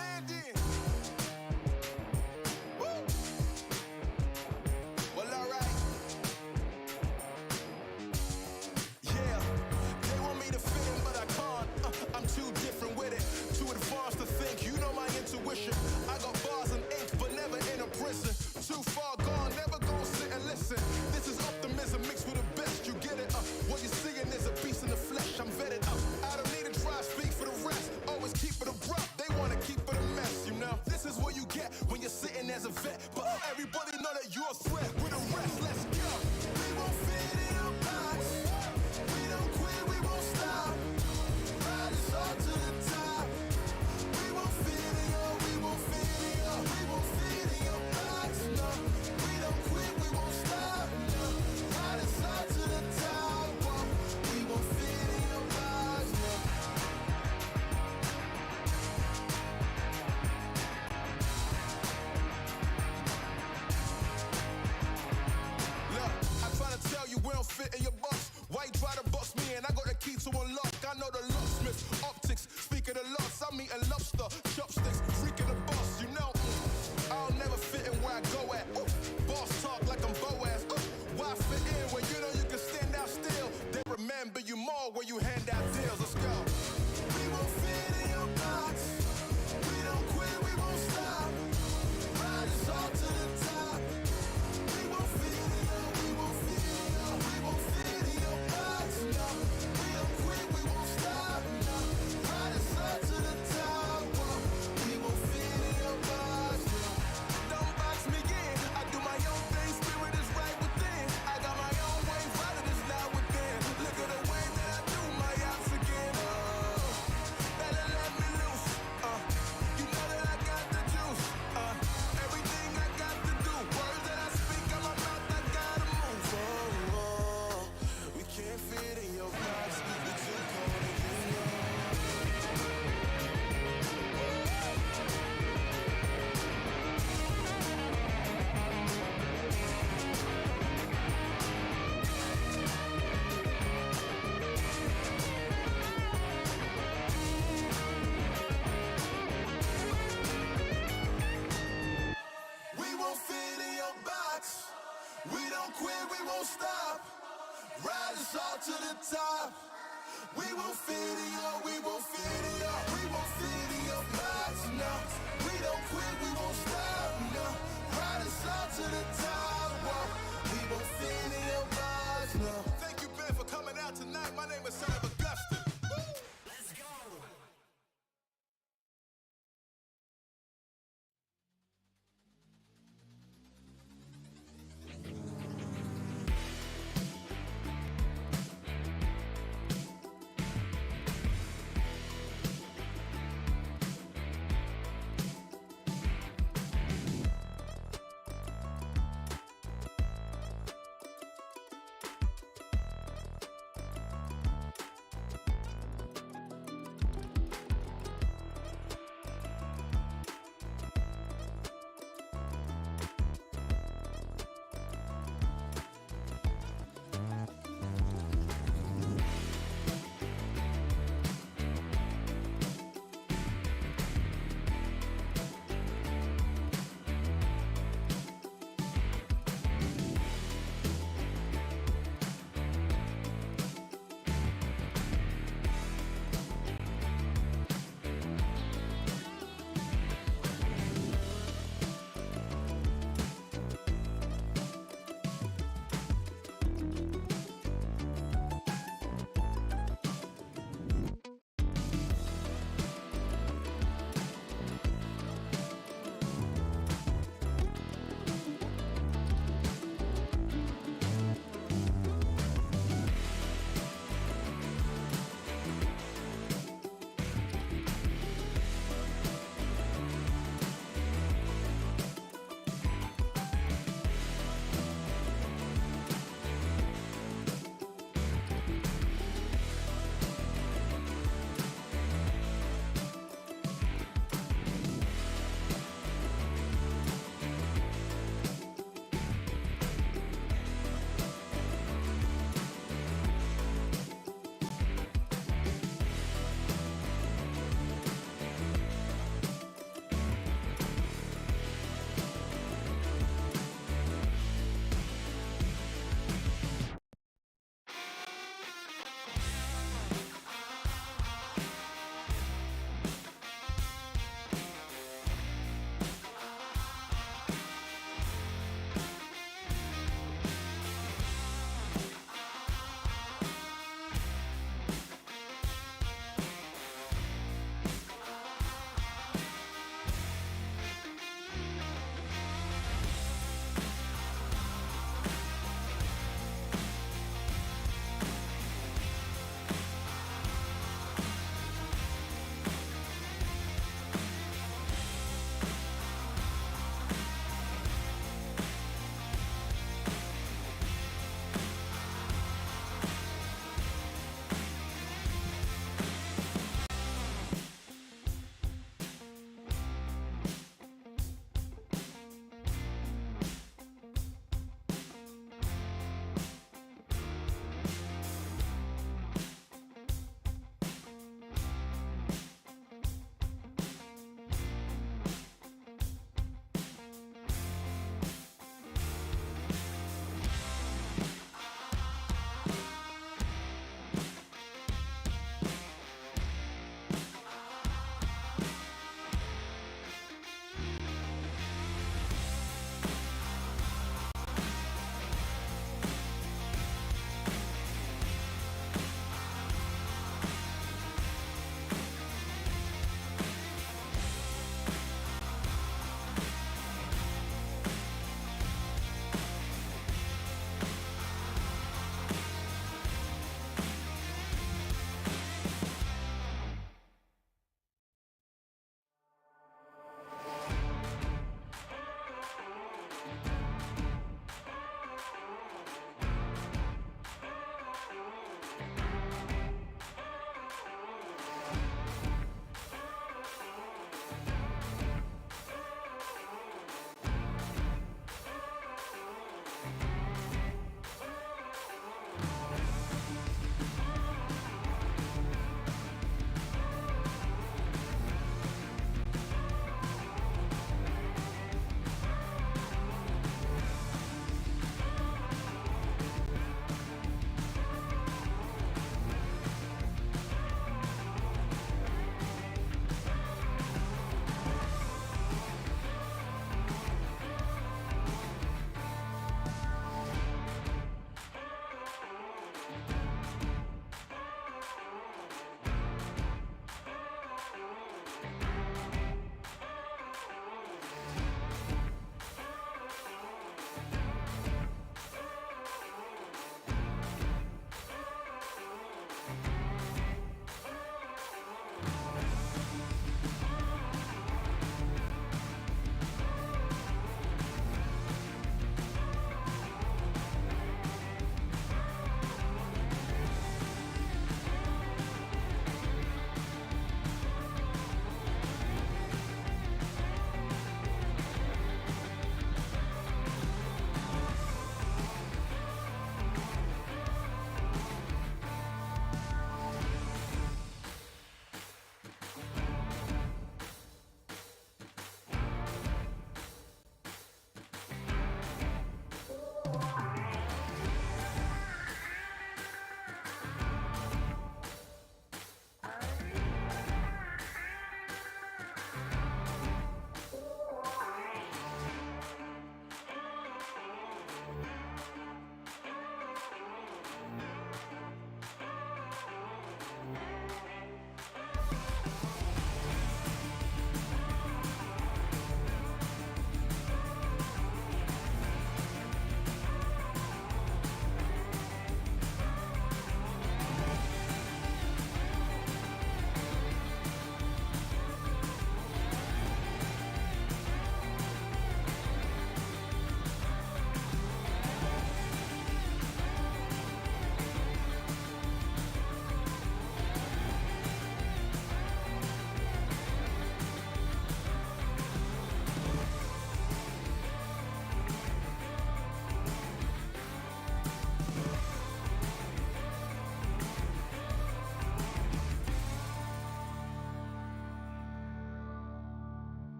band in. Woo! Well, alright. Yeah, they want me to fit in, but I can't. I'm too different with it. Too advanced to think, you know my intuition. I got bars and ink, but never in a prison. Too far gone, never gonna sit and listen. This is optimism mixed with the best, you get it. What you're seeing is a beast in the flesh, I'm vetted up. I don't need to try to speak for the rest. Always keep it abrupt, they wanna keep it a mess, you know. This is what you get when you're sitting as a vet. But everybody know that you're a threat. With the rest, let's go. We won't fit in your box. We don't quit, we won't stop. Ride us all to the top. We won't fit in your, we won't fit in your, we won't fit in your box. No, we don't quit, we won't stop. No, ride us all to the top. Whoa. We won't fit in your box. No. Look, I try to tell you we don't fit in your box. Why you try to box me and I got the key to unlock? I know the locksmith, optics, speak of the loss. I'm eating lobster, chopsticks, freaking the boss, you know. I'll never fit in where I go at. Boss talk like I'm Boaz. Why fit in when you know you can stand out still? They remember you more when you hand out deals. Let's go. We won't fit in your box. We don't quit, we won't stop. Ride us all to the top. We won't fit in your, we won't fit in your, we won't fit in your box. No, we don't quit, we won't stop. No, ride us all to the top. Whoa. We won't fit in your box. No. Don't box me in. I do my own thing. Spirit is right within. I got my own way. Father is not within. Look at the way that I do my ops again. Oh, better let me loose. You know that I got the juice. Everything I got to do. Words that I speak out my mouth, I gotta move. Oh, we can't fit in your box. You're too cold and you know. We won't fit in your box. We don't quit, we won't stop. Ride us all to the top. We won't fit in your, we won't fit in your, we won't fit in your box. No, we don't quit, we won't stop. No, ride us all to the top. Whoa. We won't fit in your box. No. Thank you, Ben, for coming out tonight. My name is Sanhok. Let's go.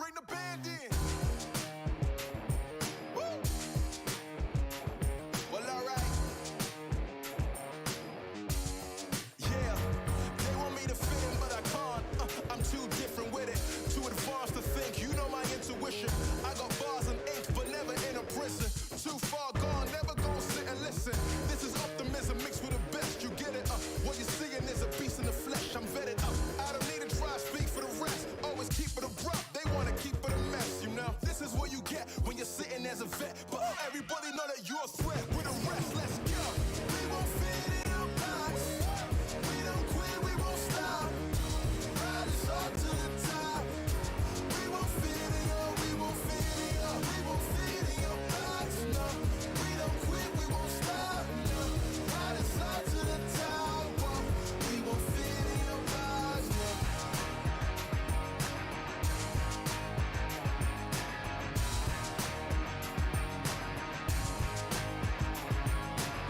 bring the band in. Woo! Well, alright. Yeah, they want me to fit in, but I can't. I'm too different with it, too advanced to think. You know my intuition. I got bars and ink, but never in a prison. Too far gone, never gonna sit and listen. This is optimism mixed with the best. You get it? What you're seeing is a beast in the flesh. I'm vetted up. I don't need to try to speak for the rest. Always keep it abrupt. They wanna keep it a mess, you know. This is what you get when you're sitting as a vet. But everybody know that you're a threat. With the rest, let's go. We won't fit in your box. We don't quit, we won't stop. Ride us all to the top. We won't fit in your, we won't fit in your, we won't fit in your box. No, we don't quit, we won't stop. No, ride us all to the top. Whoa. We won't fit in your box. No.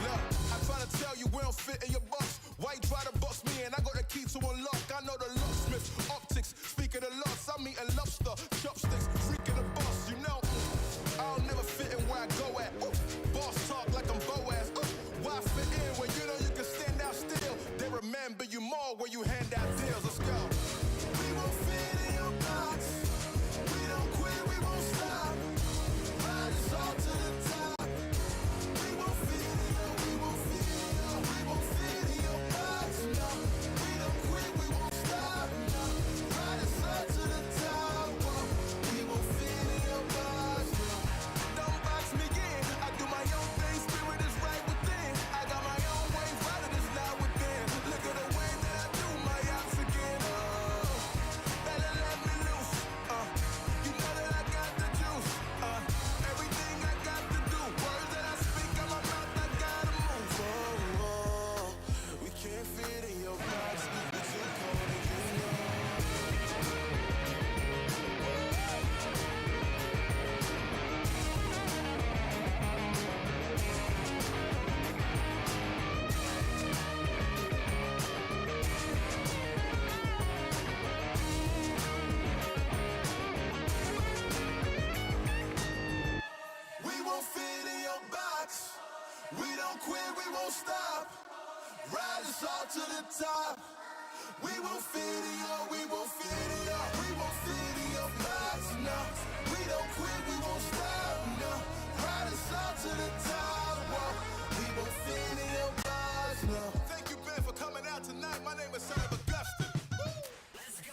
Look, I'm trying to tell you we don't fit in your box. Why you try to box me in? I got the key to unlock. I know the locksmith, optics, speak of the lots. I'm eating lobster, chopsticks, freaking the boss. You know, I'll never fit in where I go at. Ooh, boss talk like I'm Boaz. Ooh, why fit in when you know you can stand out still? They remember you more when you hand out deals. Let's go. We won't fit in your box. We don't quit, we won't stop. Ride us all to the top. We won't fit in your, we won't fit in your, we won't fit in your box. No, we don't quit, we won't stop. No, ride us all to the top. Whoa. We won't fit in your box. No. Don't box me in. I do my own thing. Spirit is right within. I got my own way. Father is not within. Look at the way that I do my ops again. Oh, better let me loose. You know that I got the juice. Everything I got to do. Words that I speak out my mouth, I gotta move. Oh, we can't fit in your box. We're too cold and you know. We won't fit in your box. We don't quit, we won't stop. Ride us all to the top. We won't fit in your, we won't fit in your, we won't fit in your box. No, we don't quit, we won't stop. No, ride us all to the top. Whoa. We won't fit in your box. No. Thank you, Ben, for coming out tonight. My name is Sanhok. Let's go.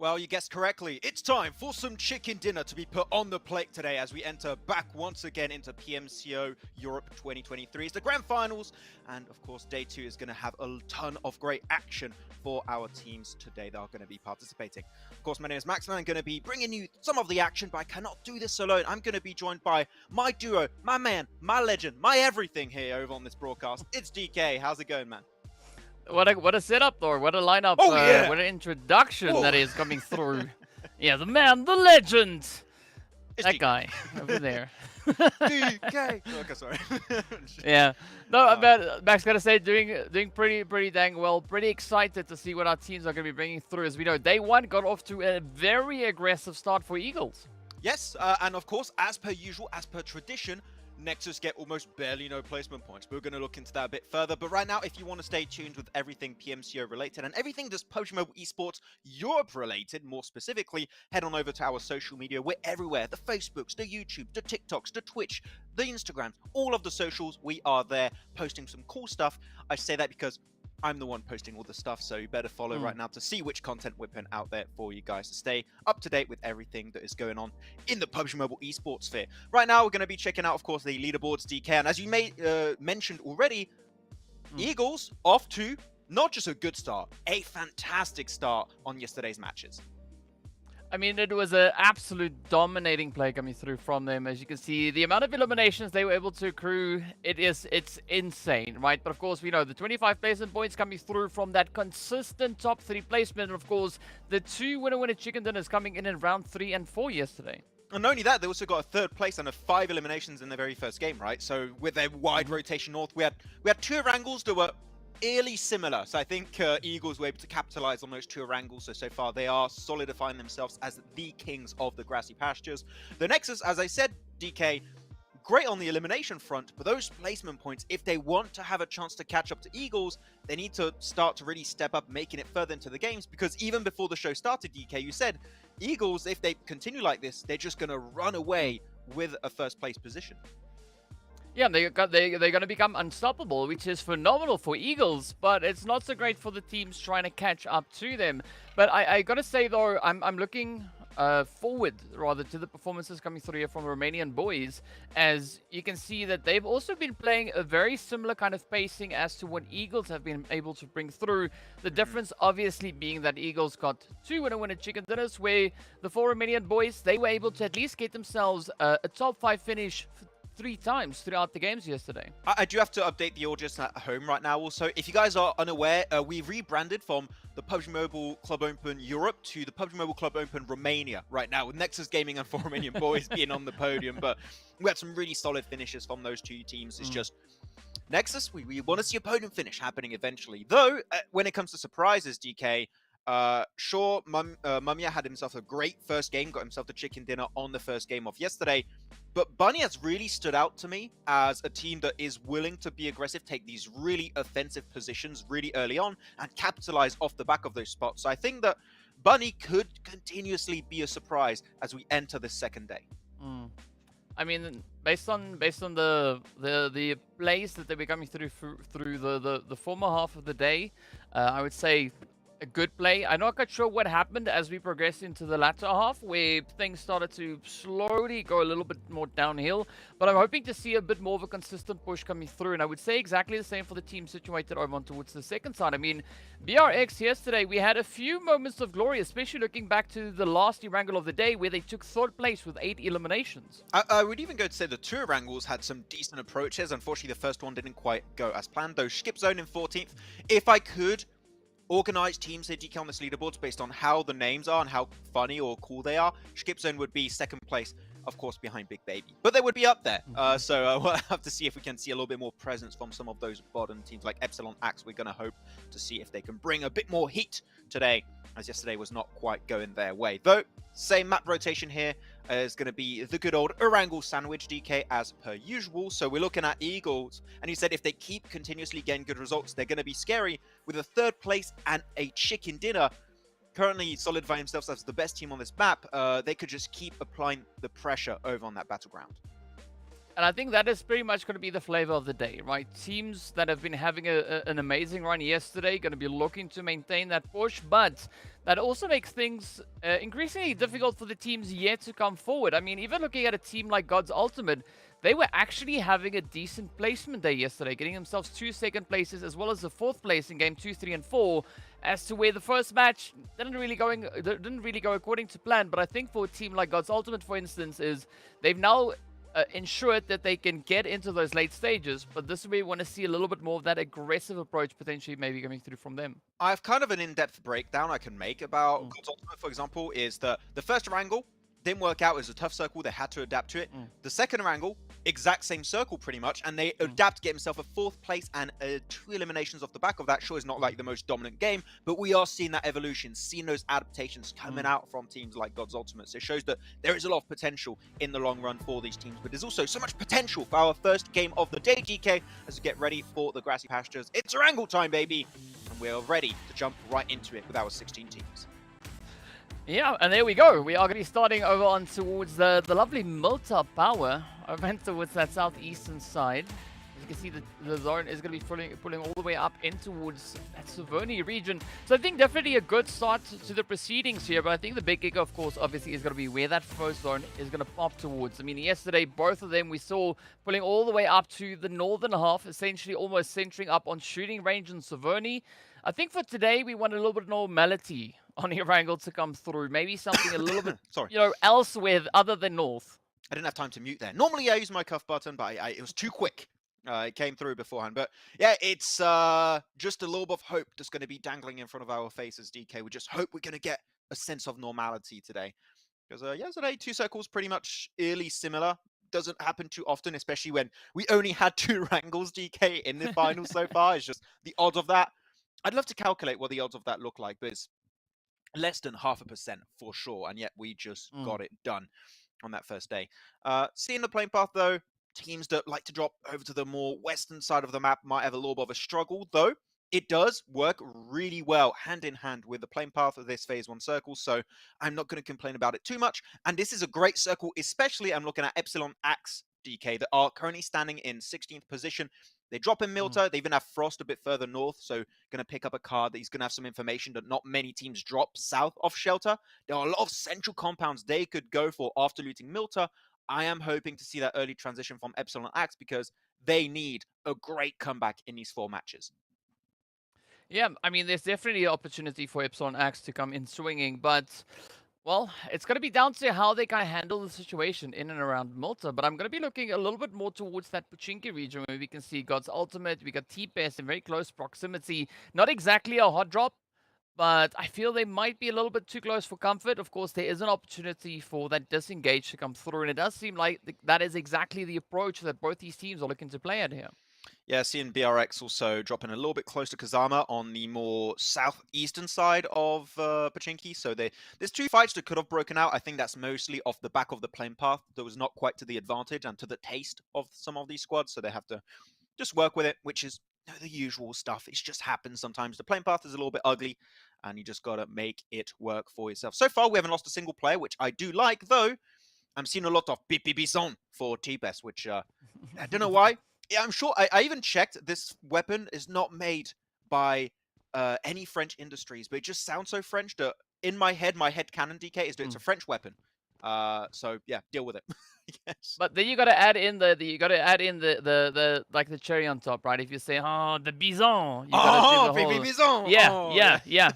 Well, you guessed correctly. It's time for some chicken dinner to be put on the plate today as we enter back once again into PMCO Europe 2023. It's the grand finals, and of course, day 2 is going to have a ton of great action for our teams today that are going to be participating. Of course, my name is Max, and I'm going to be bringing you some of the action, but I cannot do this alone. I'm going to be joined by my duo, my man, my legend, my everything here over on this broadcast. It's DK. How's it going, man? What a setup, Thor. What a lineup. Oh, yeah. What an introduction that is coming through. Yeah, the man, the legend. It's that DK. guy over there. DK. Okay, sorry. Yeah. No, but Max, gotta say, doing pretty dang well. Pretty excited to see what our teams are gonna be bringing through. As we know, day 1 got off to a very aggressive start for Eagles. Yes, and of course, as per usual, as per tradition, Nexus get almost barely no placement points. We're going to look into that a bit further. But right now, if you want to stay tuned with everything PMCO related and everything just PUBG Mobile Esports Europe related, more specifically, head on over to our social media. We're everywhere. The Facebooks, the YouTube, the TikToks, the Twitch, the Instagrams, all of the socials. We are there posting some cool stuff. I say that because I'm the one posting all the stuff, so you better follow right now to see which content we're putting out there for you guys to stay up to date with everything that is going on in the PUBG Mobile esports sphere. Right now, we're going to be checking out, of course, the leaderboards, DK, and as you may mentioned already, Eagles off to not just a good start, a fantastic start on yesterday's matches. I mean, it was an absolute dominating play coming through from them. As you can see, the amount of eliminations they were able to accrue, it's insane, right? But of course, we know the 25 placement points coming through from that consistent top 3 placement. And of course, the 2 winner chicken dinners coming in round 3 and 4 yesterday. And not only that, they also got a 3rd place and 5 eliminations in their very first game, right? So with their wide rotation north, we had 2 Erangels that were eerily similar. So I think Eagles were able to capitalize on those 2 Erangels. So far, they are solidifying themselves as the kings of the grassy pastures. The Nexus, as I said, DK, great on the elimination front, but those placement points, if they want to have a chance to catch up to Eagles, they need to start to really step up, making it further into the games, because even before the show started, DK, you said, Eagles, if they continue like this, they're just going to run away with a 1st place position. Yeah, they're going to become unstoppable, which is phenomenal for Eagles, but it's not so great for the teams trying to catch up to them. But I got to say, though, I'm looking forward, rather, to the performances coming through here from Romanian boys, as you can see that they've also been playing a very similar kind of pacing as to what Eagles have been able to bring through. The difference, obviously, being that Eagles got 2 winner chicken dinners, where the 4 Romanian boys, they were able to at least get themselves a top 5 finish 3 times throughout the games yesterday. I do have to update the audience at home right now also. If you guys are unaware, we rebranded from the PUBG Mobile Club Open Europe to the PUBG Mobile Club Open Romania right now, with Nexus Gaming and 4 Romanian boys being on the podium. But we had some really solid finishes from those 2 teams. It's just Nexus, we want to see a podium finish happening eventually. Though, when it comes to surprises, DK, sure, Mumia had himself a great first game, got himself the chicken dinner on the first game of yesterday, but Bunny has really stood out to me as a team that is willing to be aggressive, take these really offensive positions really early on, and capitalize off the back of those spots. So I think that Bunny could continuously be a surprise as we enter the 2nd day. I mean, based on the plays that they were coming through the former half of the day, I would say a good play. I'm not quite sure what happened as we progressed into the latter half, where things started to slowly go a little bit more downhill, but I'm hoping to see a bit more of a consistent push coming through, and I would say exactly the same for the team situated over on towards the 2nd side. I mean, BRX yesterday, we had a few moments of glory, especially looking back to the last Erangel of the day, where they took 3rd place with 8 eliminations. I would even go to say the 2 Erangels had some decent approaches. Unfortunately, the first one didn't quite go as planned, though. Skip Zone in 14th. If I could organized teams here, DK, on this leaderboards based on how the names are and how funny or cool they are, Skip Zone would be 2nd place, of course, behind Big Baby. But they would be up there. So we'll have to see if we can see a little bit more presence from some of those bottom teams like Epsilon Axe. We're going to hope to see if they can bring a bit more heat today, as yesterday was not quite going their way. Though, same map rotation here is going to be the good old Erangel sandwich, DK, as per usual. So we're looking at Eagles, and he said if they keep continuously getting good results, they're going to be scary with a 3rd place and a chicken dinner. Currently solidifying themselves as the best team on this map. They could just keep applying the pressure over on that battleground. And I think that is pretty much going to be the flavor of the day, right? Teams that have been having an amazing run yesterday going to be looking to maintain that push, but that also makes things increasingly difficult for the teams yet to come forward. I mean, even looking at a team like God's Ultimate, they were actually having a decent placement day yesterday, getting themselves 2 second places as well as the 4th place in game 2, 3, and 4. As to where the first match didn't really go according to plan, but I think for a team like God's Ultimate, for instance, is they've now ensured that they can get into those late stages, but this is where we want to see a little bit more of that aggressive approach potentially maybe coming through from them. I have kind of an in-depth breakdown I can make about God's Ultimate, for example, is that the first Erangel didn't work out. It was a tough circle. They had to adapt to it. The second Erangel, exact same circle pretty much, and they adapt to get himself a 4th place and 2 eliminations off the back of that. Sure, it's not like the most dominant game, but we are seeing that evolution, seeing those adaptations coming out from teams like God's Ultimate. So it shows that there is a lot of potential in the long run for these teams, but there's also so much potential for our first game of the day, DK, as we get ready for the grassy pastures. It's Erangel time, baby, and we're ready to jump right into it with our 16 teams. Yeah, and there we go. We are going to be starting over on towards the lovely Milta Power, over towards that southeastern side. As you can see, the zone is going to be pulling all the way up in towards that Savoni region. So I think definitely a good start to the proceedings here, but I think the big kicker, of course, obviously is going to be where that first zone is going to pop towards. I mean, yesterday, both of them we saw pulling all the way up to the northern half, essentially almost centering up on shooting range in Savoni. I think for today, we want a little bit of normality on Erangel to come through. Maybe something a little bit, elsewhere other than north. I didn't have time to mute there. Normally, I use my cuff button, but it was too quick. It came through beforehand. But yeah, it's just a lobe of hope that's going to be dangling in front of our faces, DK. We just hope we're going to get a sense of normality today. Because yesterday, 2 circles pretty much eerily similar. Doesn't happen too often, especially when we only had 2 Erangels, DK, in the final so far. It's just the odds of that. I'd love to calculate what the odds of that look like, but it's less than 0.5% for sure, and yet we just got it done on that first day. Seeing the playing path, though, teams that like to drop over to the more western side of the map might have a little bit of a struggle, though it does work really well hand in hand with the playing path of this phase 1 circle, so I'm not going to complain about it too much. And this is a great circle, especially I'm looking at Epsilon Axe, DK, that are currently standing in 16th position. They drop in Milta. They even have Frost a bit further north, so going to pick up a card that he's going to have some information that not many teams drop south of Shelter. There are a lot of central compounds they could go for after looting Milta. I am hoping to see that early transition from Epsilon Axe because they need a great comeback in these 4 matches. Yeah, I mean, there's definitely an opportunity for Epsilon Axe to come in swinging, but well, it's going to be down to how they can handle the situation in and around Malta. But I'm going to be looking a little bit more towards that Pochinki region where we can see God's Ultimate. We got T-Pest in very close proximity. Not exactly a hot drop, but I feel they might be a little bit too close for comfort. Of course, there is an opportunity for that disengage to come through. And it does seem like that is exactly the approach that both these teams are looking to play at here. Yeah, seeing BRX also dropping a little bit close to Kazama on the more southeastern side of Pochinki. So there's 2 fights that could have broken out. I think that's mostly off the back of the playing path that was not quite to the advantage and to the taste of some of these squads. So they have to just work with it, which is the usual stuff. It just happens sometimes. The playing path is a little bit ugly and you just got to make it work for yourself. So far, we haven't lost a single player, which I do like, though. I'm seeing a lot of Pipi Bison for T-Best, which I don't know why. Yeah, I'm sure. I even checked. This weapon is not made by any French industries, but it just sounds so French that in my head canon, DK, is that it's a French weapon. So yeah, deal with it. Yes. But then you got to add in the like the cherry on top, right? If you say, "Oh, the bison," you got to do the whole... bison. Yeah, oh, yeah.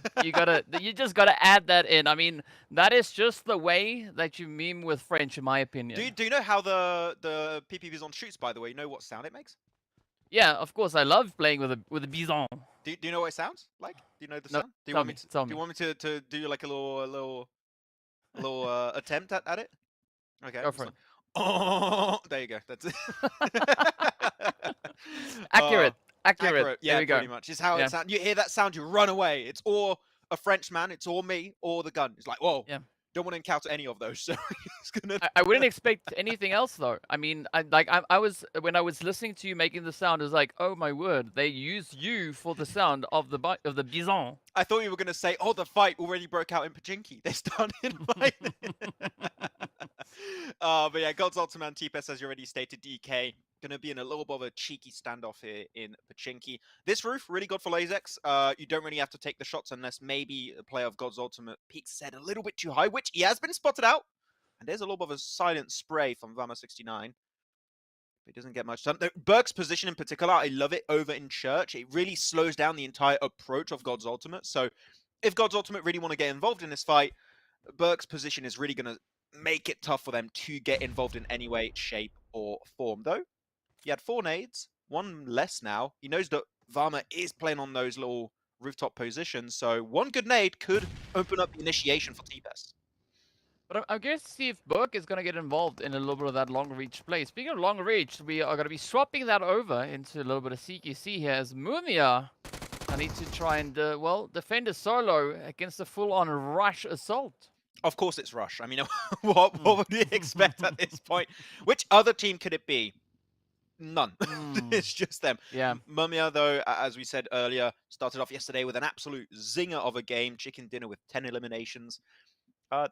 You just got to add that in. I mean, that is just the way that you meme with French, in my opinion. Do you know how the PP bison shoots? By the way, you know what sound it makes? Yeah, of course. I love playing with a bison. Do you know what it sounds like? Do you know the sound? Do you want me to do like a little attempt at it? Okay. Go for it. Oh, there you go. That's it. Accurate. Yeah, there we go. pretty much. It's how it sounds. You hear that sound, you run away. It's or a Frenchman, it's or me, or the gun. It's like, whoa. Yeah. Don't want to encounter any of those. So it's gonna. I wouldn't expect anything else though. I mean, I was when I was listening to you making the sound, it was like, oh my word, they used you for the sound of the bison. I thought you were gonna say, oh, the fight already broke out in Pochinki. They started fighting. But yeah, God's Ultimate and TPS, as you already stated, DK, going to be in a little bit of a cheeky standoff here in Pachinki. This roof, really good for Lazex. You don't really have to take the shots unless maybe a player of God's Ultimate peaks head a little bit too high, which he has been spotted out. And there's a little bit of a silent spray from Vama69. It doesn't get much done. Burke's position in particular, I love it over in Church. It really slows down the entire approach of God's Ultimate. So if God's Ultimate really want to get involved in this fight, Burke's position is really going to make it tough for them to get involved in any way, shape, or form. Though, he had 4 nades, 1 less now. He knows that Varma is playing on those little rooftop positions, so 1 good nade could open up the initiation for TPS. But I'm curious to see if Burke is going to get involved in a little bit of that long reach play. Speaking of long reach, we are going to be swapping that over into a little bit of CQC here as Mumia. I need to try and, well, defend a solo against a full-on rush assault. Of course it's Rush. I mean, what would you expect at this point? Which other team could it be? None. It's just them. Yeah. Mumia, though, as we said earlier, started off yesterday with an absolute zinger of a game. Chicken dinner with 10 eliminations.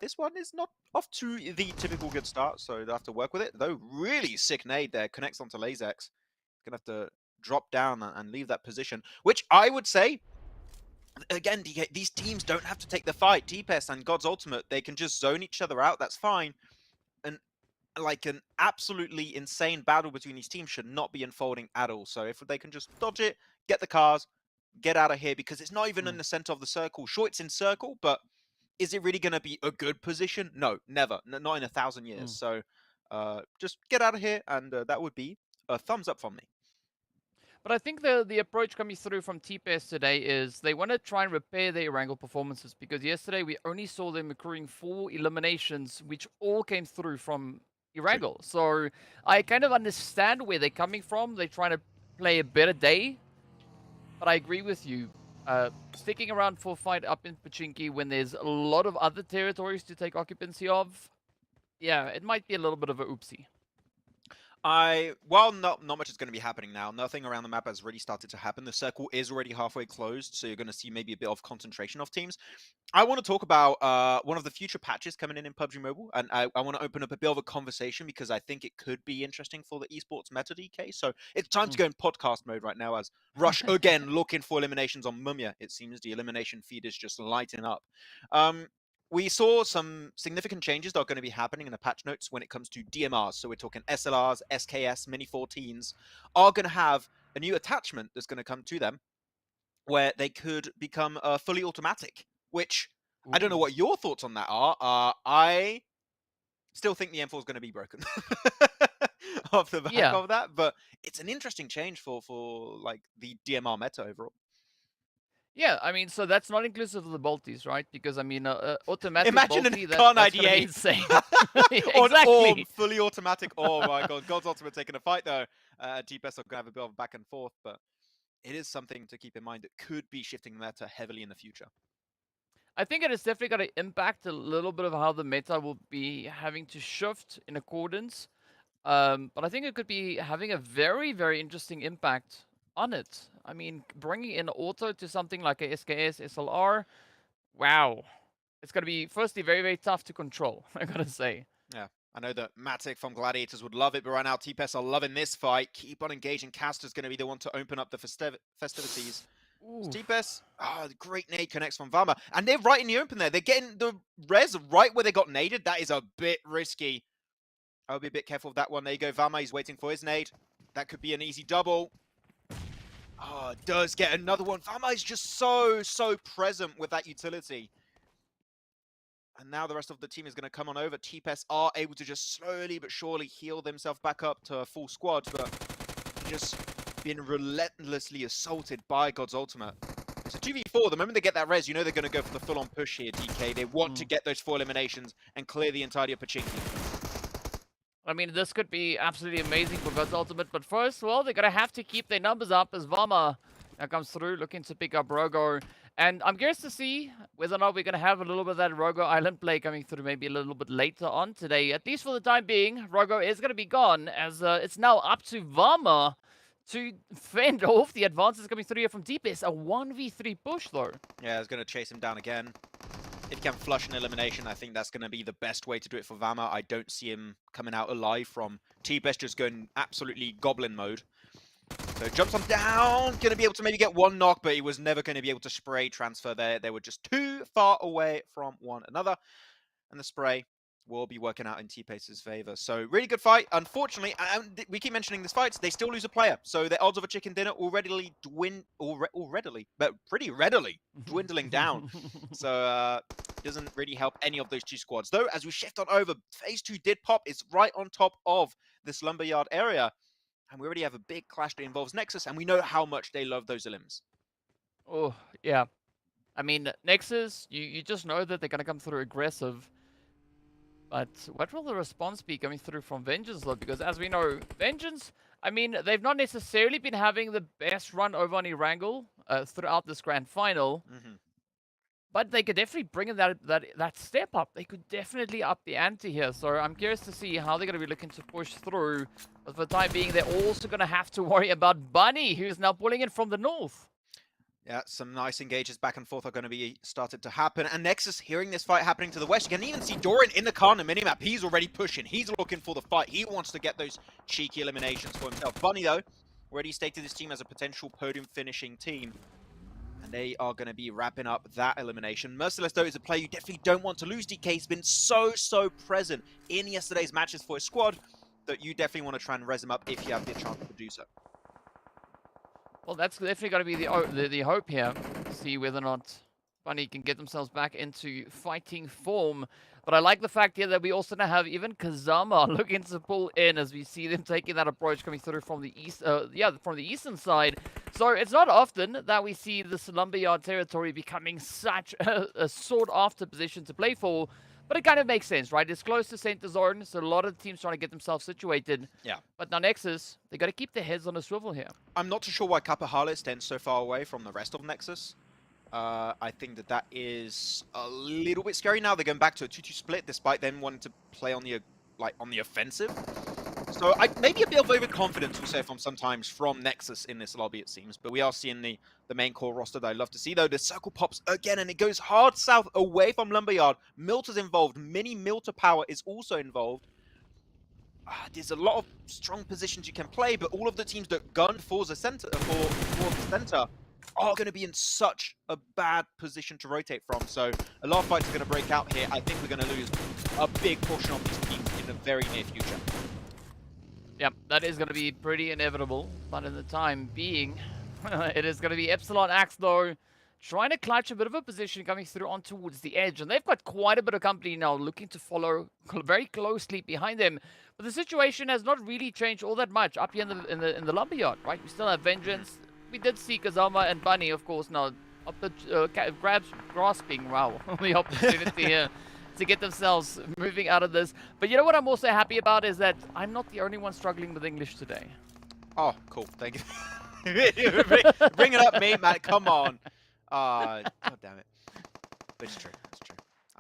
This one is not off to the typical good start, so they'll have to work with it. Though, really sick nade there. Connects onto Lazex. Gonna have to drop down and leave that position, which I would say, again, DK, these teams don't have to take the fight. TPS and God's Ultimate, they can just zone each other out. That's fine. And like an absolutely insane battle between these teams should not be unfolding at all. So if they can just dodge it, get the cars, get out of here, because it's not even in the center of the circle. Sure, it's in circle, but is it really going to be a good position? No, never. Not in 1,000 years. So just get out of here, and that would be a thumbs up from me. But I think the approach coming through from TPS today is they want to try and repair their Erangel performances, because yesterday we only saw them accruing 4 eliminations, which all came through from Erangel. So I kind of understand where they're coming from. They're trying to play a better day. But I agree with you. Sticking around for a fight up in Pachinki when there's a lot of other territories to take occupancy of, yeah, it might be a little bit of a oopsie. Well, not much is going to be happening now. Nothing around the map has really started to happen. The circle is already halfway closed, so you're going to see maybe a bit of concentration of teams. I want to talk about one of the future patches coming in PUBG Mobile, and I want to open up a bit of a conversation because I think it could be interesting for the esports meta, DK. So it's time to go in podcast mode right now as Rush again looking for eliminations on Mumia. It seems the elimination feed is just lighting up. We saw some significant changes that are going to be happening in the patch notes when it comes to DMRs. So we're talking SLRs, SKS, Mini 14s are going to have a new attachment that's going to come to them where they could become fully automatic, which I don't know what your thoughts on that are. I still think the M4 is going to be broken off the back of that, but it's an interesting change for like the DMR meta overall. Yeah, I mean, so that's not inclusive of the bolties, right? Because, I mean, automatic imagine bolty, an Khan that's IDA insane. exactly. Fully automatic. Oh my god, God's Ultimate taking a fight though. TPS are going to have a bit of back and forth, but it is something to keep in mind that could be shifting the meta heavily in the future. I think it is definitely going to impact a little bit of how the meta will be having to shift in accordance. But I think it could be having a very, very interesting impact on it. I mean, bringing in auto to something like a SKS, SLR, wow. It's going to be, firstly, very, very tough to control, I got to say. Yeah, I know that Matic from Gladiators would love it, but right now TPS are loving this fight. Keep on engaging. Caster's going to be the one to open up the festivities. TPS, great nade connects from Vama. And they're right in the open there. They're getting the res right where they got naded. That is a bit risky. I'll be a bit careful of that one. There you go, Vama. He's waiting for his nade. That could be an easy double. Oh, does get another one. Vama is just so present with that utility. And now the rest of the team is going to come on over. TPS are able to just slowly but surely heal themselves back up to a full squad, but just being relentlessly assaulted by God's Ultimate. It's a 2v4. The moment they get that res, you know they're going to go for the full-on push here, DK. They want to get those 4 eliminations and clear the entirety of Pachinki. I mean, this could be absolutely amazing for God's Ultimate, but first, well, they're going to have to keep their numbers up as Vama now comes through, looking to pick up Rogo. And I'm curious to see whether or not we're going to have a little bit of that Rogo Island play coming through maybe a little bit later on today. At least for the time being, Rogo is going to be gone, as it's now up to Vama to fend off the advances coming through here from TPS. A 1v3 push, though. Yeah, it's going to chase him down again. it can flush an elimination. I think that's going to be the best way to do it for Vama. I don't see him coming out alive from T-Best just going absolutely goblin mode. So jumps on down, going to be able to maybe get one knock, but he was never going to be able to spray transfer there. They were just too far away from one another. And the spray will be working out in T-Pace's favor. So really good fight. Unfortunately, and we keep mentioning this fight, they still lose a player. So the odds of a chicken dinner but pretty readily dwindling down. So doesn't really help any of those two squads. Though, as we shift on over, phase 2 did pop. It's right on top of this lumberyard area. And we already have a big clash that involves Nexus, and we know how much they love those elims. Oh, yeah. I mean, Nexus, you just know that they're going to come through aggressive. But what will the response be coming through from Vengeance, though? Because as we know, Vengeance, I mean, they've not necessarily been having the best run over on Erangel throughout this grand final. But they could definitely bring in that step up. They could definitely up the ante here. So I'm curious to see how they're going to be looking to push through. But for the time being, they're also going to have to worry about Bunny, who's now pulling in from the north. Yeah, some nice engages back and forth are going to be started to happen. And Nexus, hearing this fight happening to the west, you can even see Doran in the car on the minimap. He's already pushing. He's looking for the fight. He wants to get those cheeky eliminations for himself. Bunny, though, already stated his team as a potential podium finishing team. And they are going to be wrapping up that elimination. Merciless, though, is a player you definitely don't want to lose. DK has been so present in yesterday's matches for his squad that you definitely want to try and res him up if you have the chance to do so. Well, that's definitely going to be the hope here. See whether or not Bunny can get themselves back into fighting form. But I like the fact here that we also now have even Kazama looking to pull in as we see them taking that approach coming through from the east, from the eastern side. So it's not often that we see this lumberyard territory becoming such a sought-after position to play for. But it kind of makes sense, right? It's close to center zone, so a lot of the teams trying to get themselves situated. Yeah. But now Nexus, they got to keep their heads on a swivel here. I'm not too sure why Kappa Harlot stands so far away from the rest of Nexus. I think that is a little bit scary now. They're going back to a 2-2 split, despite them wanting to play on the offensive. So maybe a bit of overconfidence, we'll say, sometimes from Nexus in this lobby, it seems. But we are seeing the main core roster that I love to see, though. The circle pops again, and it goes hard south away from Lumberyard. Milter's involved. Mini Milter power is also involved. There's a lot of strong positions you can play, but all of the teams that gun for the center are going to be in such a bad position to rotate from. So a lot of fights are going to break out here. I think we're going to lose a big portion of these teams in the very near future. Yep, that is going to be pretty inevitable. But in the time being, it is going to be Epsilon Axe, though, trying to clutch a bit of a position coming through on towards the edge. And they've got quite a bit of company now looking to follow very closely behind them. But the situation has not really changed all that much up here in the lumberyard, right? We still have Vengeance. We did see Kazama and Bunny, of course, now up the grasping the opportunity here to get themselves moving out of this. But you know what I'm also happy about is that I'm not the only one struggling with English today. Oh, cool. Thank you. Bring it up, mate, man. Come on. God damn it. But it's true. It's true.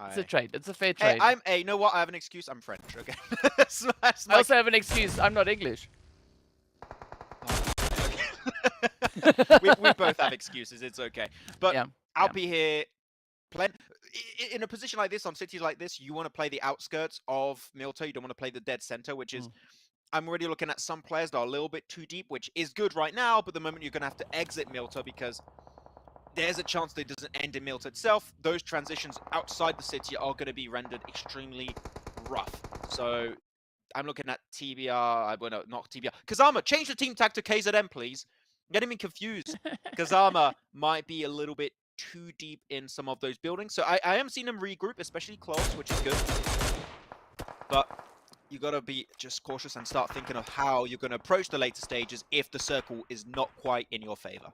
It's a trade. It's a fair trade. Hey, you know what? I have an excuse. I'm French, okay? I also have an excuse. I'm not English. we both have excuses. It's okay. But yeah. Alpi here, in a position like this, on cities like this, you want to play the outskirts of Milto. You don't want to play the dead center, which is... I'm already looking at some players that are a little bit too deep, which is good right now, but the moment you're going to have to exit Milto because there's a chance that it doesn't end in Milto itself. Those transitions outside the city are going to be rendered extremely rough. So I'm looking at TBR, well, no, not TBR. Kazama, change the team tag to KZM, please. Getting me confused. Kazama might be a little bit too deep in some of those buildings. So I am seeing them regroup, especially close, which is good. But you got to be just cautious and start thinking of how you're going to approach the later stages if the circle is not quite in your favor.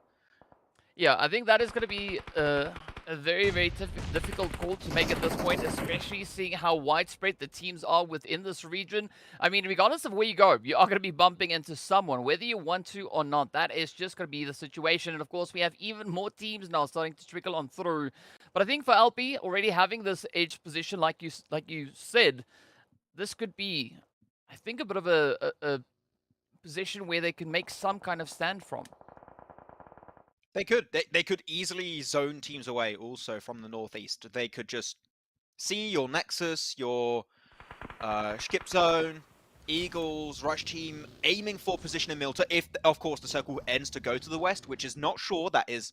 Yeah, I think that is going to be a very, very difficult call to make at this point, especially seeing how widespread the teams are within this region. I mean, regardless of where you go, you are going to be bumping into someone, whether you want to or not. That is just going to be the situation. And of course, we have even more teams now starting to trickle on through. But I think for LP, already having this edge position, like you said, this could be, I think, a bit of a position where they can make some kind of stand from. They could. They could easily zone teams away also from the northeast. They could just see your Nexus, your skip zone, Eagles, rush team aiming for position in Milta if, of course, the circle ends to go to the west, which is not sure. That is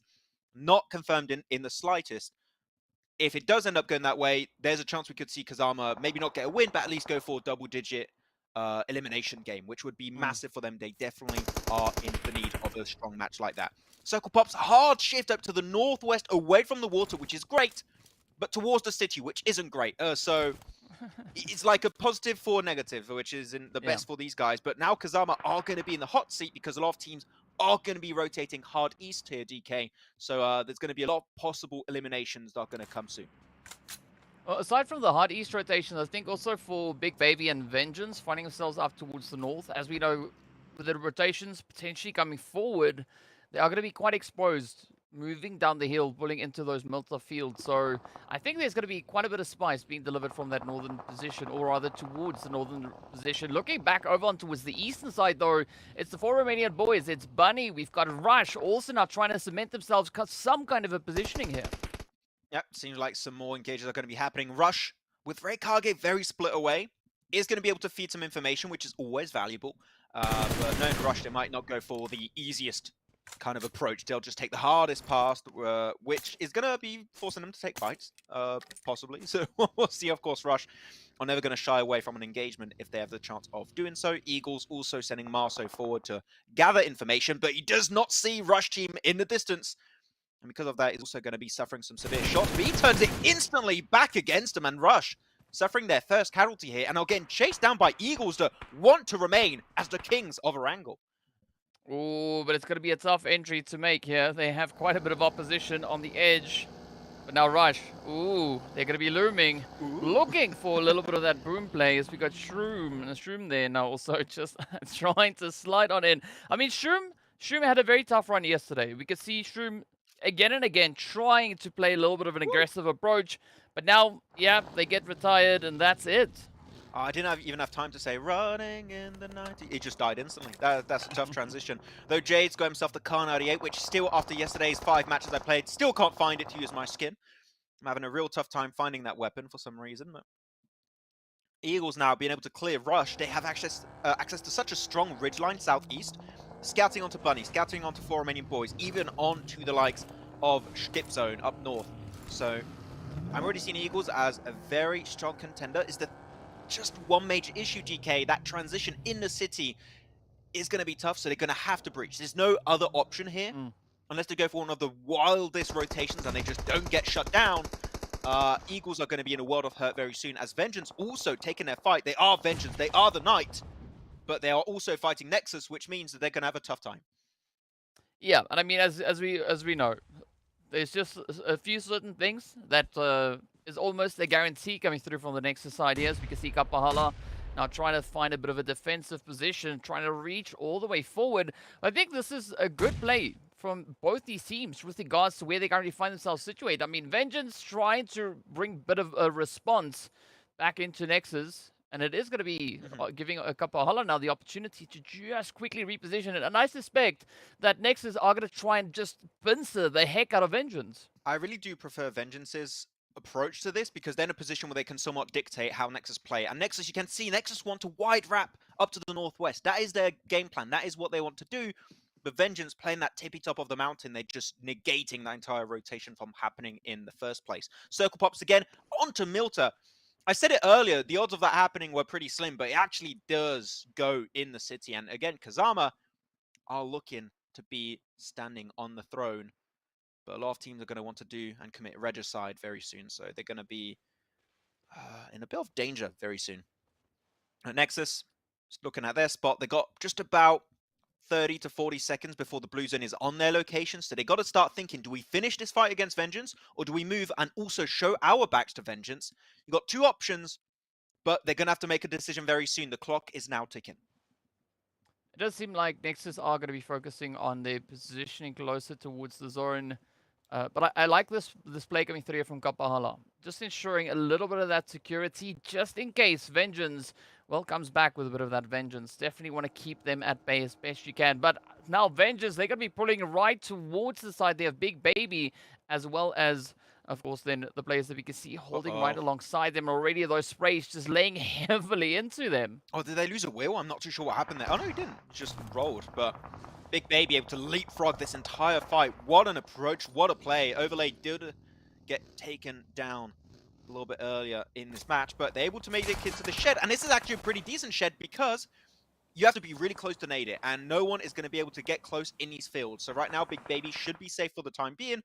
not confirmed in the slightest. If it does end up going that way, there's a chance we could see Kazama maybe not get a win, but at least go for a double-digit elimination game, which would be massive for them. They definitely are in the need of a strong match like that. Circle Pops, hard shift up to the northwest, away from the water, which is great, but towards the city, which isn't great. So it's like a positive for negative, which isn't the best for these guys. But now Kazama are going to be in the hot seat because a lot of teams are going to be rotating hard east here, DK. So there's going to be a lot of possible eliminations that are going to come soon. Well, aside from the hard east rotations, I think also for Big Baby and Vengeance finding themselves up towards the north, as we know, with the rotations potentially coming forward, they are going to be quite exposed, moving down the hill, pulling into those Milta fields. So I think there's going to be quite a bit of spice being delivered from that northern position, or rather towards the northern position. Looking back over on towards the eastern side, though, it's the four Romanian boys. It's Bunny, we've got Rush, also now trying to cement themselves some kind of a positioning here. Yep, seems like some more engages are going to be happening. Rush, with Reikage very split away, is going to be able to feed some information, which is always valuable. But knowing Rush, they might not go for the easiest kind of approach. They'll just take the hardest path, which is going to be forcing them to take fights, possibly. So we'll see, of course. Rush are never going to shy away from an engagement if they have the chance of doing so. Eagles also sending Marso forward to gather information, but he does not see Rush team in the distance. And because of that, he's also going to be suffering some severe shots. But he turns it instantly back against him, and Rush suffering their first casualty here, and are getting chased down by Eagles that want to remain as the kings of Erangel. Oh, but it's going to be a tough entry to make here. They have quite a bit of opposition on the edge. But now Rush, ooh, they're going to be looming, looking for a little bit of that boom play as we got Shroom there now also just trying to slide on in. I mean, Shroom had a very tough run yesterday. We could see Shroom again and again trying to play a little bit of an aggressive approach. But now, yeah, they get retired and that's it. I didn't even have time to say, running in the 90s. He just died instantly. That's a tough transition. Though Jade's got himself the Kar 98, which still, after yesterday's 5 matches I played, still can't find it to use my skin. I'm having a real tough time finding that weapon for some reason. But Eagles now being able to clear Rush. They have access to such a strong ridgeline southeast. Scouting onto Bunny, scouting onto 4 Romanian boys, even onto the likes of Skip Zone up north. So I'm already seeing Eagles as a very strong contender. Is the just one major issue, GK, that transition in the city is going to be tough, so they're going to have to breach. There's no other option here, unless they go for one of the wildest rotations and they just don't get shut down. Eagles are going to be in a world of hurt very soon, as Vengeance also taking their fight. They are Vengeance, they are the Knight, but they are also fighting Nexus, which means that they're going to have a tough time. Yeah, and I mean, as we know, there's just a few certain things that is almost a guarantee coming through from the Nexus side here, as we can see Kapahala now trying to find a bit of a defensive position, trying to reach all the way forward. I think this is a good play from both these teams with regards to where they currently find themselves situated. I mean, Vengeance trying to bring a bit of a response back into Nexus, and it is going to be giving a Kapahala now the opportunity to just quickly reposition it. And I suspect that Nexus are going to try and just pincer the heck out of Vengeance. I really do prefer Vengeance's approach to this, because they're in a position where they can somewhat dictate how Nexus play. And Nexus, you can see, Nexus want to wide wrap up to the northwest. That is their game plan. That is what they want to do. But Vengeance playing that tippy top of the mountain, they're just negating that entire rotation from happening in the first place. Circle Pops again onto Milta. I said it earlier, the odds of that happening were pretty slim, but it actually does go in the city. And again, Kazama are looking to be standing on the throne. But a lot of teams are going to want to do and commit regicide very soon. So they're going to be in a bit of danger very soon. At Nexus, just looking at their spot, they got just about 30 to 40 seconds before the blue zone is on their location. So they got to start thinking, do we finish this fight against Vengeance, or do we move and also show our backs to Vengeance? You've got 2 options, but they're going to have to make a decision very soon. The clock is now ticking. It does seem like Nexus are going to be focusing on their positioning closer towards the zone. But I like this play coming through here from Kapahala. Just ensuring a little bit of that security, just in case Vengeance well, comes back with a bit of that vengeance. Definitely want to keep them at bay as best you can. But now vengeance, they're going to be pulling right towards the side. They have Big Baby, as well as, of course, then the players that we can see holding right alongside them already. Those sprays just laying heavily into them. Oh, did they lose a wheel? I'm not too sure what happened there. Oh, no, he didn't. He just rolled. But Big Baby able to leapfrog this entire fight. What an approach. What a play. Overlay did get taken down a little bit earlier in this match, but they're able to make it into the shed. And this is actually a pretty decent shed because you have to be really close to nade it, and no one is going to be able to get close in these fields. So right now, Big Baby should be safe for the time being,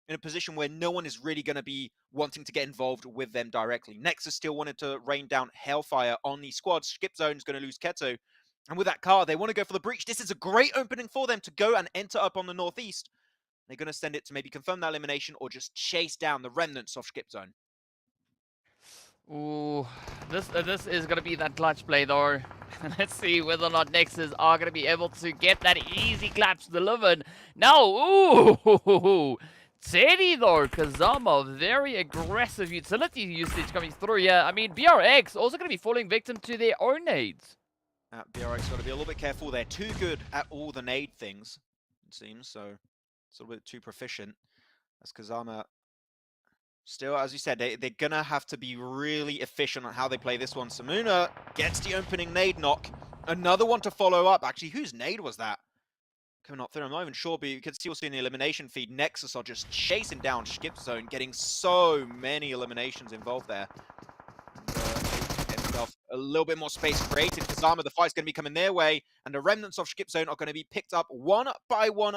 in a position where no one is really going to be wanting to get involved with them directly. Nexus still wanted to rain down Hellfire on these squads. Skip Zone is going to lose Keto. And with that car, they want to go for the breach. This is a great opening for them to go and enter up on the northeast. They're going to send it to maybe confirm that elimination or just chase down the remnants of Skip Zone. Ooh, this is going to be that clutch play, though. Let's see whether or not Nexus are going to be able to get that easy claps delivered. Now, ooh, Teddy, though, Kazama, very aggressive utility usage coming through here. I mean, BRX also going to be falling victim to their own nades. BRX got to be a little bit careful. They're too good at all the nade things, it seems, so it's a little bit too proficient. As Kazama, still, as you said, they're going to have to be really efficient on how they play this one. Samuna gets the opening nade knock. Another one to follow up. Actually, whose nade was that? Coming up through, I'm not even sure, but you can still see in the elimination feed, Nexus are just chasing down Skip Zone, getting so many eliminations involved there. A little bit more space created. Kazama, the fight's going to be coming their way, and the remnants of Skip Zone are going to be picked up one by one,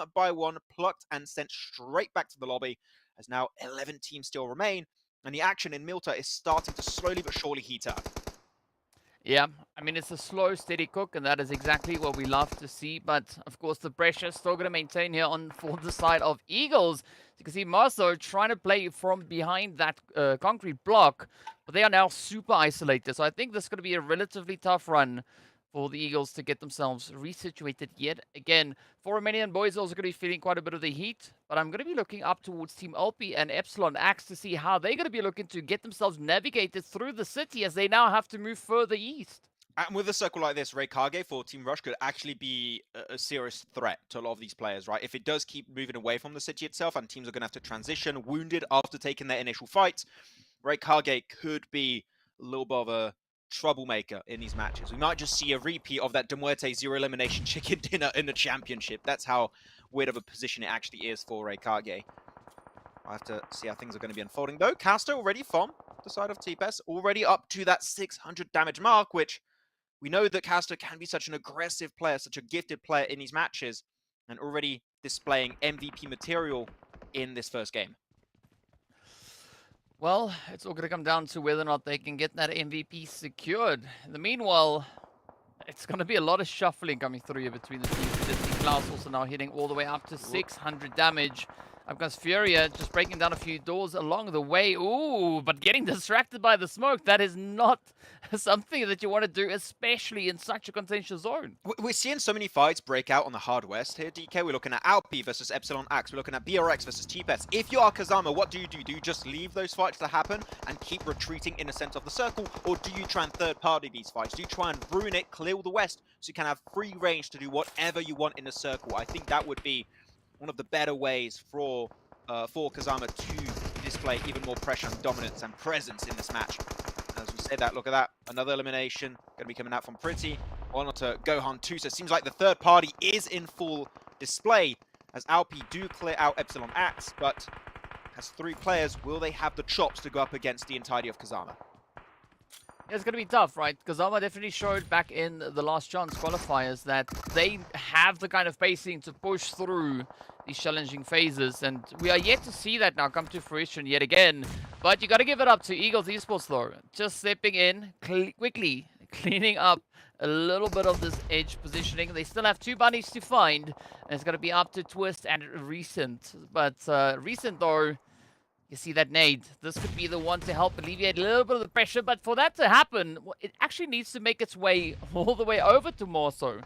plucked and sent straight back to the lobby, as now 11 teams still remain, and the action in Milta is starting to slowly but surely heat up. Yeah, I mean, it's a slow, steady cook, and that is exactly what we love to see. But, of course, the pressure is still going to maintain here for the side of Eagles. You can see Marso trying to play from behind that concrete block, but they are now super isolated. So I think this is going to be a relatively tough run for the Eagles to get themselves resituated yet again. For Romanian boys also going to be feeling quite a bit of the heat, but I'm going to be looking up towards Team LP and Epsilon Axe to see how they're going to be looking to get themselves navigated through the city as they now have to move further east. And with a circle like this, Ray Kage for Team Rush could actually be a serious threat to a lot of these players, right? If it does keep moving away from the city itself and teams are going to have to transition wounded after taking their initial fight, Ray Kage could be a little bit of a troublemaker in these matches. We might just see a repeat of that Demuerte zero elimination chicken dinner in the championship. That's how weird of a position it actually is for Ray Kage. I have to see how things are going to be unfolding though. Caster already from the side of TPS, already up to that 600 damage mark, which we know that Caster can be such an aggressive player, such a gifted player in these matches, and already displaying MVP material in this first game. Well, it's all going to come down to whether or not they can get that MVP secured. In the meanwhile, it's going to be a lot of shuffling coming through here between the teams. We just see Klaus also now hitting all the way up to 600 damage. I've got Furia just breaking down a few doors along the way. Ooh, but getting distracted by the smoke, that is not something that you want to do, especially in such a contentious zone. We're seeing so many fights break out on the hard west here, DK. We're looking at Alpi versus Epsilon Axe. We're looking at BRX versus TPS. If you are Kazama, what do you do? Do you just leave those fights to happen and keep retreating in the center of the circle? Or do you try and third party these fights? Do you try and ruin it, clear all the west, so you can have free range to do whatever you want in the circle? I think that would be one of the better ways for Kazama to display even more pressure and dominance and presence in this match. As we say that, look at that. Another elimination going to be coming out from Pretty. On to Gohan 2. So it seems like the third party is in full display as Alpi do clear out Epsilon Axe, but as 3 players, will they have the chops to go up against the entirety of Kazama? Yeah, it's going to be tough, right? Kazama definitely showed back in the last chance qualifiers that they have the kind of pacing to push through these challenging phases, and we are yet to see that now come to fruition yet again. But you got to give it up to Eagles Esports though, just stepping in quickly, cleaning up a little bit of this edge positioning. They still have 2 bunnies to find, and it's going to be up to Twist and Recent. But Recent though, you see that nade. This could be the one to help alleviate a little bit of the pressure, but for that to happen, it actually needs to make its way all the way over to Morso.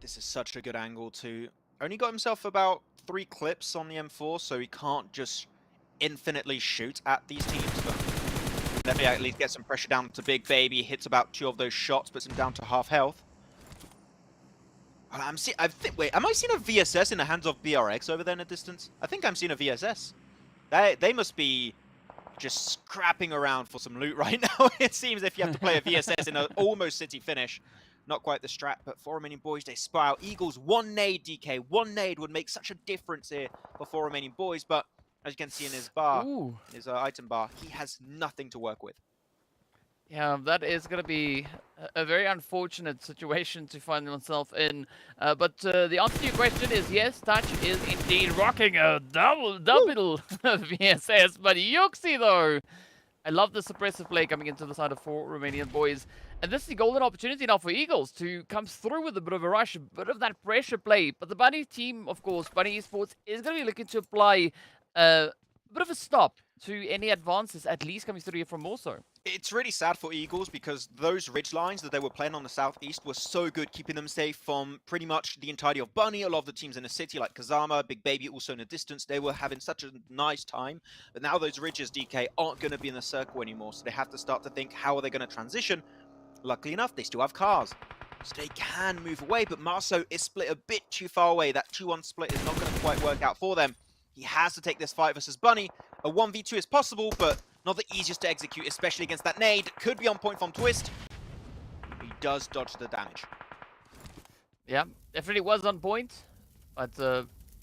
This is such a good angle too. Only got himself about 3 clips on the M4, so he can't just infinitely shoot at these teams, but Definitely at least get some pressure down to Big Baby. Hits about 2 of those shots, puts him down to half health. Wait, am I seeing a VSS in the hands of BRX over there in the distance? I think I'm seeing a VSS. They must be just scrapping around for some loot right now. It seems if you have to play a VSS in an almost city finish. Not quite the strat, but 4 remaining boys, they spy out. Eagles, 1 nade, DK. 1 nade would make such a difference here for 4 remaining boys, but as you can see in his bar, his item bar, he has nothing to work with. Yeah, that is going to be a very unfortunate situation to find oneself in. But the answer to your question is yes, Touch is indeed rocking a double VSS. But Yuxi, though, I love the suppressive play coming into the side of 4 Romanian boys. And this is the golden opportunity now for Eagles to come through with a bit of a rush, a bit of that pressure play. But the Bunny team, of course, Bunny Esports, is going to be looking to apply a bit of a stop to any advances, at least coming through here from Morso. It's really sad for Eagles because those ridge lines that they were playing on the southeast were so good, keeping them safe from pretty much the entirety of Bunny. A lot of the teams in the city, like Kazama, Big Baby, also in the distance, they were having such a nice time. But now those ridges, DK, aren't going to be in the circle anymore, so they have to start to think, how are they going to transition? Luckily enough, they still have cars, so they can move away, but Marso is split a bit too far away. That 2-1 split is not going to quite work out for them. He has to take this fight versus Bunny. A 1v2 is possible, but not the easiest to execute, especially against that nade. Could be on point from Twist. He does dodge the damage. Yeah, definitely was on point. But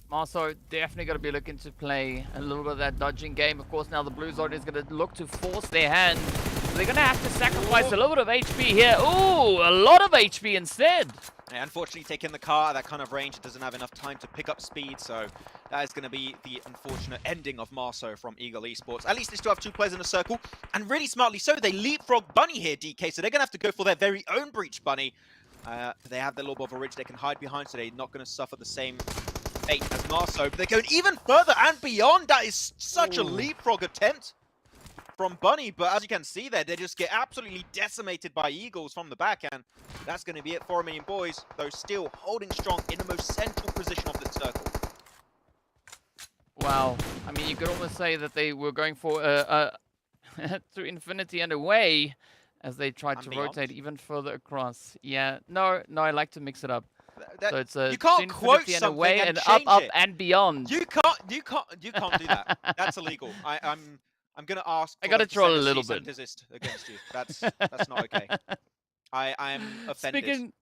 Marso definitely going to be looking to play a little bit of that dodging game. Of course, now the Blue Zone is going to look to force their hand. So they're going to have to sacrifice a little bit of HP here. Ooh, a lot of HP instead. Yeah, unfortunately, taking the car at that kind of range, it doesn't have enough time to pick up speed, so that is going to be the unfortunate ending of Marso from Eagle Esports. At least they still have 2 players in a circle, and really smartly so, they leapfrog Bunny here, DK, so they're going to have to go for their very own breach Bunny. They have their little bit of a ridge they can hide behind, so they're not going to suffer the same fate as Marso, but they're going even further and beyond. That is such a leapfrog attempt from Bunny, but as you can see there, they just get absolutely decimated by Eagles from the back, and that's going to be it for Romanian boys, though still holding strong in the most central position of the circle. Wow, I mean, you could almost say that they were going for to infinity and away as they tried to rotate even further across. Yeah, no, I like to mix it up. So it's you can't quote and something away and up it. and beyond. You can't do that. That's illegal. I'm gonna ask. I gotta troll a little bit. Desist against you. That's not okay. I am offended.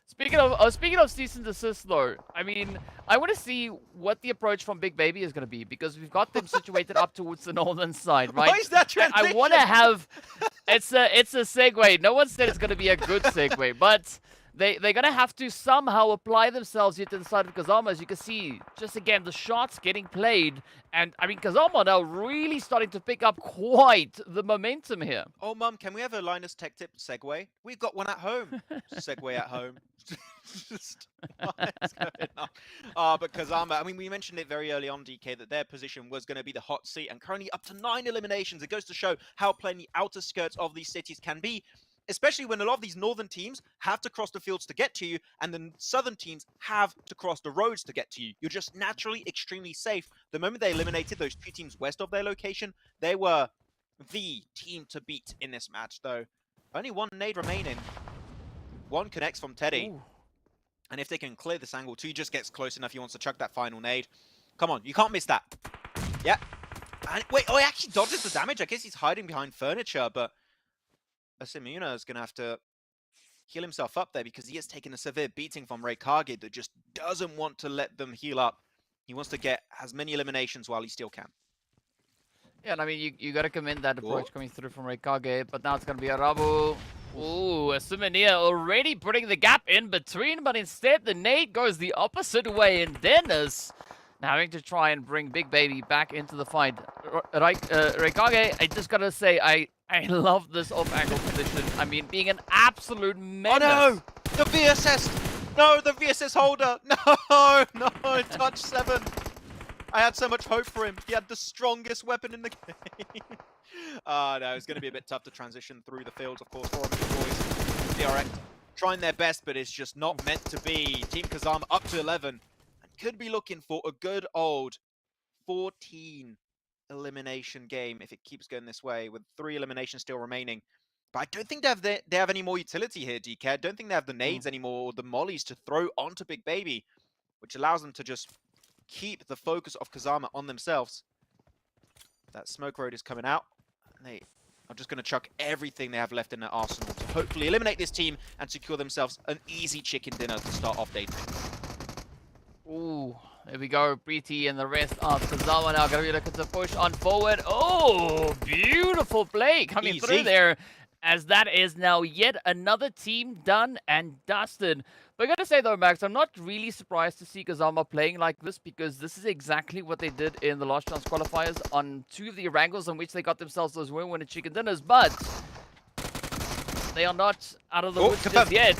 Speaking of cease and desist, though, I mean, I want to see what the approach from Big Baby is going to be, because we've got them situated up towards the northern side, right? Why is that transition? I want to have it's a segue. No one said it's going to be a good segue, but they're going to have to somehow apply themselves here to the side of Kazama. As you can see, just again, the shots getting played. And, I mean, Kazama now really starting to pick up quite the momentum here. Oh, Mum, can we have a Linus Tech Tip segue? We've got one at home. Segue at home. What's going on? But Kazama, I mean, we mentioned it very early on, DK, that their position was going to be the hot seat. And currently up to 9 eliminations. It goes to show how playing the outer skirts of these cities can be, especially when a lot of these northern teams have to cross the fields to get to you, and the southern teams have to cross the roads to get to you. You're just naturally extremely safe. The moment they eliminated those 2 teams west of their location, they were the team to beat in this match, though. Only 1 nade remaining. 1 connects from Teddy. Ooh. And if they can clear this angle, 2 just gets close enough. He wants to chuck that final nade. Come on, you can't miss that. Yeah. And wait, oh, he actually dodges the damage. I guess he's hiding behind furniture, but Asimuna is going to have to heal himself up there, because he has taken a severe beating from Reikage that just doesn't want to let them heal up. He wants to get as many eliminations while he still can. Yeah, and I mean, you got to commend that approach coming through from Reikage, but now it's going to be a Rabu. Ooh, Asumania already putting the gap in between, but instead the nade goes the opposite way, and Dennis having to try and bring Big Baby back into the fight. Reikage, I just got to say, I love this off-angle position. I mean, being an absolute menace. Oh no! The VSS! No, the VSS holder! No, touch 7. I had so much hope for him. He had the strongest weapon in the game. No, it's going to be a bit tough to transition through the fields, of course, for the boys. DRX trying their best, but it's just not meant to be. Team Kazama up to 11. And could be looking for a good old 14 elimination game if it keeps going this way, with 3 eliminations still remaining. But I don't think they have any more utility here, DK. I don't think they have the nades anymore, or the mollies to throw onto Big Baby, which allows them to just keep the focus of Kazama on themselves. That smoke road is coming out, and they are just going to chuck everything they have left in their arsenal to hopefully eliminate this team and secure themselves an easy chicken dinner to start off day 2. Ooh, there we go. Preeti and the rest of Kazama now going to be looking to push on forward. Oh, beautiful play coming through there, as that is now yet another team done and dusted. But I gotta say though, Max, I'm not really surprised to see Kazama playing like this, because this is exactly what they did in the last chance qualifiers on 2 of the Erangels, on which they got themselves those win-winning chicken dinners. But they are not out of the woods just yet.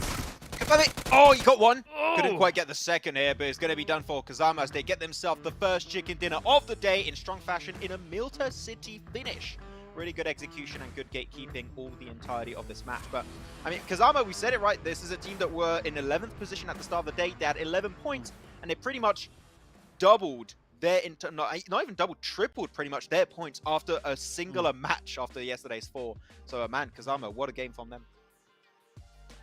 Oh, he got one. Oh. Couldn't quite get the second here, but it's going to be done for Kazama as they get themselves the first chicken dinner of the day in strong fashion in a Milta City finish. Really good execution and good gatekeeping all the entirety of this match. But, I mean, Kazama, we said it right. This is a team that were in 11th position at the start of the day. They had 11 points, and they pretty much doubled their, not even doubled, tripled pretty much their points after a singular match after yesterday's 4. So, man, Kazama, what a game from them.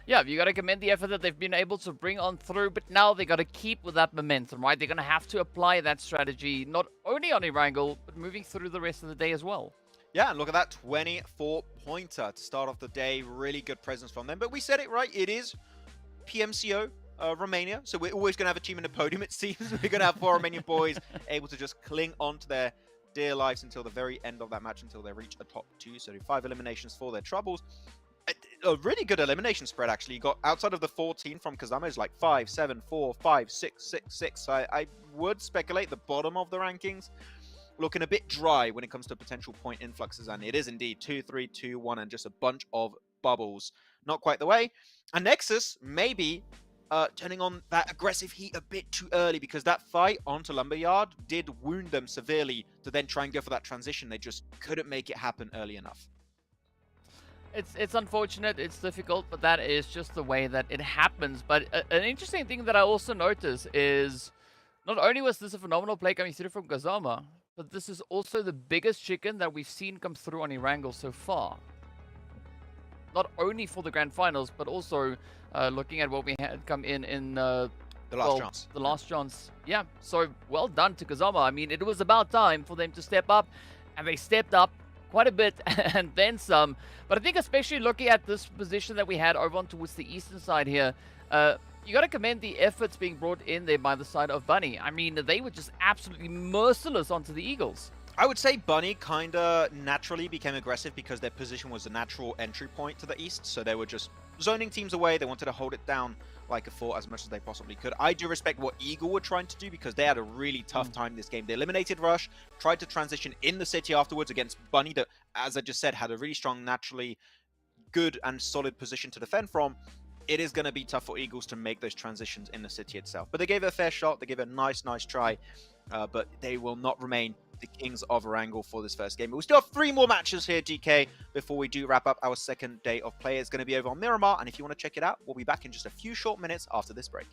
Yeah, you got to commend the effort that they've been able to bring on through, but now they got to keep with that momentum, right? They're going to have to apply that strategy, not only on Erangel, but moving through the rest of the day as well. Yeah, and look at that 24-pointer to start off the day. Really good presence from them. But we said it right. It is PMCO Romania. So we're always going to have a team in the podium, it seems. We're going to have 4 Romanian boys able to just cling on to their dear lives until the very end of that match, until they reach a top 2. So 5 eliminations for their troubles. A really good elimination spread, actually. You got outside of the 14 from Kazama is like 5, 7, 4, 5, 6, 6, 6. So I would speculate the bottom of the rankings looking a bit dry when it comes to potential point influxes, and it is indeed 2, 3, 2, 1, and just a bunch of bubbles. Not quite the way. And Nexus maybe turning on that aggressive heat a bit too early, because that fight onto Lumberyard did wound them severely to then try and go for that transition. They just couldn't make it happen early enough. It's unfortunate, it's difficult, but that is just the way that it happens. But an interesting thing that I also notice is, not only was this a phenomenal play coming through from Kazama, but this is also the biggest chicken that we've seen come through on Erangel so far. Not only for the grand finals, but also looking at what we had come in the last chance. The last chance. Yeah, so well done to Kazama. I mean, it was about time for them to step up, and they stepped up quite a bit and then some. But I think especially looking at this position that we had over on towards the eastern side here, you got to commend the efforts being brought in there by the side of Bunny. I mean, they were just absolutely merciless onto the Eagles. I would say Bunny kind of naturally became aggressive because their position was a natural entry point to the east. So they were just zoning teams away. They wanted to hold it down like a fort as much as they possibly could. I do respect what Eagle were trying to do, because they had a really tough time this game. They eliminated Rush, tried to transition in the city afterwards against Bunny that, as I just said, had a really strong, naturally good and solid position to defend from. It is going to be tough for Eagles to make those transitions in the city itself. But they gave it a fair shot. They gave it a nice try. But they will not remain the kings of Erangel for this first game. But we still have 3 more matches here, DK, before we do wrap up our second day of play. It's going to be over on Miramar. And if you want to check it out, we'll be back in just a few short minutes after this break.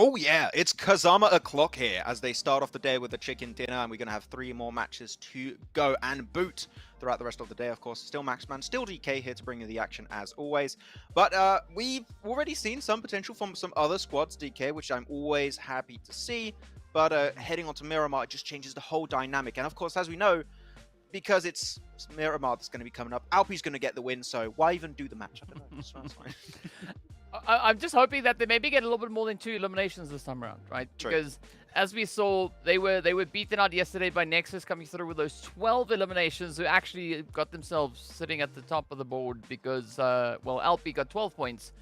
Oh yeah, it's Kazama o'clock here as they start off the day with the chicken dinner, and we're going to have 3 more matches to go and boot throughout the rest of the day, of course. Still Maxman, still DK here to bring you the action as always. But we've already seen some potential from some other squads, DK, which I'm always happy to see. But heading on to Miramar, it just changes the whole dynamic. And of course, as we know, because it's Miramar that's going to be coming up, Alpi's going to get the win, so why even do the match? I don't know, it's fine. I'm just hoping that they maybe get a little bit more than 2 eliminations this time around, right? True. Because as we saw, they were beaten out yesterday by Nexus coming through with those 12 eliminations, who actually got themselves sitting at the top of the board because, well, Alpi got 12 points.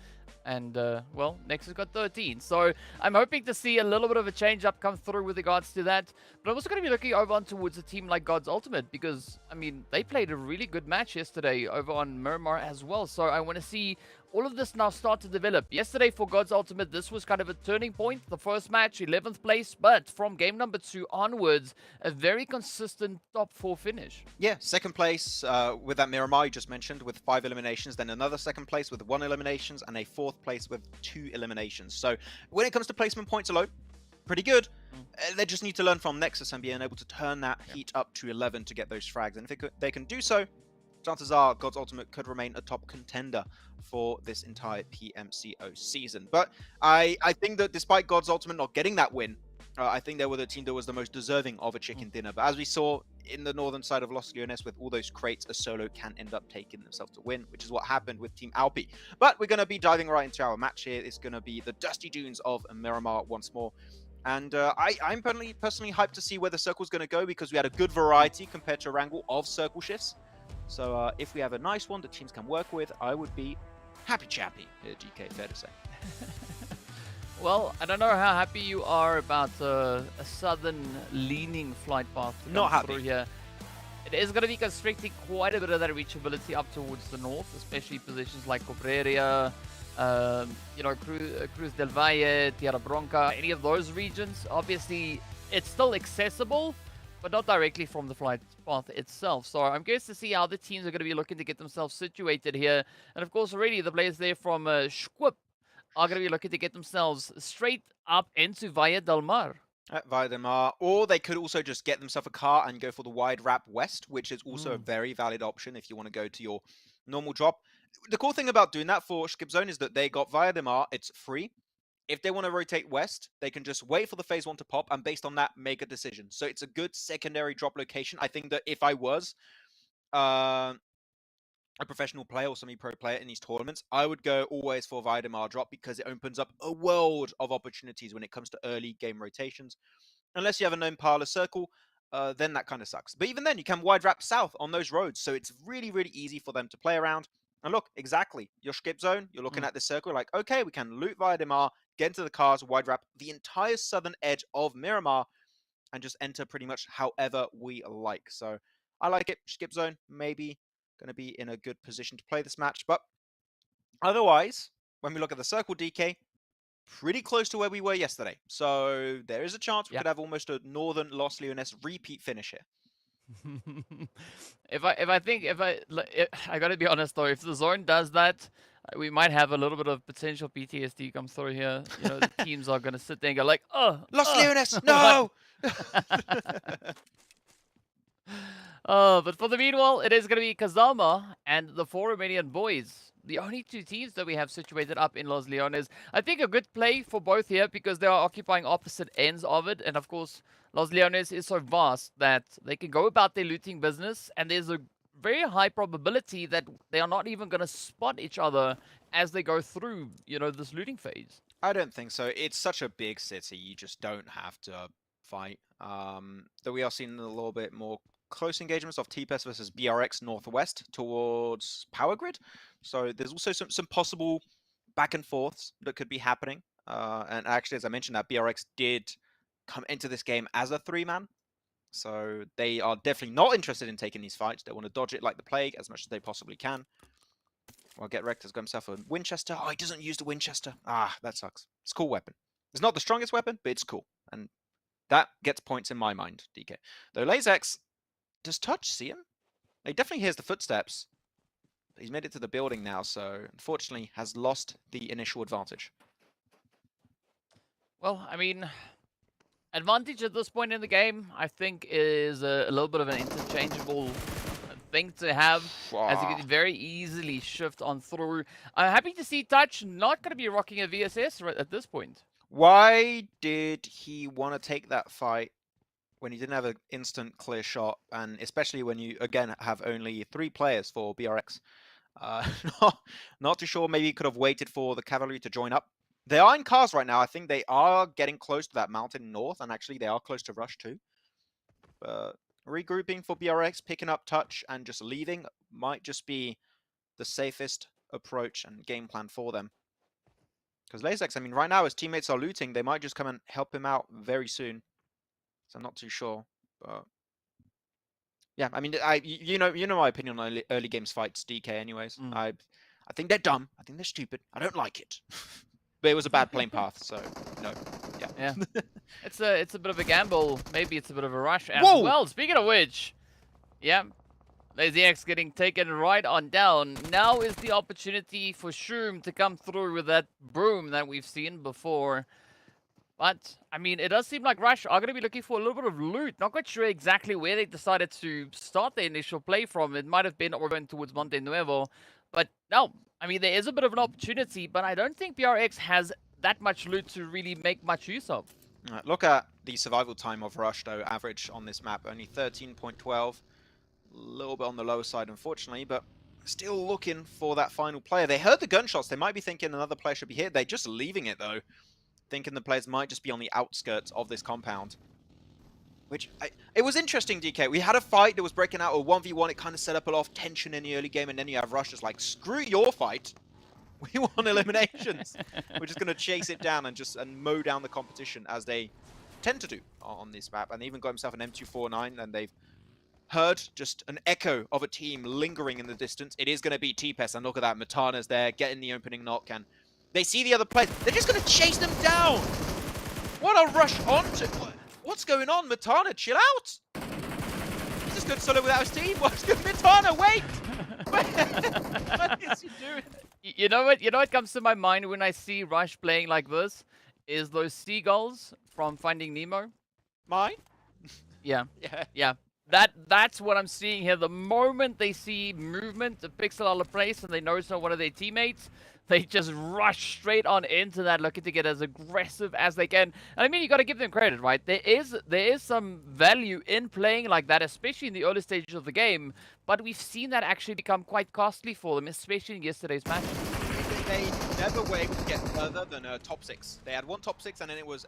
And, well, Nexus got 13. So I'm hoping to see a little bit of a change-up come through with regards to that. But I'm also going to be looking over on towards a team like God's Ultimate because, I mean, they played a really good match yesterday over on Miramar as well. So I want to see all of this now start to develop. Yesterday for God's Ultimate, this was kind of a turning point. The first match, 11th place. But from game number 2 onwards, a very consistent top 4 finish. Yeah, second place with that Miramar you just mentioned with 5 eliminations, then another second place with 1 eliminations, and a 4th place with 2 eliminations. So when it comes to placement points alone, pretty good. They just need to learn from Nexus and being able to turn that heat up to 11 to get those frags. And if they can do so, chances are God's Ultimate could remain a top contender for this entire PMCO season. But I think that despite God's Ultimate not getting that win, I think they were the team that was the most deserving of a chicken dinner. But as we saw in the northern side of Los Leones, with all those crates, a solo can end up taking themselves to win, which is what happened with Team Alpi. But we're going to be diving right into our match here. It's going to be the dusty dunes of Miramar once more. And I'm personally hyped to see where the circle's going to go, because we had a good variety compared to Erangel of circle shifts. So if we have a nice one that teams can work with, I would be happy chappy here, GK, fair to say. Well, I don't know how happy you are about a southern-leaning flight path to Not come happy. through here. It is going to be constricting quite a bit of that reachability up towards the north, especially positions like Cobreria, you know, Cruz del Valle, Tierra Bronca, any of those regions. Obviously, it's still accessible, but not directly from the flight path itself. So I'm curious to see how the teams are going to be looking to get themselves situated here. And of course, already the players there from Squip are going to be looking to get themselves straight up into Valle del Mar. Via the Mar, or they could also just get themselves a car and go for the wide wrap west, which is also a very valid option if you want to go to your normal drop. The cool thing about doing that for Skip Zone is that they got Via de Mar, it's free. If they want to rotate west, they can just wait for the phase 1 to pop and based on that make a decision. So it's a good secondary drop location. I think that if I was a professional player or semi-pro player in these tournaments, I would go always for Via de Mar drop, because it opens up a world of opportunities when it comes to early game rotations. Unless you have a known parlor circle, then that kind of sucks. But even then, you can wide wrap south on those roads, so it's really, really easy for them to play around. And look, exactly, your skip zone, you're looking at this circle, like, okay, we can loot via Demar, get into the cars, wide wrap the entire southern edge of Miramar, and just enter pretty much however we like. So I like it. Skip zone, maybe going to be in a good position to play this match. But otherwise, when we look at the circle, DK, pretty close to where we were yesterday. So there is a chance we could have almost a Northern Los Leones repeat finish here. I gotta be honest though, if the zone does that, we might have a little bit of potential PTSD come through here. You know, the teams are gonna sit there and go like, Los Leones, no! But for the meanwhile, it is gonna be Kazama and the 4 Romanian boys. The only 2 teams that we have situated up in Los Leones. I think a good play for both here because they are occupying opposite ends of it. And of course, Los Leones is so vast that they can go about their looting business. And there's a very high probability that they are not even going to spot each other as they go through, you know, this looting phase. I don't think so. It's such a big city. You just don't have to fight. Though we are seeing a little bit more close engagements of TPS versus BRX Northwest towards Power Grid. So there's also some possible back and forths that could be happening. And actually, as I mentioned, that BRX did come into this game as a 3-man. So they are definitely not interested in taking these fights. They want to dodge it like the plague as much as they possibly can. Well, Get Wrecked has got himself a Winchester. Oh, he doesn't use the Winchester. Ah, that sucks. It's a cool weapon. It's not the strongest weapon, but it's cool. And that gets points in my mind, DK. Though Lazex, does Touch see him? He definitely hears the footsteps. He's made it to the building now, so unfortunately has lost the initial advantage. Well, I mean, advantage at this point in the game, I think, is a little bit of an interchangeable thing to have, as you can very easily shift on through. I'm happy to see Touch not going to be rocking a VSS right at this point. Why did he want to take that fight when he didn't have an instant clear shot, and especially when you, again, have only 3 players for BRX? Not too sure. Maybe he could have waited for the cavalry to join up. They are in cars right now. I think they are getting close to that mountain north, and actually they are close to Rush too. But regrouping for BRX, picking up Touch, and just leaving might just be the safest approach and game plan for them. Because Lazex, I mean, right now his teammates are looting. They might just come and help him out very soon. So I'm not too sure, but yeah, I mean, you know my opinion on early games fights, DK. Anyways, I think they're dumb. I think they're stupid. I don't like it. But it was a bad playing path, so no, yeah. It's a bit of a gamble. Maybe it's a bit of a rush as well. Speaking of which, yeah, LazyX getting taken right on down. Now is the opportunity for Shroom to come through with that broom that we've seen before. But, I mean, it does seem like Rush are going to be looking for a little bit of loot. Not quite sure exactly where they decided to start their initial play from. It might have been over towards Monte Nuevo. But, no, I mean, there is a bit of an opportunity, but I don't think BRX has that much loot to really make much use of. Look at the survival time of Rush, though, average on this map. Only 13.12. A little bit on the lower side, unfortunately, but still looking for that final player. They heard the gunshots. They might be thinking another player should be here. They're just leaving it, though. Thinking the players might just be on the outskirts of this compound. Which, it was interesting, DK. We had a fight that was breaking out, a 1v1. It kind of set up a lot of tension in the early game, and then you have Rush just like, screw your fight. We want eliminations. We're just going to chase it down and mow down the competition, as they tend to do on this map. And they even got himself an M249, and they've heard just an echo of a team lingering in the distance. It is going to be TPS, and look at that. Matana's there, getting the opening knock, and they see the other players. They're just going to chase them down. What a rush onto. What's going on? Matana, chill out. He's just going solo without his team. What's good? Matana, wait. What is he doing? You know what comes to my mind when I see Rush playing like this? Is those seagulls from Finding Nemo. Mine? Yeah. Yeah. That's what I'm seeing here. The moment they see movement, the pixel out of place, and they know it's not one of their teammates, they just rush straight on into that, looking to get as aggressive as they can. And I mean, you got to give them credit, right? There is some value in playing like that, especially in the early stages of the game. But we've seen that actually become quite costly for them, especially in yesterday's match. they never were able to get further than a top 6. They had one top 6, and then it was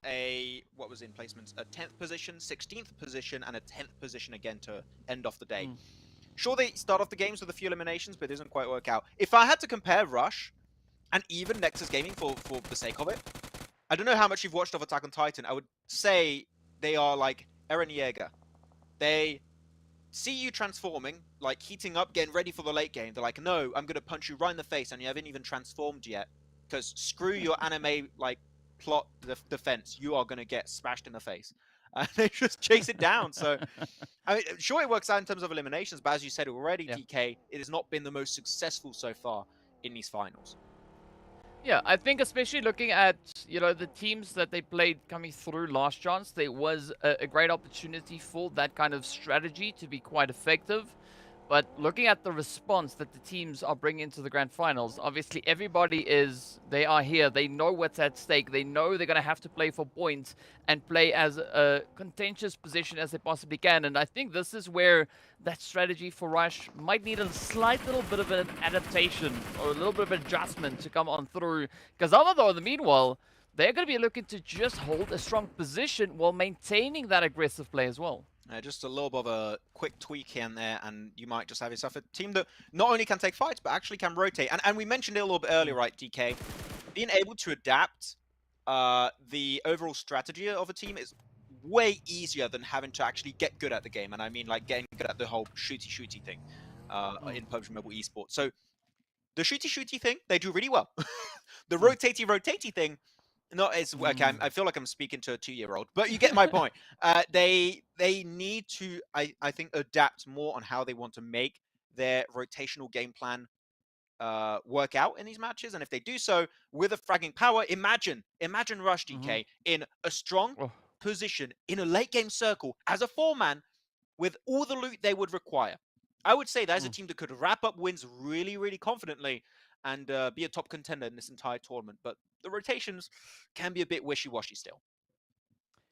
what was in placements? A 10th position, 16th position, and a 10th position again to end off the day. Sure, they start off the games with a few eliminations, but it doesn't quite work out. If I had to compare Rush and even Nexus Gaming for the sake of it, I don't know how much you've watched of Attack on Titan. I would say they are like Erangel. They see you transforming, like heating up, getting ready for the late game. They're like, no, I'm going to punch you right in the face, and you haven't even transformed yet. Because screw your anime like plot defense, you are going to get smashed in the face. And they just chase it down. So, I mean, sure, it works out in terms of eliminations, but as you said already, DK, it has not been the most successful so far in these finals. Yeah, I think especially looking at, the teams that they played coming through last chance, there was a great opportunity for that kind of strategy to be quite effective. But looking at the response that the teams are bringing into the grand finals, obviously they are here. They know what's at stake. They know they're going to have to play for points and play as a contentious position as they possibly can. And I think this is where that strategy for Rush might need a slight little bit of an adaptation or a little bit of adjustment to come on through. Because though, in the meanwhile, they're going to be looking to just hold a strong position while maintaining that aggressive play as well. Just a little bit of a quick tweak here and there, and you might just have yourself a team that not only can take fights, but actually can rotate. And we mentioned it a little bit earlier, right, DK? Being able to adapt the overall strategy of a team is way easier than having to actually get good at the game. And I mean, like, getting good at the whole shooty thing in PUBG Mobile Esports. So the shooty thing, they do really well. The rotatey thing, not as okay. I feel like I'm speaking to a 2-year-old, but you get my point. They need to, I think, adapt more on how they want to make their rotational game plan work out in these matches. And if they do so with a fragging power, imagine Rush DK in a strong position in a late game circle as a 4-man with all the loot they would require. I would say that as a team that could wrap up wins really, really confidently and be a top contender in this entire tournament. But the rotations can be a bit wishy-washy still.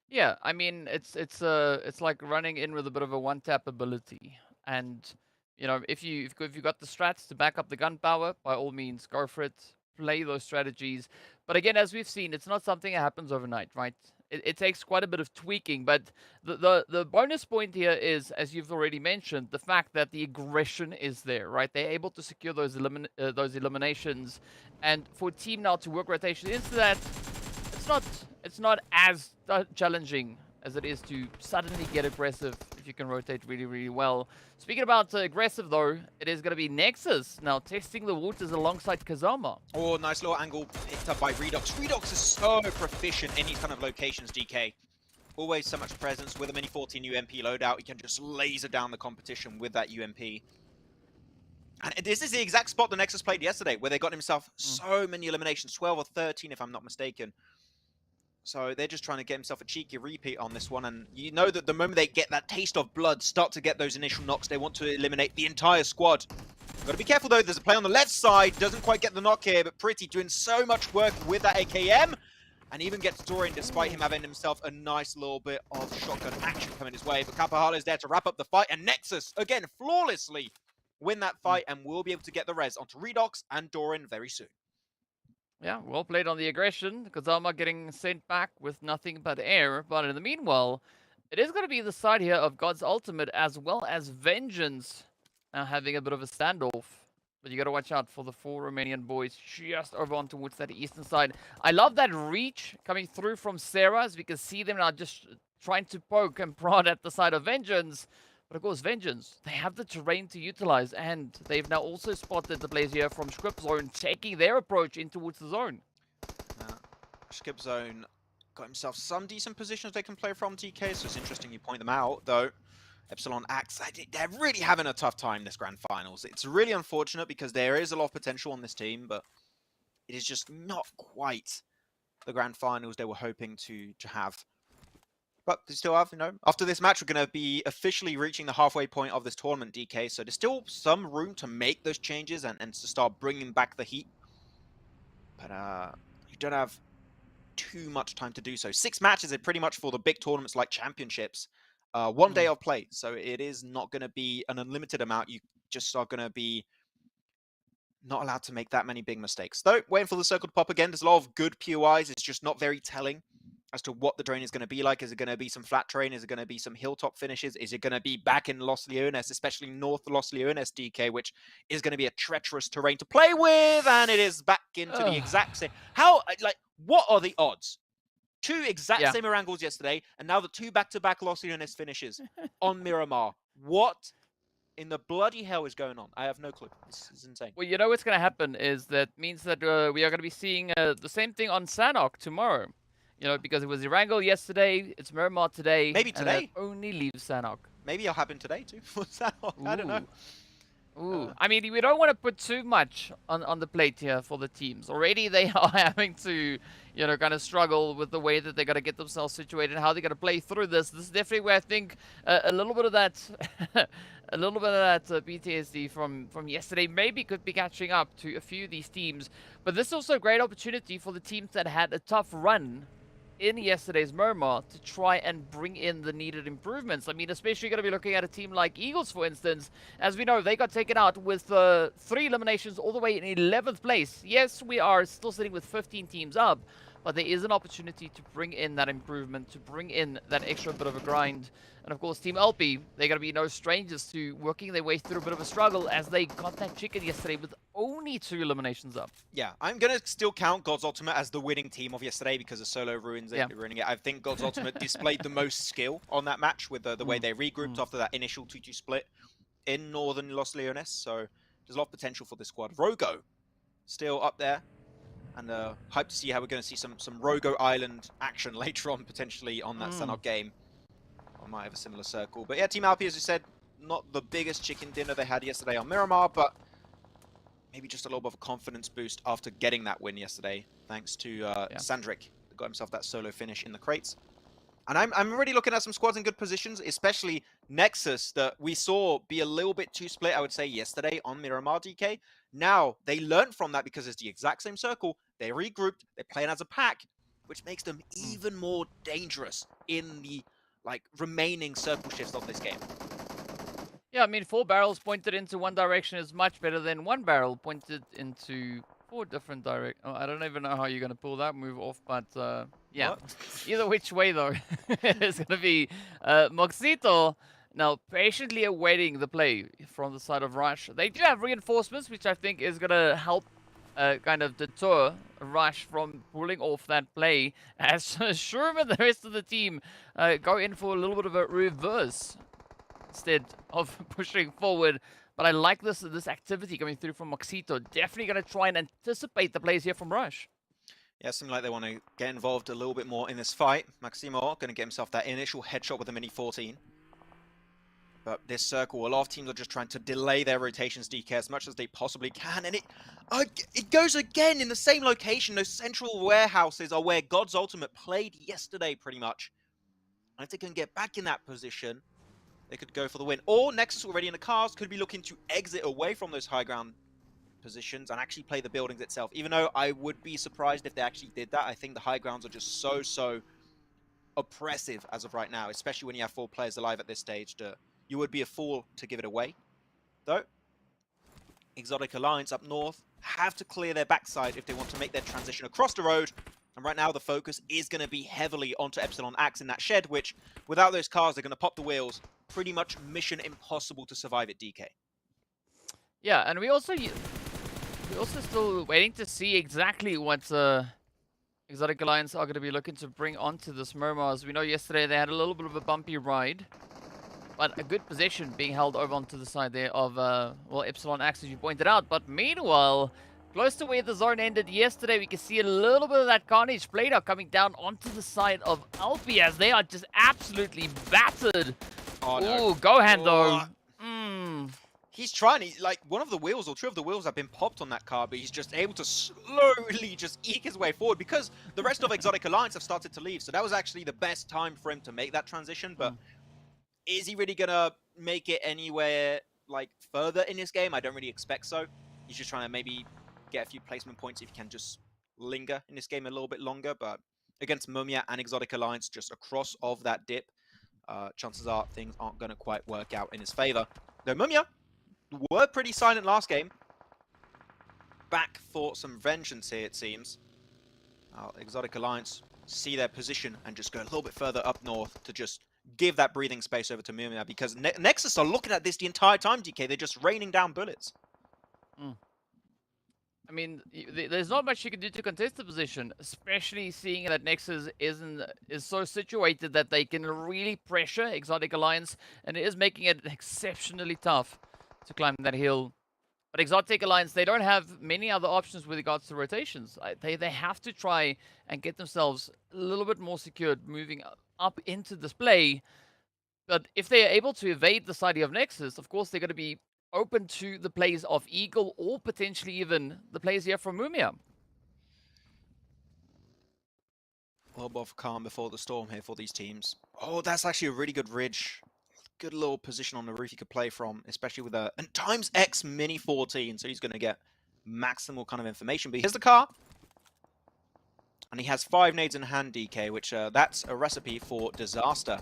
Yeah, I mean, it's like running in with a bit of a one-tap ability. And, if you've got the strats to back up the gun power, by all means, go for it. Play those strategies. But again, as we've seen, it's not something that happens overnight, right? It takes quite a bit of tweaking. But the bonus point here is, as you've already mentioned, the fact that the aggression is there, right? They're able to secure those eliminations. And for a team now to work rotation into that, it's not as challenging as it is to suddenly get aggressive if you can rotate really, really well. Speaking about aggressive, though, it is going to be Nexus now testing the waters alongside Kazama. Oh, nice little angle picked up by Redox. Redox is so proficient in these kind of locations, DK. Always so much presence with a Mini 14 UMP loadout. He can just laser down the competition with that UMP. And this is the exact spot the Nexus played yesterday, where they got himself so many eliminations, 12 or 13 if I'm not mistaken. So they're just trying to get himself a cheeky repeat on this one. And you know that the moment they get that taste of blood, start to get those initial knocks, they want to eliminate the entire squad. Got to be careful, though. There's a play on the left side. Doesn't quite get the knock here, but Pretty doing so much work with that AKM. And even gets Dorian, despite him having himself a nice little bit of shotgun action coming his way. But Kapahalo is there to wrap up the fight. And Nexus, again, flawlessly win that fight and will be able to get the res onto Redox and Dorian very soon. Yeah, well played on the aggression. Kazama getting sent back with nothing but air. But in the meanwhile, it is going to be the side here of God's Ultimate as well as Vengeance now having a bit of a standoff. But you got to watch out for the 4 Romanian boys just over on towards that eastern side. I love that reach coming through from Sarah, as we can see them now just trying to poke and prod at the side of Vengeance. But of course, Vengeance, they have the terrain to utilize, and they've now also spotted the players here from Script Zone taking their approach in towards the zone. Skip Zone got himself some decent positions they can play from, TK, so it's interesting you point them out, though. Epsilon Axe, they're really having a tough time this grand finals. It's really unfortunate because there is a lot of potential on this team, but it is just not quite the grand finals they were hoping to have. But they still have, after this match, we're going to be officially reaching the halfway point of this tournament, DK. So there's still some room to make those changes and to start bringing back the heat. But you don't have too much time to do so. 6 matches are pretty much for the big tournaments like championships. 1 day of play. So it is not going to be an unlimited amount. You just are going to be not allowed to make that many big mistakes. Though, waiting for the circle to pop again, there's a lot of good POIs. It's just not very telling as to what the terrain is going to be like. Is it going to be some flat terrain? Is it going to be some hilltop finishes? Is it going to be back in Los Leones, especially North Los Leones, DK, which is going to be a treacherous terrain to play with, and it is back into the exact same. How, like, what are the odds? Two exact same Erangels yesterday, and now the two back-to-back Los Leones finishes on Miramar. What in the bloody hell is going on? I have no clue. This is insane. Well, you know what's going to happen is that means that we are going to be seeing the same thing on Sanhok tomorrow. You know, because it was Erangel yesterday, it's Miramar today. Maybe today. And that only leaves Sanhok. Maybe it'll happen today too for Sanhok. I don't know. Ooh. I mean, we don't want to put too much on the plate here for the teams. Already they are having to, you know, kind of struggle with the way that they're going to get themselves situated, how they're going to play through this. This is definitely where I think a little bit of that, PTSD from yesterday maybe could be catching up to a few of these teams. But this is also a great opportunity for the teams that had a tough run in yesterday's Miramar to try and bring in the needed improvements. I mean, especially going to be looking at a team like Eagles, for instance. As we know, they got taken out with 3 eliminations all the way in 11th place. Yes, we are still sitting with 15 teams up, but there is an opportunity to bring in that improvement, to bring in that extra bit of a grind. And of course, Team LP, they're going to be no strangers to working their way through a bit of a struggle as they got that chicken yesterday with only 2 eliminations up. Yeah, I'm going to still count God's Ultimate as the winning team of yesterday because the solo ruining it. I think God's Ultimate displayed the most skill on that match with the way they regrouped after that initial 2-2 split in northern Los Leones. So there's a lot of potential for this squad. Rogo still up there. And hyped to see how we're going to see some Rogo Island action later on, potentially on that Sanhok game. I might have a similar circle. But yeah, Team Alpi, as you said, not the biggest chicken dinner they had yesterday on Miramar, but maybe just a little bit of a confidence boost after getting that win yesterday, thanks to Sandrick, that got himself that solo finish in the crates. And I'm already looking at some squads in good positions, especially Nexus, that we saw be a little bit too split, I would say, yesterday on Miramar, DK. Now, they learned from that because it's the exact same circle. They regrouped, they're playing as a pack, which makes them even more dangerous in the remaining circle shifts of this game. Yeah, I mean, 4 barrels pointed into one direction is much better than 1 barrel pointed into 4 different directions. Oh, I don't even know how you're going to pull that move off, but yeah. What? Either which way, though, it's going to be Moxito now patiently awaiting the play from the side of Rush. They do have reinforcements, which I think is going to help kind of deter Rush from pulling off that play, as Shroom and the rest of the team go in for a little bit of a reverse instead of pushing forward. But I like this activity coming through from Moxito. Definitely going to try and anticipate the plays here from Rush. Yeah, seems like they want to get involved a little bit more in this fight. Maximo going to get himself that initial headshot with the Mini 14. But this circle, a lot of teams are just trying to delay their rotations, DK, as much as they possibly can. And it goes again in the same location. Those central warehouses are where God's Ultimate played yesterday, pretty much. And if they can get back in that position, they could go for the win. Or Nexus, already in the cars, could be looking to exit away from those high ground positions and actually play the buildings itself. Even though I would be surprised if they actually did that. I think the high grounds are just so oppressive as of right now, especially when you have 4 players alive at this stage. You would be a fool to give it away. Though, Exotic Alliance up north have to clear their backside if they want to make their transition across the road. And right now, the focus is going to be heavily onto Epsilon Axe in that shed, which, without those cars, they're going to pop the wheels. Pretty much mission impossible to survive at DK. Yeah, and we also still waiting to see exactly what Exotic Alliance are going to be looking to bring onto this Miramar. As we know, yesterday they had a little bit of a bumpy ride, but a good position being held over onto the side there of, well, Epsilon Axe, as you pointed out. But meanwhile, close to where the zone ended yesterday, we can see a little bit of that carnage played out coming down onto the side of Alpi as they are just absolutely battered. Oh, no. Ooh, Gohan, though. He's trying, one of the wheels or 2 of the wheels have been popped on that car, but he's just able to slowly just eke his way forward because the rest of Exotic Alliance have started to leave. So that was actually the best time for him to make that transition, but is he really going to make it anywhere, further in this game? I don't really expect so. He's just trying to maybe get a few placement points if he can just linger in this game a little bit longer, but against Mumia and Exotic Alliance, just across of that dip, chances are things aren't going to quite work out in his favor. Though Mumia were pretty silent last game. back for some vengeance here, it seems. Exotic Alliance see their position and just go a little bit further up north to just give that breathing space over to Miramar, because Nexus are looking at this the entire time, DK. They're just raining down bullets. I mean, there's not much you can do to contest the position, especially seeing that Nexus is so situated that they can really pressure Exotic Alliance, and it is making it exceptionally tough to climb that hill. But Exotic Alliance, they don't have many other options with regards to rotations. They have to try and get themselves a little bit more secured moving up into display. But if they are able to evade the side of Nexus, of course they're going to be open to the plays of Eagle or potentially even the plays here from Mumia. A little bit of calm before the storm here for these teams. Oh, that's actually a really good ridge. Good little position on the roof you could play from, especially with a times X mini 14, so he's going to get maximal kind of information. But here's the car. And he has 5 nades in hand, DK, which that's a recipe for disaster.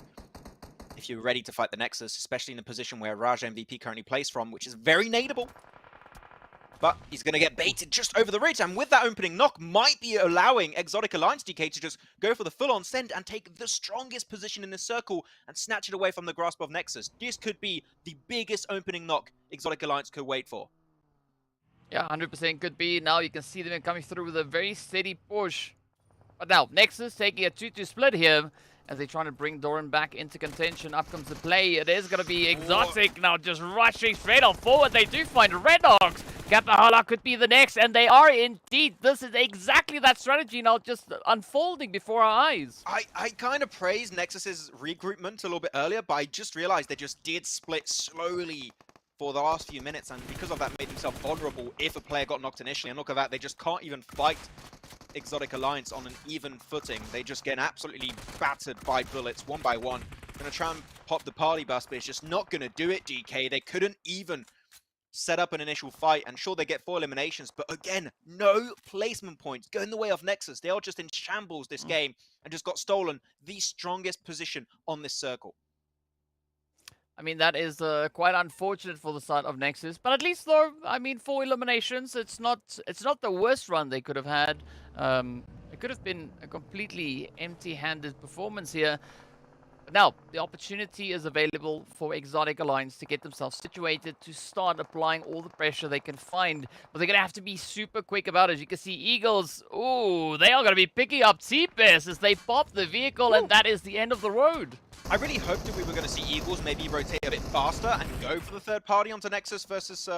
If you're ready to fight the Nexus, especially in the position where Raj MVP currently plays from, which is very nadeable. But he's going to get baited just over the ridge, and with that opening knock, might be allowing Exotic Alliance DK to just go for the full-on send and take the strongest position in the circle and snatch it away from the grasp of Nexus. This could be the biggest opening knock Exotic Alliance could wait for. Yeah, 100% could be. Now you can see them coming through with a very steady push. But now, Nexus taking a 2-2 split here, as they're trying to bring Doran back into contention. Up comes the play. It is going to be Exotic now just rushing straight on forward. They do find Red Dogs. Kapahala could be the next, and they are indeed. This is exactly that strategy now just unfolding before our eyes. I kind of praised Nexus's regroupment a little bit earlier, but I just realized they just did split slowly for the last few minutes, and because of that made themselves vulnerable if a player got knocked initially. And look at that, they just can't even fight Exotic Alliance on an even footing. They just get absolutely battered by bullets one by one. Gonna try and pop the party bus, but it's just not gonna do it, DK. They couldn't even set up an initial fight, and sure, they get 4 eliminations, but again, no placement points go in the way of Nexus. They are just in shambles this game and just got stolen the strongest position on this circle. I mean, that is quite unfortunate for the side of Nexus, but at least though, I mean, 4 eliminations, it's not the worst run they could have had. It could have been a completely empty-handed performance here. But now, the opportunity is available for Exotic Alliance to get themselves situated, to start applying all the pressure they can find. But they're going to have to be super quick about it. As you can see, Eagles, ooh, they are going to be picking up T-Pass as they pop the vehicle, and that is the end of the road. I really hoped that we were going to see Eagles maybe rotate a bit faster and go for the third party onto Nexus versus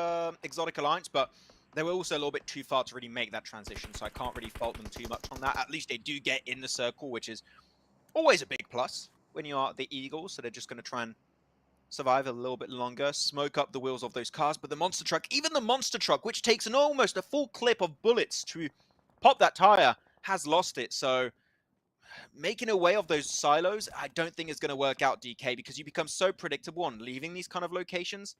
Exotic Alliance, but they were also a little bit too far to really make that transition, so I can't really fault them too much on that. At least they do get in the circle, which is always a big plus when you are the Eagles, so they're just going to try and survive a little bit longer, smoke up the wheels of those cars. But the monster truck, even the monster truck, which takes almost a full clip of bullets to pop that tire, has lost it. So making away of those silos, I don't think is going to work out, DK, because you become so predictable on leaving these kind of locations.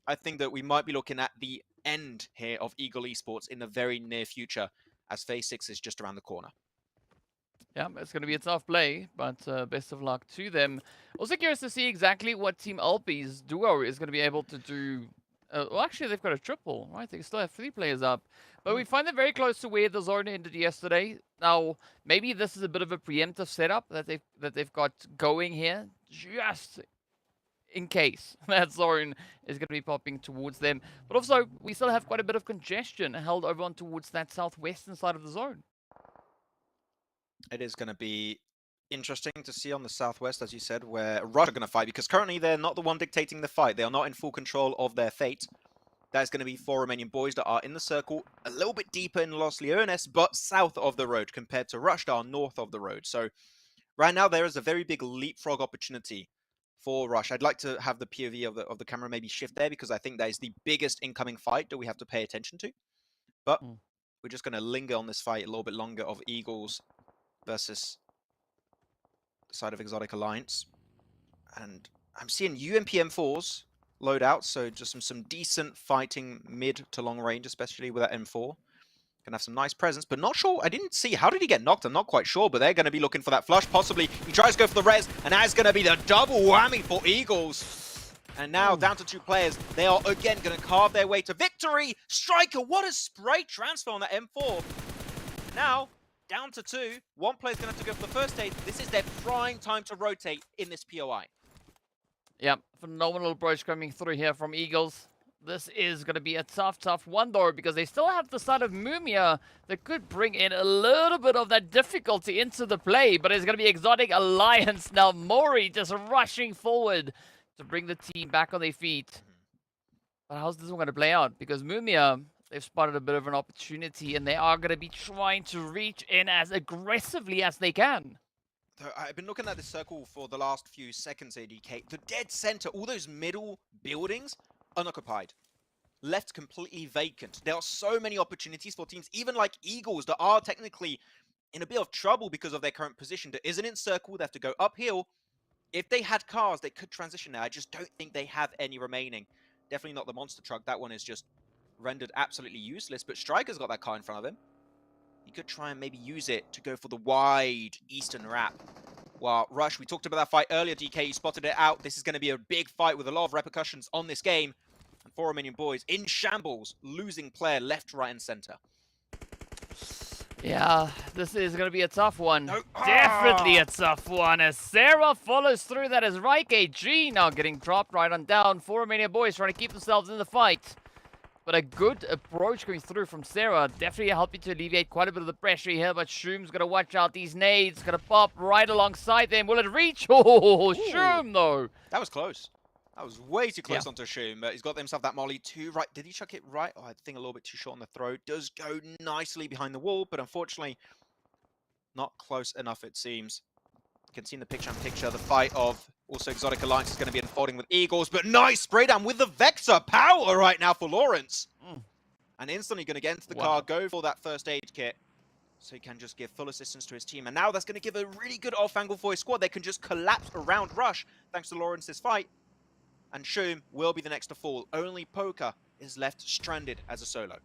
I think that we might be looking at the end here of Eagle Esports in the very near future, as Phase 6 is just around the corner. Yeah, it's going to be a tough play, but best of luck to them. Also curious to see exactly what Team Alpi's duo is going to be able to do. Well, actually, they've got a triple, right? They still have 3 players up. But we find them very close to where the zone ended yesterday. Now, maybe this is a bit of a preemptive setup that they've got going here, just in case that zone is going to be popping towards them. But also, we still have quite a bit of congestion held over on towards that southwestern side of the zone. It is going to be interesting to see on the southwest, as you said, where Rush are going to fight, because currently they're not the one dictating the fight. They are not in full control of their fate. There's going to be 4 Romanian boys that are in the circle, a little bit deeper in Los Leones, but south of the road, compared to Rush that are north of the road. So right now there is a very big leapfrog opportunity for Rush. I'd like to have the POV of the camera maybe shift there, because I think that is the biggest incoming fight that we have to pay attention to. But we're just going to linger on this fight a little bit longer of Eagles versus the side of Exotic Alliance. And I'm seeing UMP-M4s load out, so just some decent fighting mid to long range, especially with that M4. Gonna have some nice presence, but not sure. I didn't see. How did he get knocked? I'm not quite sure, but they're going to be looking for that flush, possibly. He tries to go for the res, and that's going to be the double whammy for Eagles. And now down to 2 players. They are again going to carve their way to victory. Striker, what a spray transfer on that M4. Now, down to 2. 1 player's going to have to go for the first aid. This is their prime time to rotate in this POI. Yeah, phenomenal approach coming through here from Eagles. This is going to be a tough one, though, because they still have the side of Mumia that could bring in a little bit of that difficulty into the play. But it's going to be Exotic Alliance now. Mori just rushing forward to bring the team back on their feet. But how's this one going to play out? Because Mumia, they've spotted a bit of an opportunity, and they are going to be trying to reach in as aggressively as they can. So I've been looking at this circle for the last few seconds, ADK. The dead center, all those middle buildings, unoccupied, left completely vacant. There are so many opportunities for teams, even like Eagles, that are technically in a bit of trouble because of their current position. There isn't in circle, they have to go uphill. If they had cars, they could transition there. I just don't think they have any remaining. Definitely not the monster truck. That one is just rendered absolutely useless, but Striker's got that car in front of him. He could try and maybe use it to go for the wide eastern wrap. Well, Rush, we talked about that fight earlier, DK, you spotted it out. This is going to be a big fight with a lot of repercussions on this game. And 4 Romanian boys in shambles, losing player left, right, and center. Yeah, this is going to be a tough one. No. Definitely a tough one as Sarah follows through. That is right. KG now getting dropped right on down. 4 Romanian boys trying to keep themselves in the fight. But a good approach going through from Sarah. Definitely helping to alleviate quite a bit of the pressure here. But Shoom's going to watch out these nades. Going to pop right alongside them. Will it reach? Oh, Shoom though. That was close. That was way too close onto Shoom. He's got himself that molly too right. Did he chuck it right? Oh, I think a little bit too short on the throw. Does go nicely behind the wall, but unfortunately not close enough, it seems. You can see in the picture-in-picture the fight of also Exotic Alliance is going to be unfolding with Eagles, but nice spray down with the Vector power right now for Lawrence. And instantly going to get into the car, go for that first aid kit, so he can just give full assistance to his team. And now that's going to give a really good off angle for his squad. They can just collapse around Rush thanks to Lawrence's fight. And Shoom will be the next to fall. Only Poker is left stranded as a solo.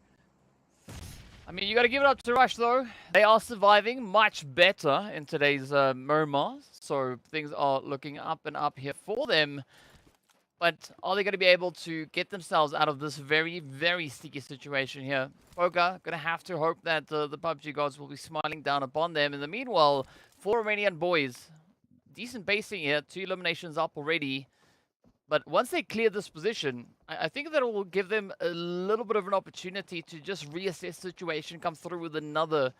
I mean, you got to give it up to Rush, though. They are surviving much better in today's Miramar. So things are looking up and up here for them. But are they going to be able to get themselves out of this very, very sticky situation here? Poker going to have to hope that the PUBG gods will be smiling down upon them. In the meanwhile, 4 Romanian boys. Decent basing here. 2 eliminations up already. But once they clear this position, I think that it will give them a little bit of an opportunity to just reassess the situation, come through with another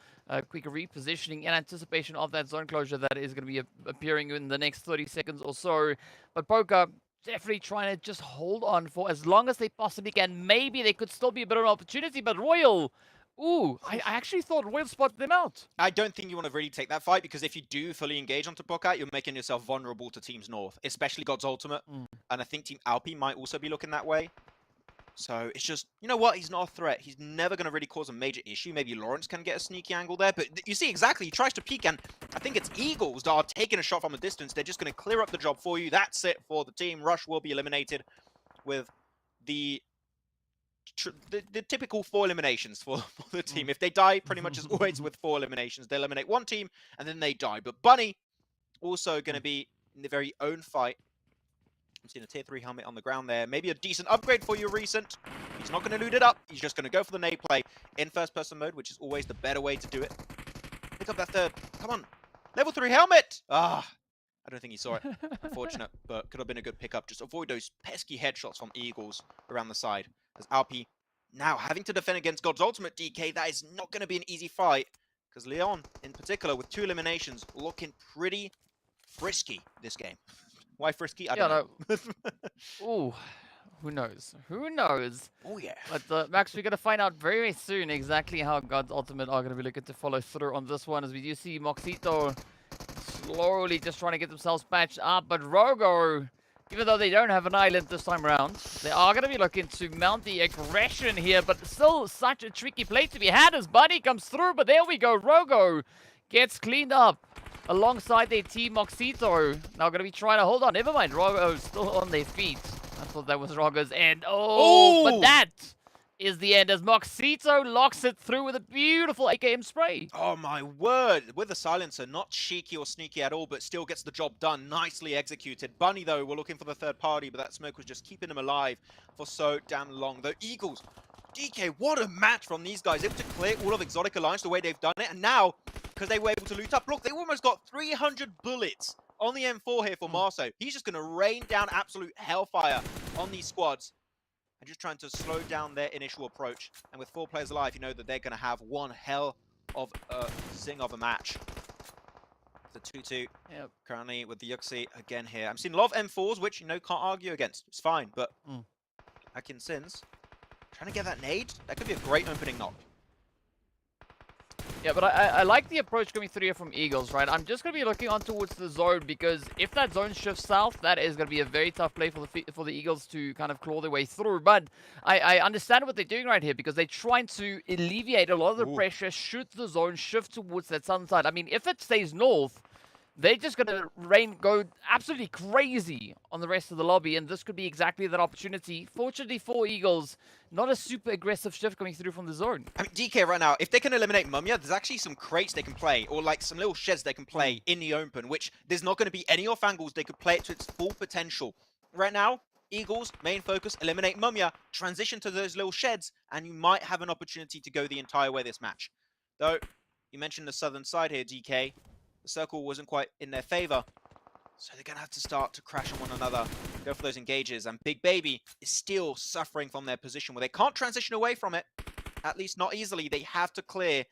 quick repositioning in anticipation of that zone closure that is going to be appearing in the next 30 seconds or so. But Poker definitely trying to just hold on for as long as they possibly can. Maybe they could still be a bit of an opportunity, but Royal... Ooh, I actually thought Royal spotted them out. I don't think you want to really take that fight, because if you do fully engage onto Pokat, you're making yourself vulnerable to Teams North, especially God's Ultimate. And I think Team Alpi might also be looking that way. So it's just, you know what? He's not a threat. He's never going to really cause a major issue. Maybe Lawrence can get a sneaky angle there. But you see exactly, he tries to peek, and I think it's Eagles that are taking a shot from a distance. They're just going to clear up the job for you. That's it for the team. Rush will be eliminated with the typical 4 eliminations for the team. If they die, pretty much as always with 4 eliminations, they eliminate one team and then they die. But Bunny also going to be in the very own fight. I'm seeing a tier 3 helmet on the ground there. Maybe a decent upgrade for you, Recent. He's not going to loot it up. He's just going to go for the nade play in first-person mode, which is always the better way to do it. Pick up that third. Come on. Level 3 helmet! I don't think he saw it. Unfortunate, but could have been a good pickup. Just avoid those pesky headshots from Eagles around the side. As Alpi now having to defend against God's Ultimate, DK, that is not going to be an easy fight. Because Leon, in particular, with 2 eliminations, looking pretty frisky this game. Why frisky? I don't know. Ooh, who knows? Who knows? Oh, yeah. But Max, we're going to find out very, very soon exactly how God's Ultimate are going to be looking to follow through on this one. As we do see Moxito slowly just trying to get themselves patched up. But Rogo, even though they don't have an island this time around, they are going to be looking to mount the aggression here. But still such a tricky play to be had as Buddy comes through. But there we go. Rogo gets cleaned up alongside their team. Moxito now going to be trying to hold on. Never mind. Rogo's still on their feet. I thought that was Rogo's end. Oh, but that is the end as Moxito locks it through with a beautiful AKM spray. Oh my word, with the silencer, not cheeky or sneaky at all, but still gets the job done, nicely executed. Bunny though, we're looking for the third party, but that smoke was just keeping him alive for so damn long. The Eagles, DK, what a match from these guys, able to clear all of Exotic Alliance the way they've done it, and now, because they were able to loot up, look, they almost got 300 bullets on the M4 here for Marceau. He's just going to rain down absolute hellfire on these squads. And just trying to slow down their initial approach. And with 4 players alive, you know that they're going to have one hell of a zing of a match. The 2-2 currently with the Yuxi again here. I'm seeing a lot of M4s, which, you know, can't argue against. It's fine, but back in Sins, trying to get that nade, that could be a great opening knock. Yeah, but I like the approach coming through here from Eagles, right? I'm just going to be looking on towards the zone because if that zone shifts south, that is going to be a very tough play for the Eagles to kind of claw their way through. But I understand what they're doing right here because they're trying to alleviate a lot of the pressure should the zone shift towards that southern side. I mean, if it stays north, they're just going to go absolutely crazy on the rest of the lobby, and this could be exactly that opportunity. Fortunately for Eagles, not a super aggressive shift coming through from the zone. I mean, DK right now, if they can eliminate Mumia, there's actually some crates they can play, or like some little sheds they can play in the open, which there's not going to be any off angles. They could play it to its full potential. Right now, Eagles, main focus, eliminate Mumia, transition to those little sheds, and you might have an opportunity to go the entire way this match. Though, you mentioned the southern side here, DK. The circle wasn't quite in their favor, so they're going to have to start to crash on one another, go for those engages, and Big Baby is still suffering from their position where they can't transition away from it, at least not easily. They have to clear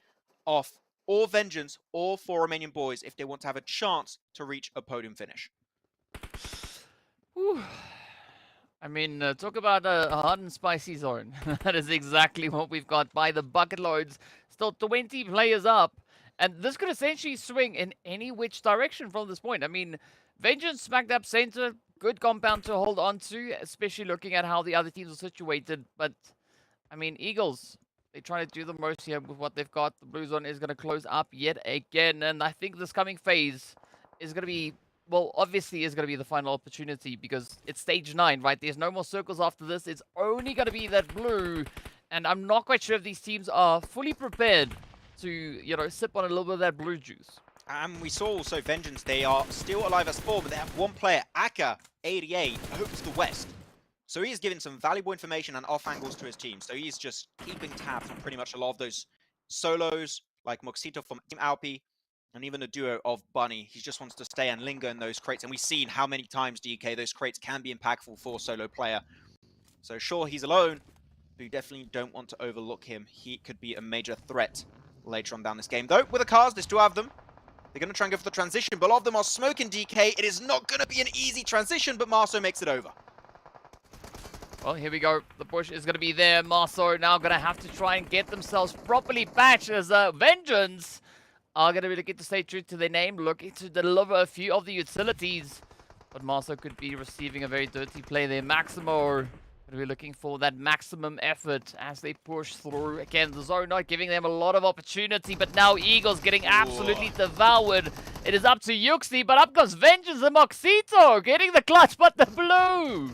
off all Vengeance, all 4 Romanian boys if they want to have a chance to reach a podium finish. Whew. I mean, talk about a hot and spicy zone. That is exactly what we've got by the bucket loads. Still 20 players up. And this could essentially swing in any which direction from this point. I mean, Vengeance smacked up center. Good compound to hold on to, especially looking at how the other teams are situated. But, I mean, Eagles, they're trying to do the most here with what they've got. The blue zone is going to close up yet again. And I think this coming phase is going to be, well, obviously is going to be the final opportunity because it's stage 9, right? There's no more circles after this. It's only going to be that blue. And I'm not quite sure if these teams are fully prepared to, you know, sip on a little bit of that blue juice. And we saw also Vengeance, they are still alive as 4, but they have one player, Aka, 88, hopes to West. So he is giving some valuable information and off angles to his team. So he's just keeping tabs on pretty much a lot of those solos, like Moxito from Team Alpi, and even a duo of Bunny. He just wants to stay and linger in those crates. And we've seen how many times, DK, those crates can be impactful for a solo player. So sure, he's alone, but you definitely don't want to overlook him. He could be a major threat later on down this game. Though, with the cars, they still have them. They're going to try and go for the transition, but a lot of them are smoking, DK. It is not going to be an easy transition, but Marceau makes it over. Well, here we go. The push is going to be there. Marceau now going to have to try and get themselves properly patched as Vengeance are going to be looking to stay true to their name, looking to deliver a few of the utilities. But Marceau could be receiving a very dirty play there. Maximo going to be looking for that maximum effort as they push through. Again, the zone not giving them a lot of opportunity, but now Eagles getting absolutely devoured. It is up to Yuxi, but up goes Vengeance and Moxito getting the clutch, but the blue.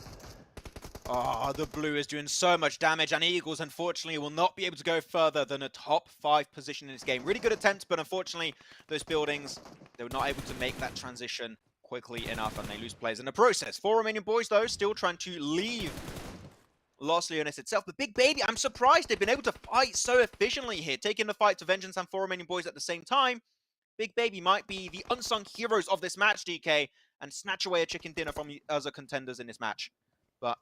Oh, the blue is doing so much damage, and Eagles, unfortunately, will not be able to go further than a top 5 position in this game. Really good attempt, but unfortunately, those buildings, they were not able to make that transition quickly enough, and they lose players in the process. 4 Romanian boys, though, still trying to leave Los Leones itself. But Big Baby, I'm surprised they've been able to fight so efficiently here, taking the fight to Vengeance and 4 Romanian boys at the same time. Big Baby might be the unsung heroes of this match, DK, and snatch away a chicken dinner from the other contenders in this match. But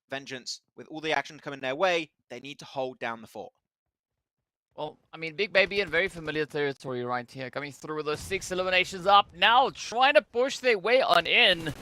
Vengeance, with all the action coming their way, they need to hold down the fort. Well, I mean, Big Baby in very familiar territory right here, coming through with those 6 eliminations up. Now trying to push their way on in,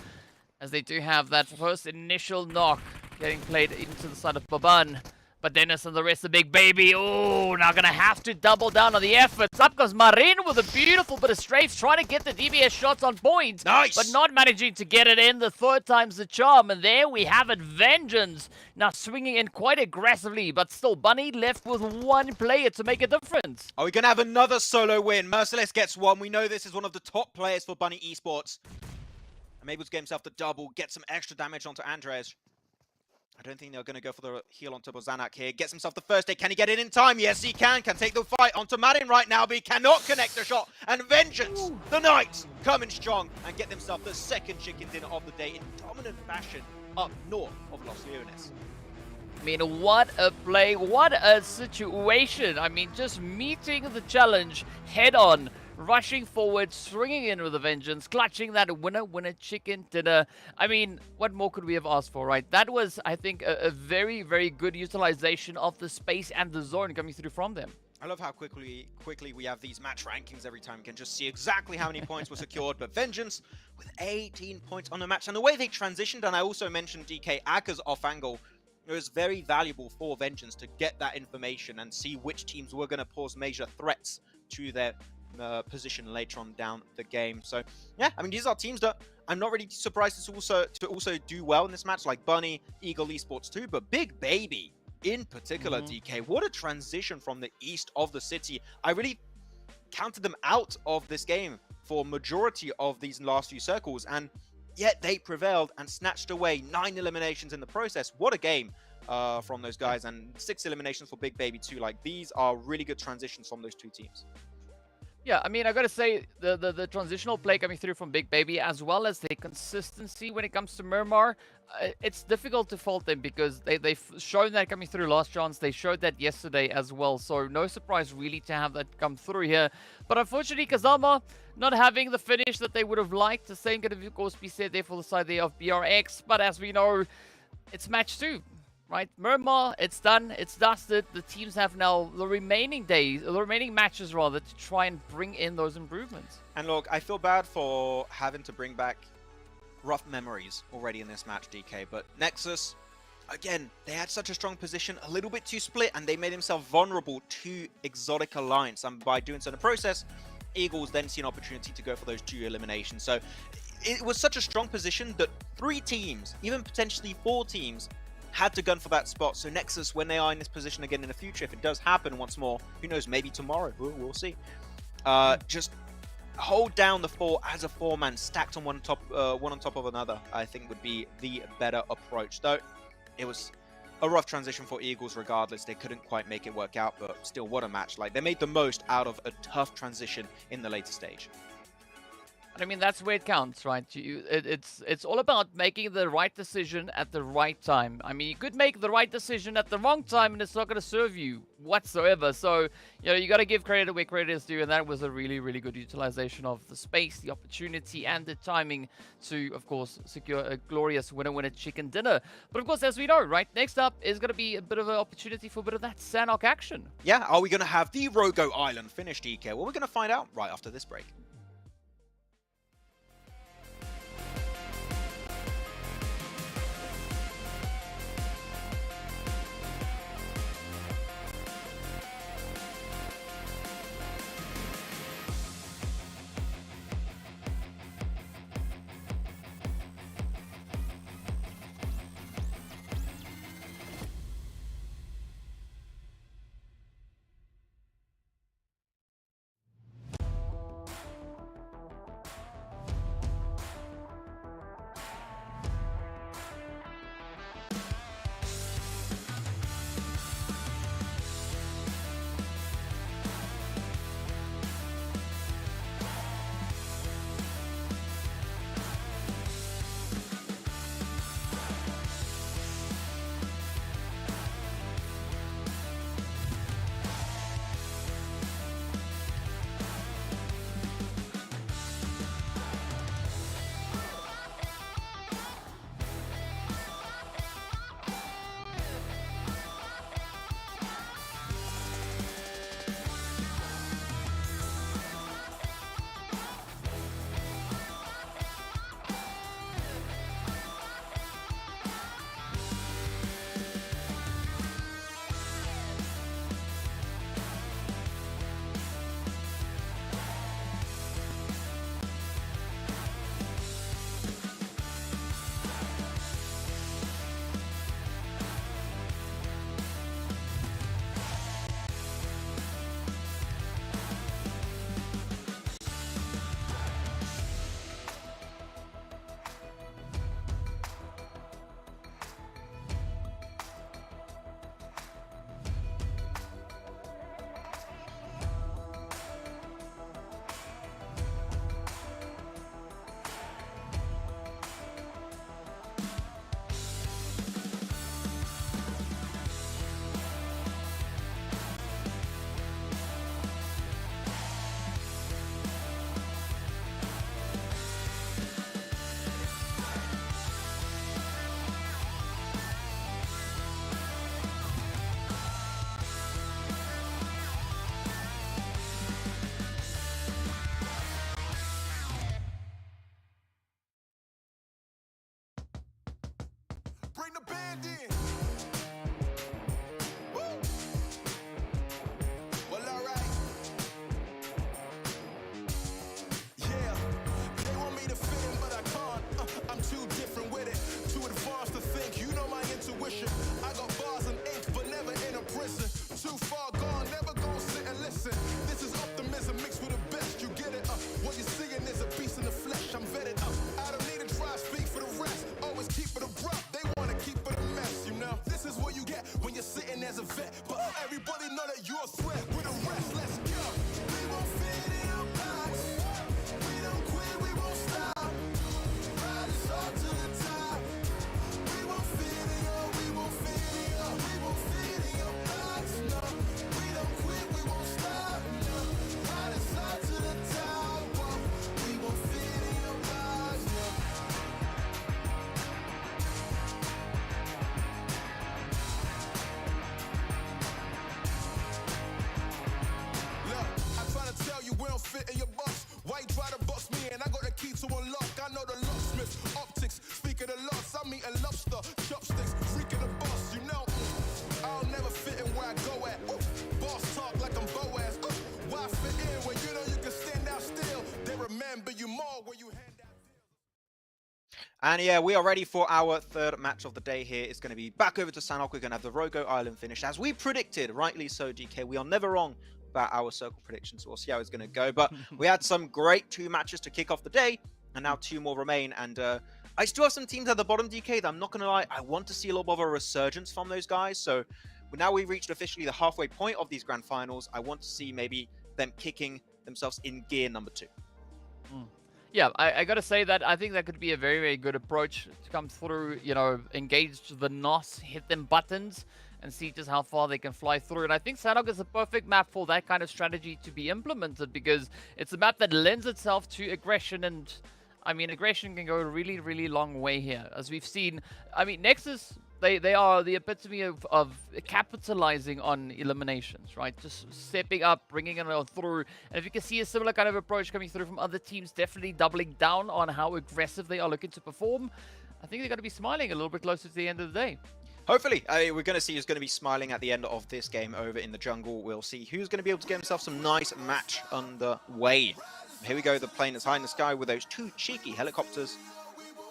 as they do have that first initial knock getting played into the side of Baban. But Dennis and the rest of Big Baby, oh, now gonna have to double down on the efforts. Up goes Marin with a beautiful bit of strafes, trying to get the DBS shots on point. Nice! But not managing to get it in. The 3rd time's the charm. And there we have it, Vengeance. Now swinging in quite aggressively, but still Bunny left with 1 player to make a difference. Are we going to have another solo win? Merciless gets 1. We know this is one of the top players for Bunny Esports. I'm able to get himself the double, get some extra damage onto Andres. I don't think they're going to go for the heal onto Sanhok here. Gets himself the first hit. Can he get it in time? Yes, he can. Can take the fight onto Marin right now, but he cannot connect the shot. And Vengeance, the Knights, coming strong and get themselves the second chicken dinner of the day in dominant fashion up north of Los Leones. I mean, what a play, what a situation. I mean, just meeting the challenge head on, rushing forward, swinging in with a vengeance, clutching that winner chicken dinner. I mean, what more could we have asked for, right? That was, I think, a very, very good utilization of the space and the zone coming through from them. I love how quickly we have these match rankings every time. We can just see exactly how many points were secured. But Vengeance with 18 points on the match. And the way they transitioned, and I also mentioned DK Akka's off angle, it was very valuable for Vengeance to get that information and see which teams were going to pose major threats to their position later on down the game. So yeah, I mean, these are teams that I'm not really surprised to also do well in this match, like Bunny, Eagle Esports too, but Big Baby in particular, DK, what a transition from the east of the city. I really counted them out of this game for majority of these last few circles, and yet they prevailed and snatched away 9 eliminations in the process. What a game from those guys, and 6 eliminations for Big Baby too. Like, these are really good transitions from those two teams. Yeah, I mean, I gotta say, the transitional play coming through from Big Baby, as well as the consistency when it comes to Miramar, it's difficult to fault them because they've shown that coming through last chance. They showed that yesterday as well, so no surprise really to have that come through here. But unfortunately, Kazama not having the finish that they would have liked. The same could have, of course, be said there for the side there of BRX, but as we know, it's match 2. Right, Miramar, it's done, it's dusted. The teams have now the remaining matches rather, to try and bring in those improvements. And look, I feel bad for having to bring back rough memories already in this match, DK, but Nexus, again, they had such a strong position, a little bit too split, and they made themselves vulnerable to Exotic Alliance, and by doing so in the process, Eagles then see an opportunity to go for those 2 eliminations. So it was such a strong position that 3 teams, even potentially 4 teams, had to gun for that spot. So Nexus, when they are in this position again in the future, if it does happen once more, who knows, maybe tomorrow, we'll see. Just hold down the 4 as a 4-man, stacked on one on top of another, I think would be the better approach. Though it was a rough transition for Eagles regardless. They couldn't quite make it work out, but still, what a match. Like, they made the most out of a tough transition in the later stage. I mean, that's where it counts, right? It's all about making the right decision at the right time. I mean, you could make the right decision at the wrong time, and it's not going to serve you whatsoever. So, you know, you got to give credit where credit is due, and that was a really, really good utilization of the space, the opportunity, and the timing to, of course, secure a glorious winner chicken dinner. But, of course, as we know, right, next up is going to be a bit of an opportunity for a bit of that Sanhok action. Yeah, are we going to have the Rogo Island finished, DK? Well, we're going to find out right after this break. band in. Woo. Well, alright. Yeah, they want me to fit in, but I can't. I'm too different with it. Too advanced to think. You know my intuition. I got bars and ink, but never in a prison. Too far gone, never gonna sit and listen. This is optimism mixed with the best. You get it? What you're seeing is a beast in the flesh. I'm vetted up. I don't need to try speak for the rest. Always keep it abrupt. They wanna keep it a mess, you know. This is what you get when you're sitting as a vet. But everybody know that you're a threat. With the rest, let's go. We won't fit in your box. We don't quit, we won't stop. Ride us all to the top. We won't fit in your, we won't fit in your, we won't fit in your box. No, we don't quit, we won't stop. No, ride us all to the top. Whoa. We won't fit in your box. No. Look, I try to tell you we don't fit in your box. Why you try to box me and I got the key to unlock? I know the locksmith, optics, speak of the loss. I'm eating lobster, chopsticks, freaking the boss, you know. I'll never fit in where I go at. Ooh, boss talk like I'm Boaz. Ooh, why fit in when you know you can stand out still? They remember you more when you hand out. And yeah, we are ready for our third match of the day here. It's going to be back over to Sanhok. We're going to have the Rogo Island finish. As we predicted, rightly so, DK. We are never wrong about our circle predictions. We'll see how it's going to go. But we had some great 2 matches to kick off the day. And now 2 more remain. And I still have some teams at the bottom, DK, that I'm not going to lie. I want to see a little bit of a resurgence from those guys. So now we've reached officially the halfway point of these grand finals. I want to see maybe them kicking themselves in gear number 2. Yeah, I gotta say that I think that could be a very, very good approach to come through, you know, engage the NOS, hit them buttons, and see just how far they can fly through. And I think Sanhok is a perfect map for that kind of strategy to be implemented because it's a map that lends itself to aggression. And, I mean, aggression can go a really, really long way here. As we've seen, I mean, Nexus, they are the epitome of capitalizing on eliminations, right? Just stepping up, bringing it on through. And if you can see a similar kind of approach coming through from other teams, definitely doubling down on how aggressive they are looking to perform, I think they're going to be smiling a little bit closer to the end of the day. Hopefully, we're going to see who's going to be smiling at the end of this game over in the jungle. We'll see who's going to be able to get himself some nice match underway. Here we go, the plane is high in the sky with those 2 cheeky helicopters.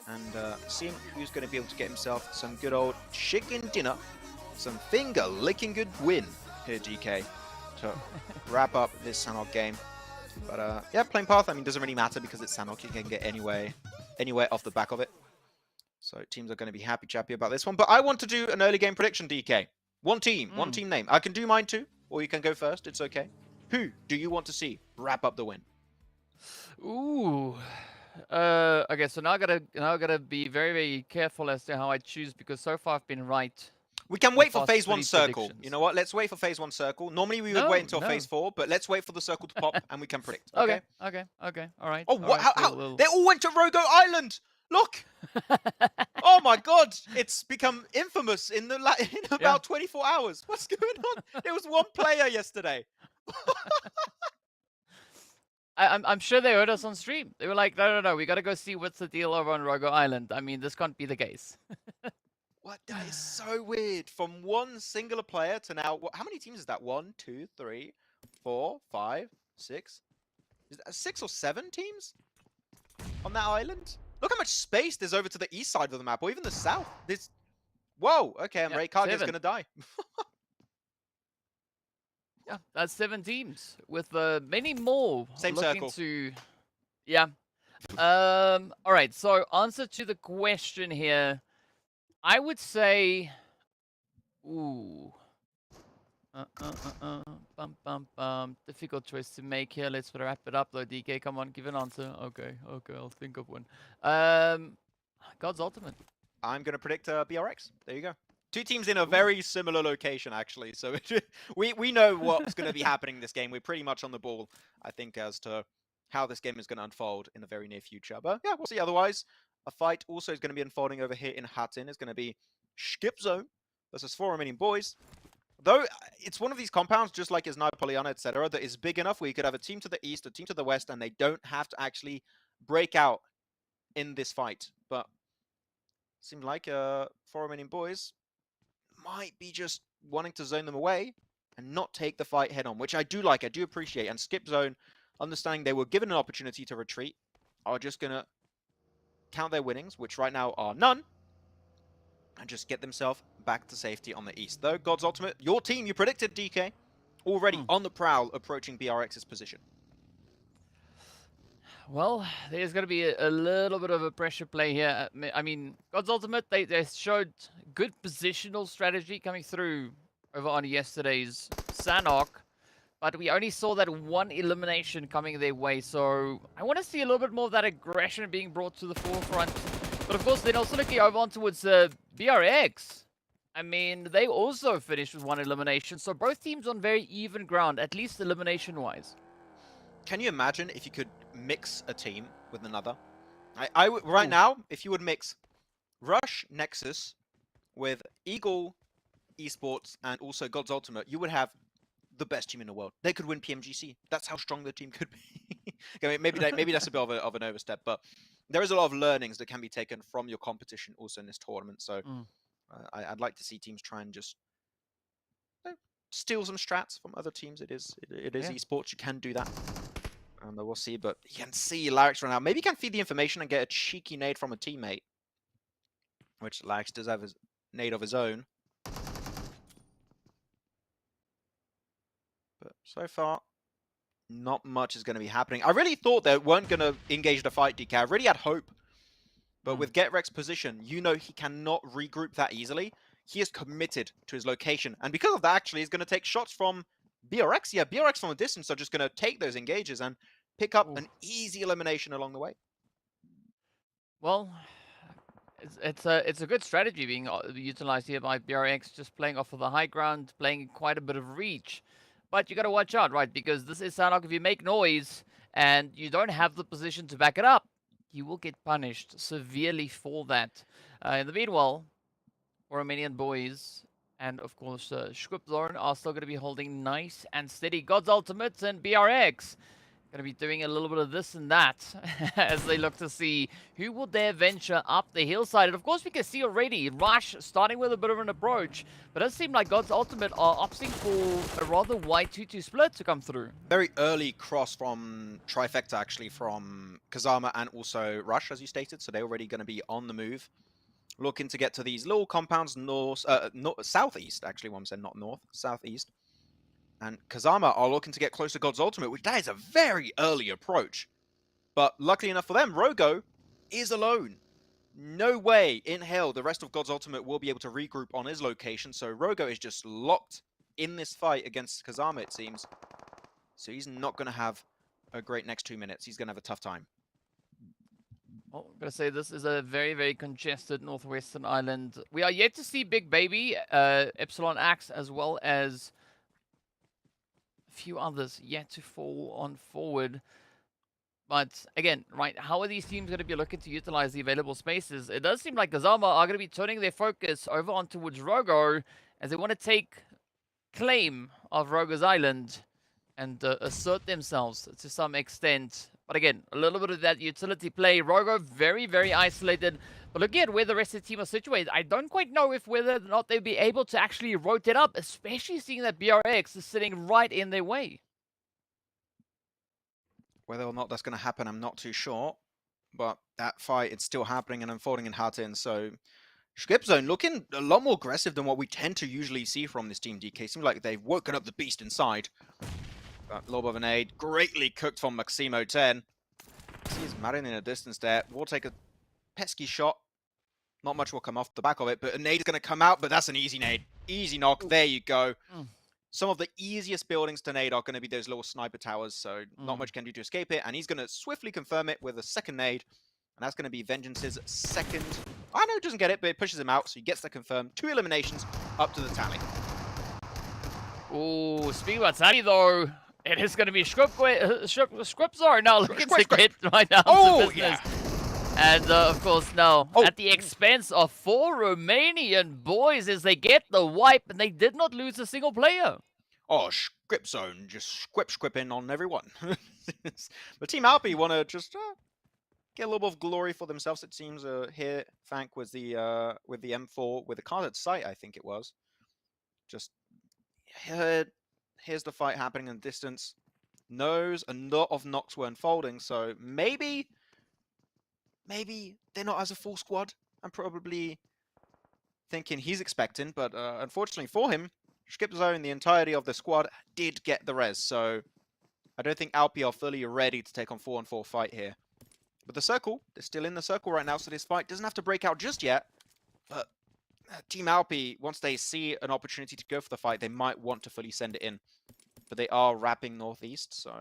And seeing who's going to be able to get himself some good old chicken dinner, some finger-licking good win here, DK, to wrap up this Sanhok game. But yeah, plane path, I mean, doesn't really matter because it's Sanhok. You can get anywhere off the back of it. So teams are going to be happy-chappy about this one. But I want to do an early game prediction, DK. One team name. I can do mine too, or you can go first. It's okay. Who do you want to see wrap up the win? Ooh. Okay, so now I gotta be very, very careful as to how I choose because so far I've been right. We can wait for past phase 1 3 circle. predictions. You know what? Let's wait for phase 1 circle. Normally we would wait until phase 4, but let's wait for the circle to pop and we can predict. Okay. Okay. All right. Oh, all what? right, How? They all went to Rogo Island. Look. Oh my God! It's become infamous in about 24 hours. What's going on? There was 1 player yesterday. I'm sure they heard us on stream. They were like, no, we gotta go see what's the deal over on Rogo Island. I mean, this can't be the case. What? That is so weird. From 1 singular player to now, how many teams is that? 1, 2, 3, 4, 5, 6. Is that 6 or 7 teams on that island? Look how much space there's over to the east side of the map, or even the south. There's... Whoa, okay, and Raykage's going to die. Yeah, that's 7 teams with many more Same looking circle. to... Yeah. All right, so answer to the question here. I would say... Ooh. Difficult choice to make here. Let's wrap it up though. DK, come on, give an answer. Okay, I'll think of one. God's Ultimate. I'm going to predict BRX. There you go. 2 teams in a very similar location, actually. So we know what's going to be happening this game. We're pretty much on the ball, I think, as to how this game is going to unfold in the very near future. But yeah, we'll see. Otherwise, a fight also is going to be unfolding over here in Hattin. It's going to be Skip Zone versus 4 remaining boys. Though it's one of these compounds, just like Isnai, Pollyanna, etc., that is big enough where you could have a team to the east, a team to the west, and they don't have to actually break out in this fight. But Seemed like four remaining boys might be just wanting to zone them away and not take the fight head on, which I do like, I do appreciate. And Skip Zone, understanding they were given an opportunity to retreat, are just going to count their winnings, which right now are none, and just get themselves back to safety on the east. Though, God's Ultimate, your team, you predicted, DK, already on the prowl, approaching BRX's position. Well, there's going to be a little bit of a pressure play here. I mean, God's Ultimate, they showed good positional strategy coming through over on yesterday's Sanhok, but we only saw that one elimination coming their way, so I want to see a little bit more of that aggression being brought to the forefront. But of course, then also looking over on towards BRX. I mean, they also finished with one elimination, so both teams on very even ground, at least elimination-wise. Can you imagine if you could mix a team with another? Right now, if you would mix Rush Nexus with Eagle Esports and also God's Ultimate, you would have the best team in the world. They could win PMGC. That's how strong the team could be. Okay, maybe that's a bit of an overstep, but there is a lot of learnings that can be taken from your competition also in this tournament. So I'd like to see teams try and just steal some strats from other teams. It is esports. You can do that. And we'll see, but you can see Larix run out. Maybe he can feed the information and get a cheeky nade from a teammate. Which Larix does have his nade of his own. But so far, not much is going to be happening. I really thought they weren't going to engage the fight, DK. I really had hope. But with GetRex's position, you know he cannot regroup that easily. He is committed to his location. And because of that, actually, he's going to take shots from BRX. Yeah, BRX from a distance are just going to take those engages and pick up an easy elimination along the way. Well, it's a good strategy being utilized here by BRX, just playing off of the high ground, playing quite a bit of reach. But you got to watch out, right? Because this is Sanhok. If you make noise and you don't have the position to back it up, you will get punished severely for that. In the meanwhile, Romanian boys and, of course, Scriptzone are still going to be holding nice and steady. God's Ultimate and BRX going to be doing a little bit of this and that as they look to see who will dare venture up the hillside. And, of course, we can see already Rush starting with a bit of an approach. But it does seem like God's Ultimate are opting for a rather wide 2-2 split to come through. Very early cross from Trifecta, actually, from Kazama and also Rush, as you stated. So they're already going to be on the move. Looking to get to these little compounds southeast, actually, one said not north, southeast. And Kazama are looking to get close to God's Ultimate, which that is a very early approach. But luckily enough for them, Rogo is alone. No way in hell the rest of God's Ultimate will be able to regroup on his location. So Rogo is just locked in this fight against Kazama, it seems. So he's not going to have a great next 2 minutes. He's going to have a tough time. Well, I'm going to say this is a very, very congested northwestern island. We are yet to see Big Baby, Epsilon Axe, as well as a few others yet to fall on forward. But again, right, how are these teams going to be looking to utilize the available spaces? It does seem like Kazama are going to be turning their focus over on towards Rogo as they want to take claim of Rogo's Island and assert themselves to some extent. But again, a little bit of that utility play. Rogo very, very isolated. But looking at where the rest of the team are situated, I don't quite know if whether or not they'll be able to actually rotate up, especially seeing that BRX is sitting right in their way. Whether or not that's going to happen, I'm not too sure. But that fight, it's still happening and unfolding in Hatin. So Scriptzone looking a lot more aggressive than what we tend to usually see from this team, DK. Seems like they've woken up the beast inside. Lob of an aid, greatly cooked from Maximo 10. Sees Marin in a distance there. Will take a pesky shot. Not much will come off the back of it, but a nade is going to come out, but that's an easy nade. Easy knock. There you go. Some of the easiest buildings to nade are going to be those little sniper towers, so not much can do to escape it. And he's going to swiftly confirm it with a second nade. And that's going to be Vengeance's second. I know he doesn't get it, but it pushes him out, so he gets that confirmed. 2 eliminations up to the tally. Oh, speaking about tally, though, it is going to be Scriptzone now looking to get right now to business. Yeah. And, of course, now, at the expense of 4 Romanian boys as they get the wipe, and they did not lose a single player. Oh, Scriptzone just squipping on everyone. But Team Alpi want to just get a little bit of glory for themselves. It seems here Thank was the with the M4 with the carded sight, I think it was. Just here's the fight happening in the distance. Knows a lot of knocks were unfolding, so maybe they're not as a full squad. I'm probably thinking he's expecting, but unfortunately for him, Skip Zone, the entirety of the squad did get the res, so I don't think Alpi are fully ready to take on 4-on-4 fight here. But the circle, they're still in the circle right now, so this fight doesn't have to break out just yet. But Team Alpi, once they see an opportunity to go for the fight, they might want to fully send it in. But they are wrapping northeast, so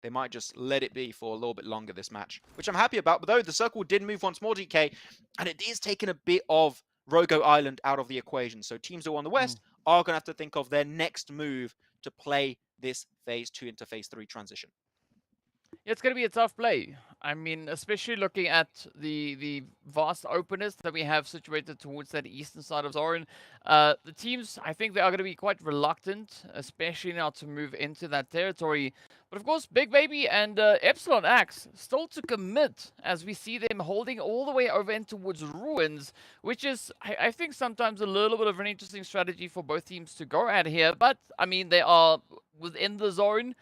they might just let it be for a little bit longer this match, which I'm happy about. But though the circle did move once more, DK, and it is taking a bit of Rogo Island out of the equation. So teams who are on the west are going to have to think of their next move to play this Phase 2 into Phase 3 transition. It's going to be a tough play. I mean, especially looking at the vast openness that we have situated towards that eastern side of Zoran. The teams, I think they are going to be quite reluctant, especially now to move into that territory. But of course, Big Baby and Epsilon Axe still to commit as we see them holding all the way over in towards Ruins, which is, I think, sometimes a little bit of an interesting strategy for both teams to go at here. But, I mean, they are within the zone.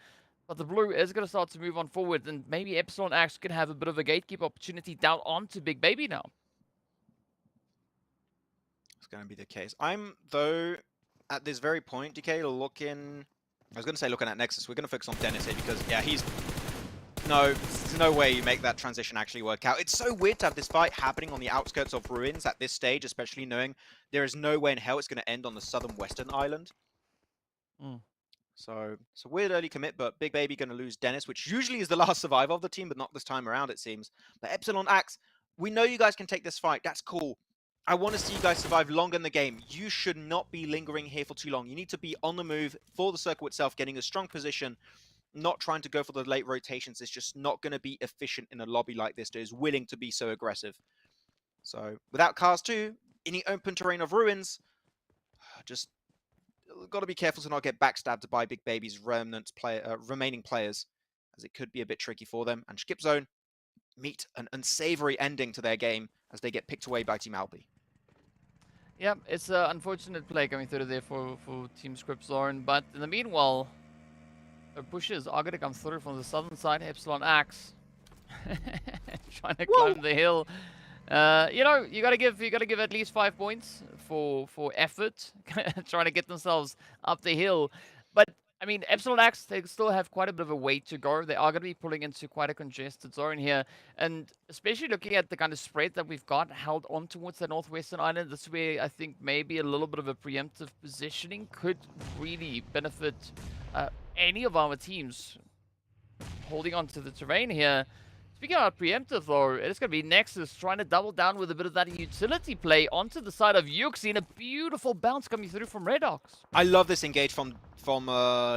But the blue is going to start to move on forward, and maybe Epsilon Axe can have a bit of a gatekeep opportunity down onto Big Baby now. It's going to be the case. I'm, though, at this very point, DK, looking... I was going to say looking at Nexus. We're going to focus on Dennis here because, yeah, he's... No, there's no way you make that transition actually work out. It's so weird to have this fight happening on the outskirts of Ruins at this stage, especially knowing there is no way in hell it's going to end on the southern western island. So it's a weird early commit, but Big Baby going to lose Dennis, which usually is the last survivor of the team, but not this time around, it seems. But Epsilon Axe, we know you guys can take this fight. That's cool. I want to see you guys survive longer in the game. You should not be lingering here for too long. You need to be on the move for the circle itself, getting a strong position, not trying to go for the late rotations. It's just not going to be efficient in a lobby like this that is willing to be so aggressive. So without Cars 2, in the open terrain of Ruins, just... got to be careful to not get backstabbed by Big Baby's remaining players, as it could be a bit tricky for them. And Skip Zone meet an unsavory ending to their game as they get picked away by Team Alpi. Yeah, it's an unfortunate play coming through there for Team Skip Zone, but in the meanwhile, the pushes are going to come through from the southern side. Epsilon Axe trying to climb the hill. You know, you gotta give at least 5 points for effort, trying to get themselves up the hill. But I mean, Epsilon Axe, they still have quite a bit of a way to go. They are going to be pulling into quite a congested zone here, and especially looking at the kind of spread that we've got held on towards the northwestern island. This is where I think maybe a little bit of a preemptive positioning could really benefit any of our teams holding on to the terrain here. Speaking about preemptive, though, it's going to be Nexus trying to double down with a bit of that utility play onto the side of Yuxi, and a beautiful bounce coming through from Redox. I love this engage from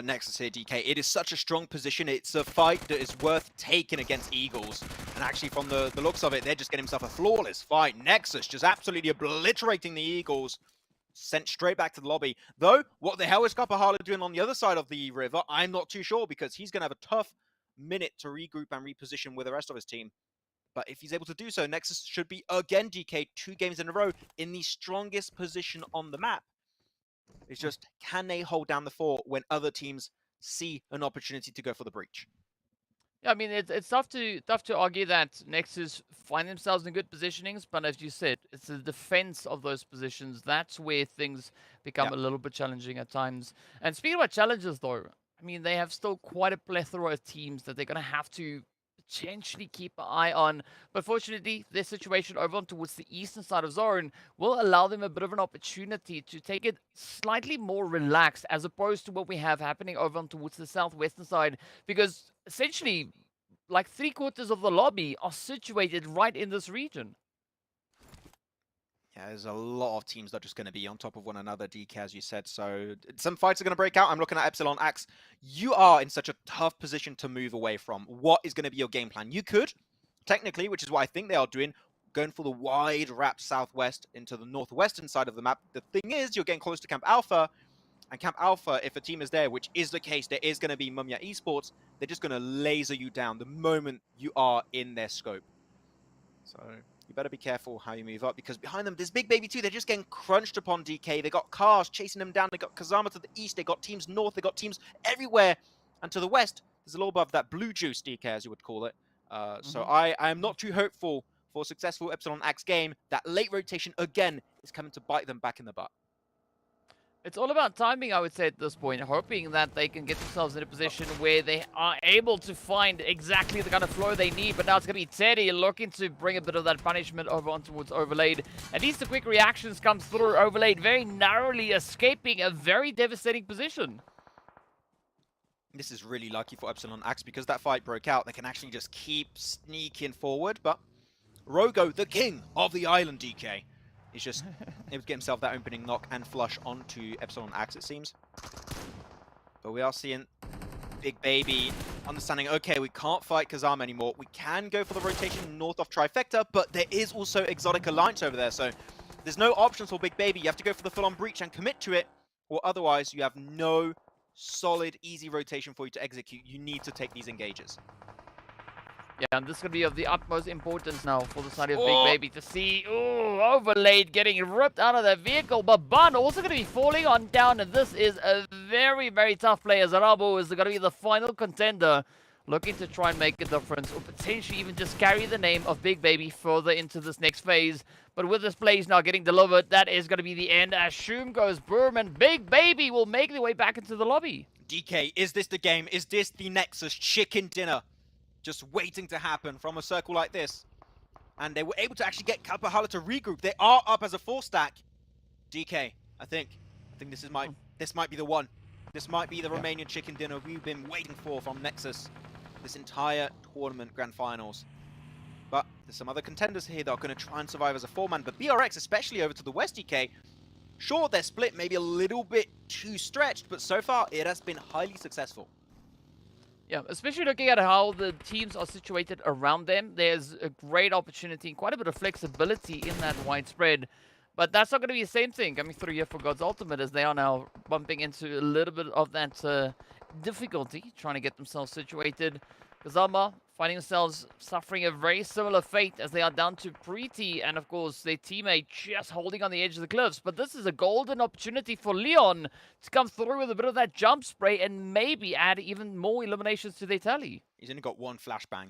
Nexus here, DK. It is such a strong position. It's a fight that is worth taking against Eagles. And actually, from the looks of it, they're just getting themselves a flawless fight. Nexus just absolutely obliterating the Eagles. Sent straight back to the lobby. Though, what the hell is Kapahala doing on the other side of the river? I'm not too sure, because he's going to have a tough minute to regroup and reposition with the rest of his team. But if he's able to do so, Nexus should be, again, DK, 2 games in a row in the strongest position on the map. It's just, can they hold down the fort when other teams see an opportunity to go for the breach? Yeah, I mean, it's tough to argue that Nexus find themselves in good positionings, but as you said, it's the defense of those positions. That's where things become a little bit challenging at times. And speaking about challenges, though, I mean, they have still quite a plethora of teams that they're going to have to potentially keep an eye on. But fortunately, their situation over on towards the eastern side of Zoran will allow them a bit of an opportunity to take it slightly more relaxed, as opposed to what we have happening over on towards the southwestern side. Because essentially, like 3/4 of the lobby are situated right in this region. Yeah, there's a lot of teams that are just going to be on top of one another, DK, as you said. So some fights are going to break out. I'm looking at Epsilon Axe. You are in such a tough position to move away from. What is going to be your game plan? You could, technically, which is what I think they are doing, going for the wide wrap southwest into the northwestern side of the map. The thing is, you're getting close to Camp Alpha. And Camp Alpha, if a team is there, which is the case, there is going to be Mumia Esports, they're just going to laser you down the moment you are in their scope. So you better be careful how you move up, because behind them, there's Big Baby too. They're just getting crunched upon DK. They got cars chasing them down. They got Kazama to the east. They got teams north. They got teams everywhere. And to the west, there's a little above that blue juice DK, as you would call it. So I am not too hopeful for a successful Epsilon Axe game. That late rotation, again, is coming to bite them back in the butt. It's all about timing, I would say, at this point, hoping that they can get themselves in a position where they are able to find exactly the kind of flow they need. But now it's going to be Teddy looking to bring a bit of that punishment over on towards Overlaid. At least the quick reactions comes through. Overlaid very narrowly escaping a very devastating position. This is really lucky for Epsilon Axe, because that fight broke out. They can actually just keep sneaking forward. But Rogo, the king of the island, DK, he's just able to get himself that opening knock and flush onto Epsilon Axe, it seems. But we are seeing Big Baby understanding, okay, we can't fight Kazama anymore. We can go for the rotation north of Trifecta, but there is also Exotic Alliance over there. So there's no options for Big Baby. You have to go for the full-on breach and commit to it, or otherwise you have no solid, easy rotation for you to execute. You need to take these engages. Yeah, and this is going to be of the utmost importance now for the side of Big Baby to see, Overlaid getting ripped out of the vehicle, but Bun also going to be falling on down, and this is a very, very tough play, as Arabo is going to be the final contender, looking to try and make a difference, or potentially even just carry the name of Big Baby further into this next phase. But with this plays now getting delivered, that is going to be the end, as Shoom goes boom, and Big Baby will make their way back into the lobby. DK, is this the game? Is this the Nexus chicken dinner? Just waiting to happen from a circle like this. And they were able to actually get Kapahala to regroup. They are up as a 4-stack. DK, I think this might be the one. This might be the Romanian chicken dinner we've been waiting for from Nexus this entire tournament grand finals. But there's some other contenders here that are going to try and survive as a 4-man. But BRX, especially over to the west, DK, sure, their split may be a little bit too stretched, but so far it has been highly successful. Yeah, especially looking at how the teams are situated around them, there's a great opportunity and quite a bit of flexibility in that widespread. But that's not going to be the same thing coming through here for God's Ultimate, as they are now bumping into a little bit of that difficulty trying to get themselves situated. Kazama finding themselves suffering a very similar fate as they are down to Preeti and, of course, their teammate just holding on the edge of the cliffs. But this is a golden opportunity for Leon to come through with a bit of that jump spray and maybe add even more eliminations to their tally. He's only got one flashbang.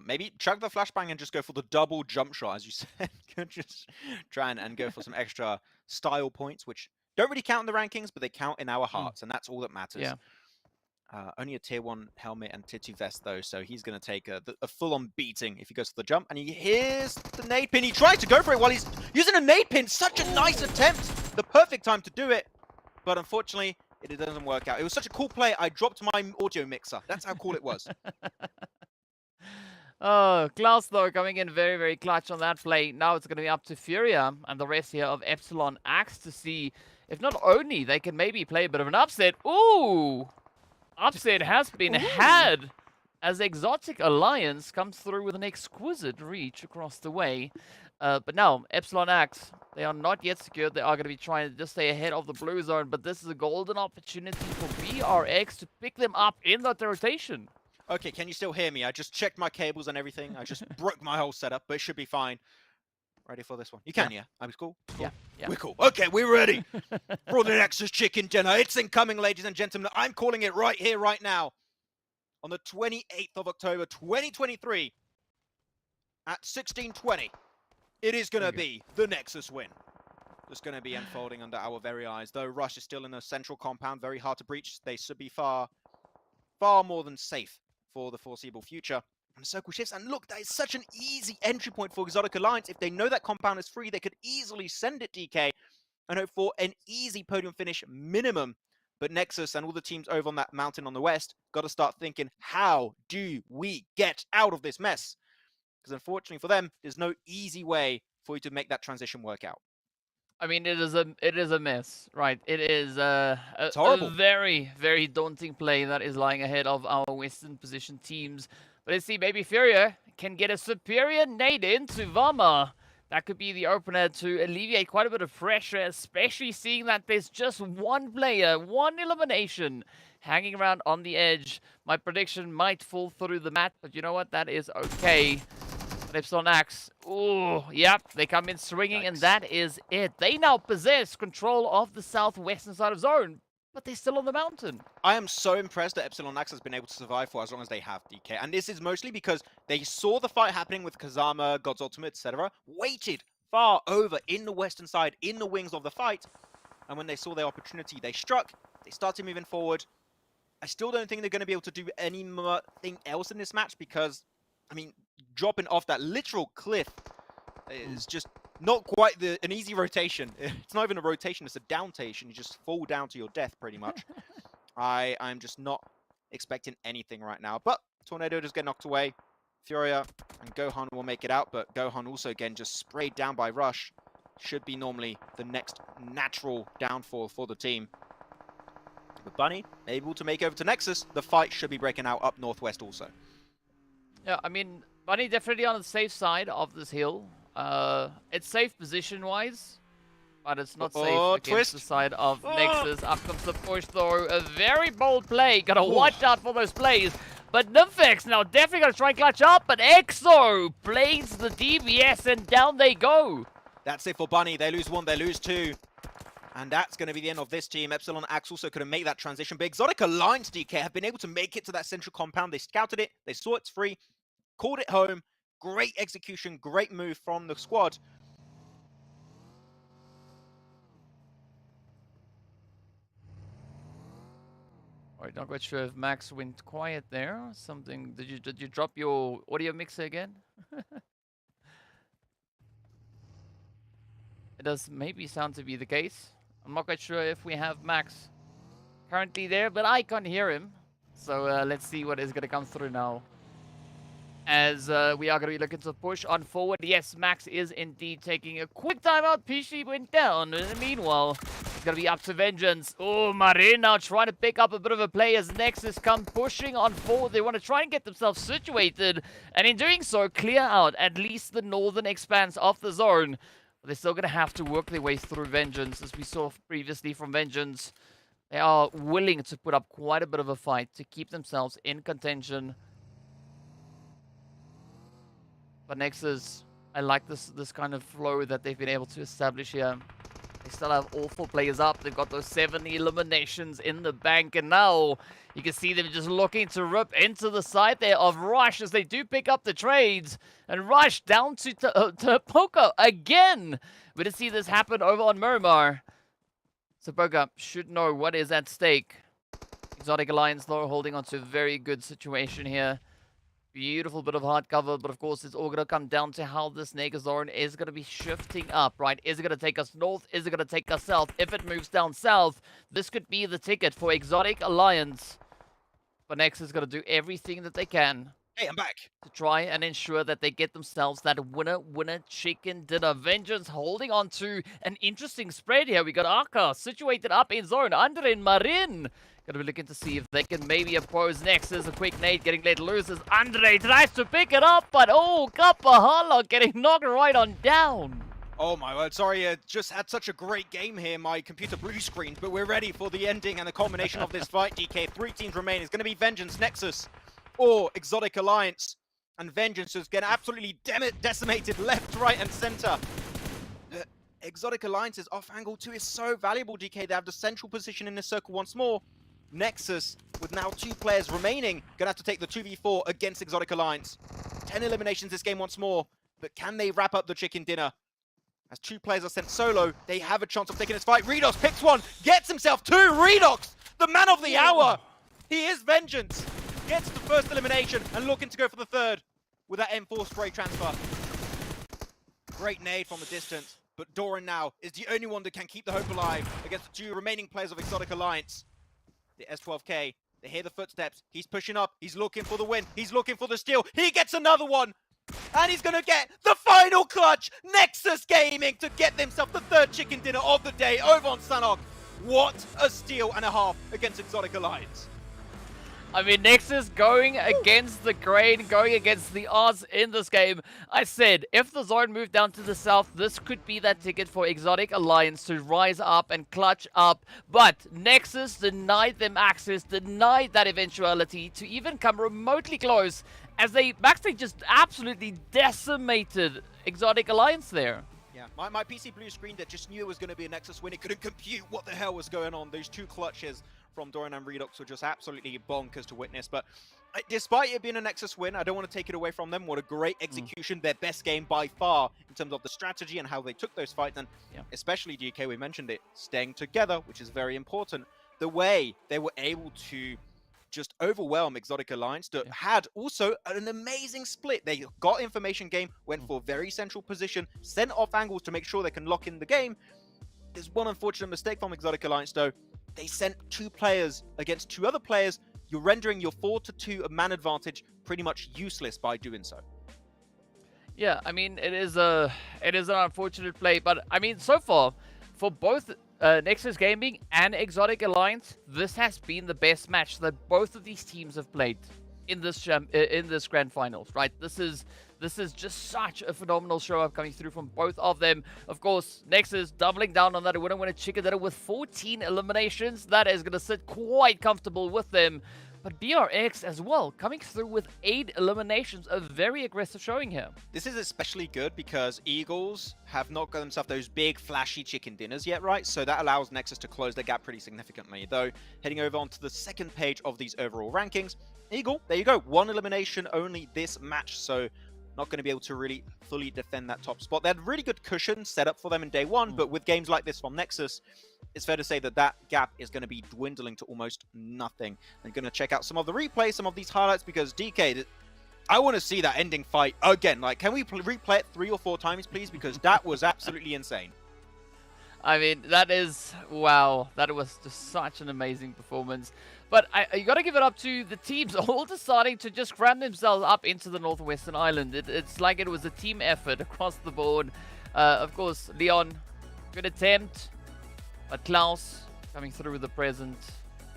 Maybe chug the flashbang and just go for the double jump shot, as you said. Could just try and go for some extra style points, which don't really count in the rankings, but they count in our hearts, and that's all that matters. Yeah. Only a tier 1 helmet and tier 2 vest, though, so he's going to take a full-on beating if he goes for the jump. And he hears the nade pin. He tries to go for it while he's using a nade pin. Such a nice attempt. The perfect time to do it. But unfortunately, it doesn't work out. It was such a cool play, I dropped my audio mixer. That's how cool it was. Oh, Klaus, though, coming in very, very clutch on that play. Now it's going to be up to Furia and the rest here of Epsilon Axe to see if not only they can maybe play a bit of an upset. Ooh! Upset has been had as Exotic Alliance comes through with an exquisite reach across the way. But now, Epsilon Axe, they are not yet secured. They are going to be trying to just stay ahead of the blue zone, but this is a golden opportunity for BRX to pick them up in that rotation. Okay, can you still hear me? I just checked my cables and everything. I just broke my whole setup, but it should be fine. Ready for this one? You can, yeah? I'm cool? Yeah. We're cool. Okay, we're ready for the Nexus chicken dinner. It's incoming, ladies and gentlemen. I'm calling it right here, right now. On the 28th of October, 2023, at 16:20, it is going to be the Nexus win. It's going to be unfolding under our very eyes. Though Rush is still in a central compound, very hard to breach. They should be far more than safe for the foreseeable future. And the circle shifts, and look, that is such an easy entry point for Exotic Alliance. If they know that compound is free, they could easily send it DK and hope for an easy podium finish minimum. But Nexus and all the teams over on that mountain on the west got to start thinking, how do we get out of this mess? Because unfortunately for them, there's no easy way for you to make that transition work out. I mean, it is a mess, right? It is a very, very daunting play that is lying ahead of our Western position teams. But let's see, maybe Furia can get a superior nade into Vama. That could be the opener to alleviate quite a bit of pressure, especially seeing that there's just one player, one elimination hanging around on the edge. My prediction might fall through the mat, but you know what? That is okay. But Epsilon Axe, ooh, yep, they come in swinging, and Yikes. that is it. They now possess control of the southwestern side of zone, but they're still on the mountain. I am so impressed that Epsilon Axe has been able to survive for as long as they have, DK. And this is mostly because they saw the fight happening with Kazama, God's Ultimate, etc., waited far over in the western side, in the wings of the fight, and when they saw their opportunity, they struck, they started moving forward. I still don't think they're going to be able to do anything else in this match because, I mean, dropping off that literal cliff is just not quite an easy rotation. It's not even a rotation, it's a downtation. You just fall down to your death, pretty much. I'm just not expecting anything right now. But Tornado does get knocked away. Furia and Gohan will make it out, but Gohan also, again, just sprayed down by Rush. Should be normally the next natural downfall for the team. But Bunny, able to make over to Nexus. The fight should be breaking out up northwest also. Yeah, I mean, Bunny definitely on the safe side of this hill. It's safe position-wise, but it's not safe against twist. the side of Nexus. Up comes the push, though. A very bold play. Gotta watch out for those plays. But Nymphex now definitely gonna try and clutch up, but Exo plays the DBS, and down they go. That's it for Bunny. They lose one, they lose two. And that's going to be the end of this team. Epsilon Axe also couldn't make that transition. But Exotic Alliance, DK, have been able to make it to that central compound. They scouted it. They saw it's free. Called it home. Great execution. Great move from the squad. Alright, not quite sure if Max went quiet there. Something. Did you drop your audio mixer again? It does maybe sound to be the case. I'm not quite sure if we have Max currently there, but I can't hear him. So let's see what is going to come through now. As we are going to be looking to push on forward. Yes, Max is indeed taking a quick timeout. Pishi went down. Meanwhile, it's going to be up to Vengeance. Oh, Marin now trying to pick up a bit of a play as Nexus come pushing on forward. They want to try and get themselves situated. And in doing so, clear out at least the northern expanse of the zone. But they're still going to have to work their way through Vengeance, as we saw previously from Vengeance. They are willing to put up quite a bit of a fight to keep themselves in contention. But Nexus, I like this kind of flow that they've been able to establish here. They still have all 4 players up. They've got those 7 eliminations in the bank. And now you can see them just looking to rip into the side there of Rush as they do pick up the trades. And Rush down to Poker again. We did see this happen over on Miramar. So Poker should know what is at stake. Exotic Alliance, though, holding on to a very good situation here. Beautiful bit of hard cover, but of course it's all going to come down to how this Nega zone is going to be shifting up, right? Is it going to take us north? Is it going to take us south? If it moves down south, this could be the ticket for Exotic Alliance. But Nexus is going to do everything that they can. Hey, I'm back. To try and ensure that they get themselves that winner chicken dinner. Vengeance holding on to an interesting spread here. We got Aka situated up in zone. Andre and Marin. Gonna be looking to see if they can maybe oppose Nexus. A quick nade getting let loose as Andre tries to pick it up, but oh, Kapahala getting knocked right on down. Oh my word, sorry, just had such a great game here. My computer blue screened, but we're ready for the ending and the culmination of this fight, DK. 3 teams remain. It's gonna be Vengeance, Nexus, or Exotic Alliance. And Vengeance is getting absolutely decimated left, right, and center. Exotic Alliance's off angle 2 is so valuable, DK. They have the central position in the circle once more. Nexus, with now 2 players remaining, gonna have to take the 2v4 against Exotic Alliance. 10 eliminations this game once more, but can they wrap up the chicken dinner? As 2 players are sent solo, they have a chance of taking this fight. Redox picks 1, gets himself 2. Redox, the man of the hour. He is Vengeance. Gets the first elimination and looking to go for the 3rd with that M4 spray transfer. Great nade from the distance, but Doran now is the only one that can keep the hope alive against the 2 remaining players of Exotic Alliance. The S12K, they hear the footsteps. He's pushing up. He's looking for the win. He's looking for the steal. He gets another one. And he's going to get the final clutch. Nexus Gaming to get themselves the 3rd chicken dinner of the day over on Sanhok. What a steal and a half against Exotic Alliance. I mean, Nexus going against the grain, going against the odds in this game. I said, if the zone moved down to the south, this could be that ticket for Exotic Alliance to rise up and clutch up. But Nexus denied them access, denied that eventuality to even come remotely close, as Maxtech just absolutely decimated Exotic Alliance there. Yeah, my PC blue screen that just knew it was going to be a Nexus win. It couldn't compute what the hell was going on. Those two clutches from Doran and Redox were just absolutely bonkers to witness. But despite it being a Nexus win, I don't want to take it away from them. What a great execution. Their best game by far in terms of the strategy and how they took those fights. And especially DK, we mentioned it, staying together, which is very important. The way they were able to just overwhelm Exotic Alliance that had also an amazing split. They got information game, went for a very central position, sent off angles to make sure they can lock in the game. There's one unfortunate mistake from Exotic Alliance though. They sent 2 players against 2 other players. You're rendering your 4-2 man advantage pretty much useless by doing so. Yeah, I mean, it is an unfortunate play, but I mean, so far, for both Nexus Gaming and Exotic Alliance, this has been the best match that both of these teams have played in this grand finals, right? This is just such a phenomenal show up coming through from both of them. Of course, Nexus doubling down on that winner chicken dinner with 14 eliminations. That is going to sit quite comfortable with them. But BRX as well, coming through with 8 eliminations, a very aggressive showing here. This is especially good because Eagles have not got themselves those big flashy chicken dinners yet, right? So that allows Nexus to close their gap pretty significantly. Though, heading over onto the second page of these overall rankings, Eagle, there you go, 1 elimination only this match, so not going to be able to really fully defend that top spot. They had really good cushion set up for them in day 1, but with games like this from Nexus, it's fair to say that that gap is going to be dwindling to almost nothing. I'm going to check out some of the replays, some of these highlights, because DK, I want to see that ending fight again. Like, can we replay it 3 or 4 times, please? Because that was absolutely insane. I mean, that is, wow, that was just such an amazing performance. But you got to give it up to the teams all deciding to just cram themselves up into the Northwestern Island. It's like it was a team effort across the board. Of course, Leon, good attempt. But Klaus coming through with the present,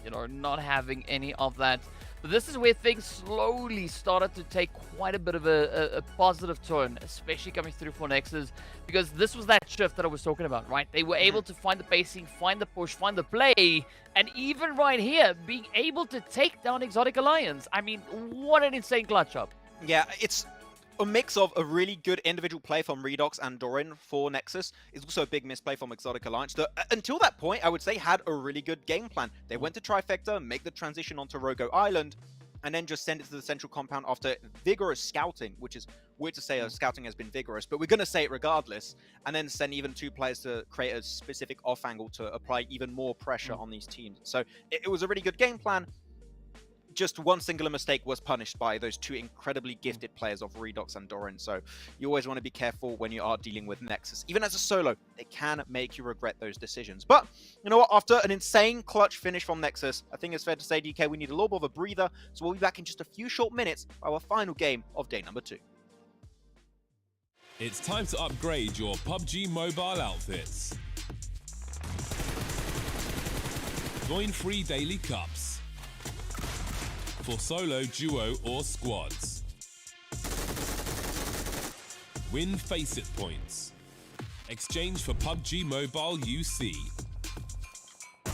you know, not having any of that. But this is where things slowly started to take quite a bit of a positive turn, especially coming through for Nexus, because this was that shift that I was talking about, right? They were able to find the pacing, find the push, find the play, and even right here, being able to take down Exotic Alliance. I mean, what an insane clutch up. Yeah, it's a mix of a really good individual play from Redox and Doran for Nexus. It's also a big misplay from Exotic Alliance that, until that point, I would say had a really good game plan. They went to Trifecta, make the transition onto Rogo Island, and then just send it to the central compound after vigorous scouting, which is weird to say scouting has been vigorous, but we're going to say it regardless, and then send even 2 players to create a specific off angle to apply even more pressure on these teams. So it was a really good game plan. Just one singular mistake was punished by those 2 incredibly gifted players of Redox and Doran. So you always want to be careful when you are dealing with Nexus. Even as a solo, they can make you regret those decisions. But you know what? After an insane clutch finish from Nexus, I think it's fair to say, DK, we need a little bit of a breather. So we'll be back in just a few short minutes for our final game of day number 2. It's time to upgrade your PUBG mobile outfits. Join free daily cups for solo, duo or squads. Win Faceit points. Exchange for PUBG Mobile UC. To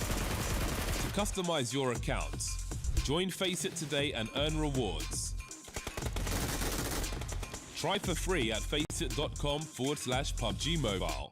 customize your accounts, join Faceit today and earn rewards. Try for free at faceit.com/PUBG Mobile.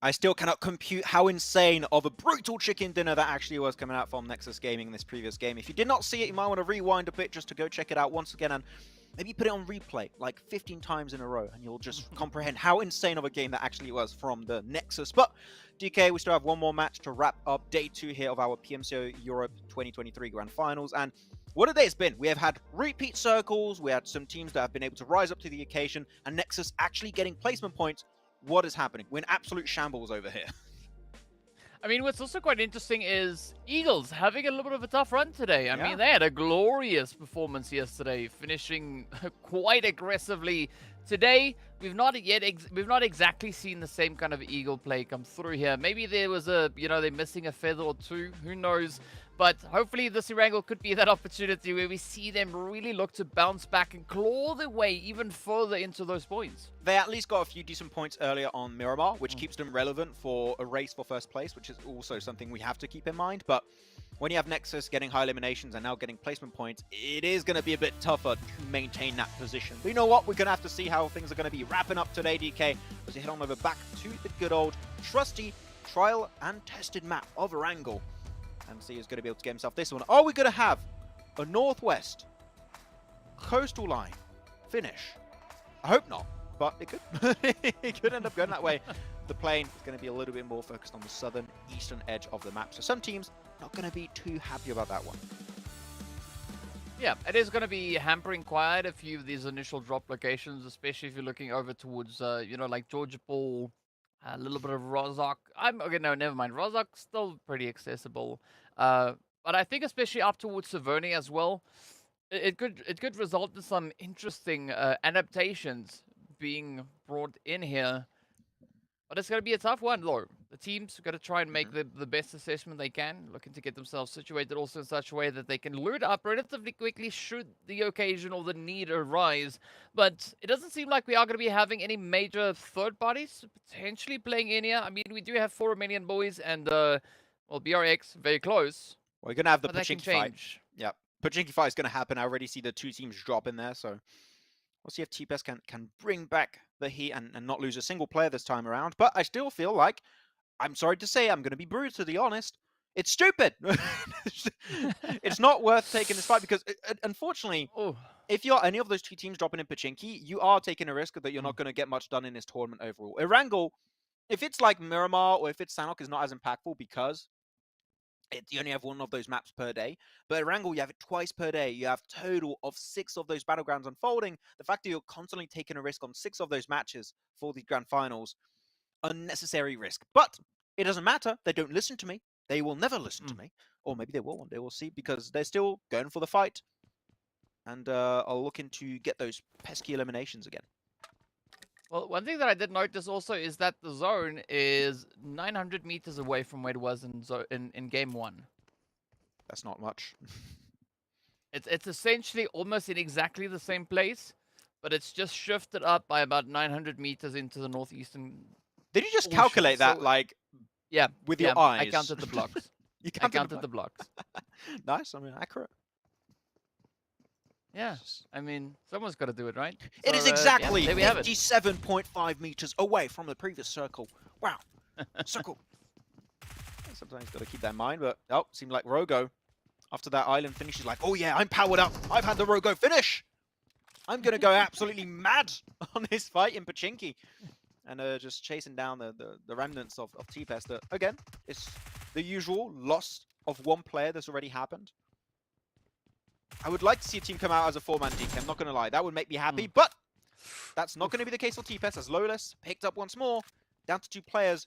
I still cannot compute how insane of a brutal chicken dinner that actually was coming out from Nexus Gaming in this previous game. If you did not see it, you might want to rewind a bit just to go check it out once again, and maybe put it on replay like 15 times in a row, and you'll just comprehend how insane of a game that actually was from the Nexus. But DK, we still have one more match to wrap up day 2 here of our PMCO Europe 2023 Grand Finals, and what a day it's been. We have had repeat circles, we had some teams that have been able to rise up to the occasion, and Nexus actually getting placement points. What is happening? We're in absolute shambles over here. I mean, what's also quite interesting is Eagles having a little bit of a tough run today. I Yeah. mean, they had a glorious performance yesterday, finishing quite aggressively. Today, we've not exactly seen the same kind of Eagle play come through here. Maybe there was they're missing a feather or two. Who knows? But hopefully this Erangel could be that opportunity where we see them really look to bounce back and claw their way even further into those points. They at least got a few decent points earlier on Miramar, which keeps them relevant for a race for first place, which is also something we have to keep in mind. But when you have Nexus getting high eliminations and now getting placement points, it is going to be a bit tougher to maintain that position. But you know what? We're going to have to see how things are going to be wrapping up today, DK, as we head on over back to the good old trusty trial and tested map of Erangel. And see who's going to be able to get himself this one. Are we going to have a Northwest coastal line finish? I hope not, but it could. It could end up going that way. The plane is going to be a little bit more focused on the southern eastern edge of the map. So some teams not going to be too happy about that one. Yeah, it is going to be hampering quite a few of these initial drop locations, especially if you're looking over towards, like Georgia Ball, a little bit of Rozhok. Okay, no, never mind. Rozhok's still pretty accessible. But I think especially up towards Severny as well, it could result in some interesting adaptations being brought in here. But it's going to be a tough one, though. The team's got to try and make the best assessment they can, looking to get themselves situated also in such a way that they can loot up relatively quickly should the occasion or the need arise. But it doesn't seem like we are going to be having any major third parties potentially playing in here. I mean, we do have 4 Romanian boys and, BRX, very close. We're going to have the But that can Pachinki fight. change. Yeah, Pachinki fight is going to happen. I already see the 2 teams drop in there, so we'll see if TPS can bring back the heat and not lose a single player this time around. But I still feel like, I'm sorry to say, I'm going to be brutally honest, it's stupid. It's not worth taking this fight because, unfortunately, if you're any of those 2 teams dropping in Pachinki, you are taking a risk that you're not going to get much done in this tournament overall. Erangel, if it's like Miramar or if it's Sanhok, is not as impactful because you only have 1 of those maps per day. But Erangel, you have it twice per day. You have total of 6 of those battlegrounds unfolding. The fact that you're constantly taking a risk on 6 of those matches for the grand finals, unnecessary risk. But it doesn't matter. They don't listen to me. They will never listen to me. Or maybe they will one day. We'll see, because they're still going for the fight. And I'll look into get those pesky eliminations again. Well, one thing that I did notice also is that the zone is 900 meters away from where it was in game 1. That's not much. It's essentially almost in exactly the same place, but it's just shifted up by about 900 meters into the northeastern. Did you just portion. calculate that, So- like, Yeah, with your eyes? I counted the blocks. You I counted the blocks. blocks. Nice. I mean, accurate. Yeah, I mean, someone's got to do it, right? It is So, exactly there we have it. 57.5 meters away from the previous circle. Wow. Circle. Sometimes got to keep that in mind, but seemed like Rogo, after that island finish, is like, oh yeah, I'm powered up. I've had the Rogo finish. I'm going to go absolutely mad on this fight in Pachinki. And just chasing down the remnants of TPS that, again, is the usual loss of 1 player that's already happened. I would like to see a team come out as a 4-man DK, I'm not going to lie. That would make me happy, but that's not going to be the case for TPS, as Lowless picked up once more, down to 2 players.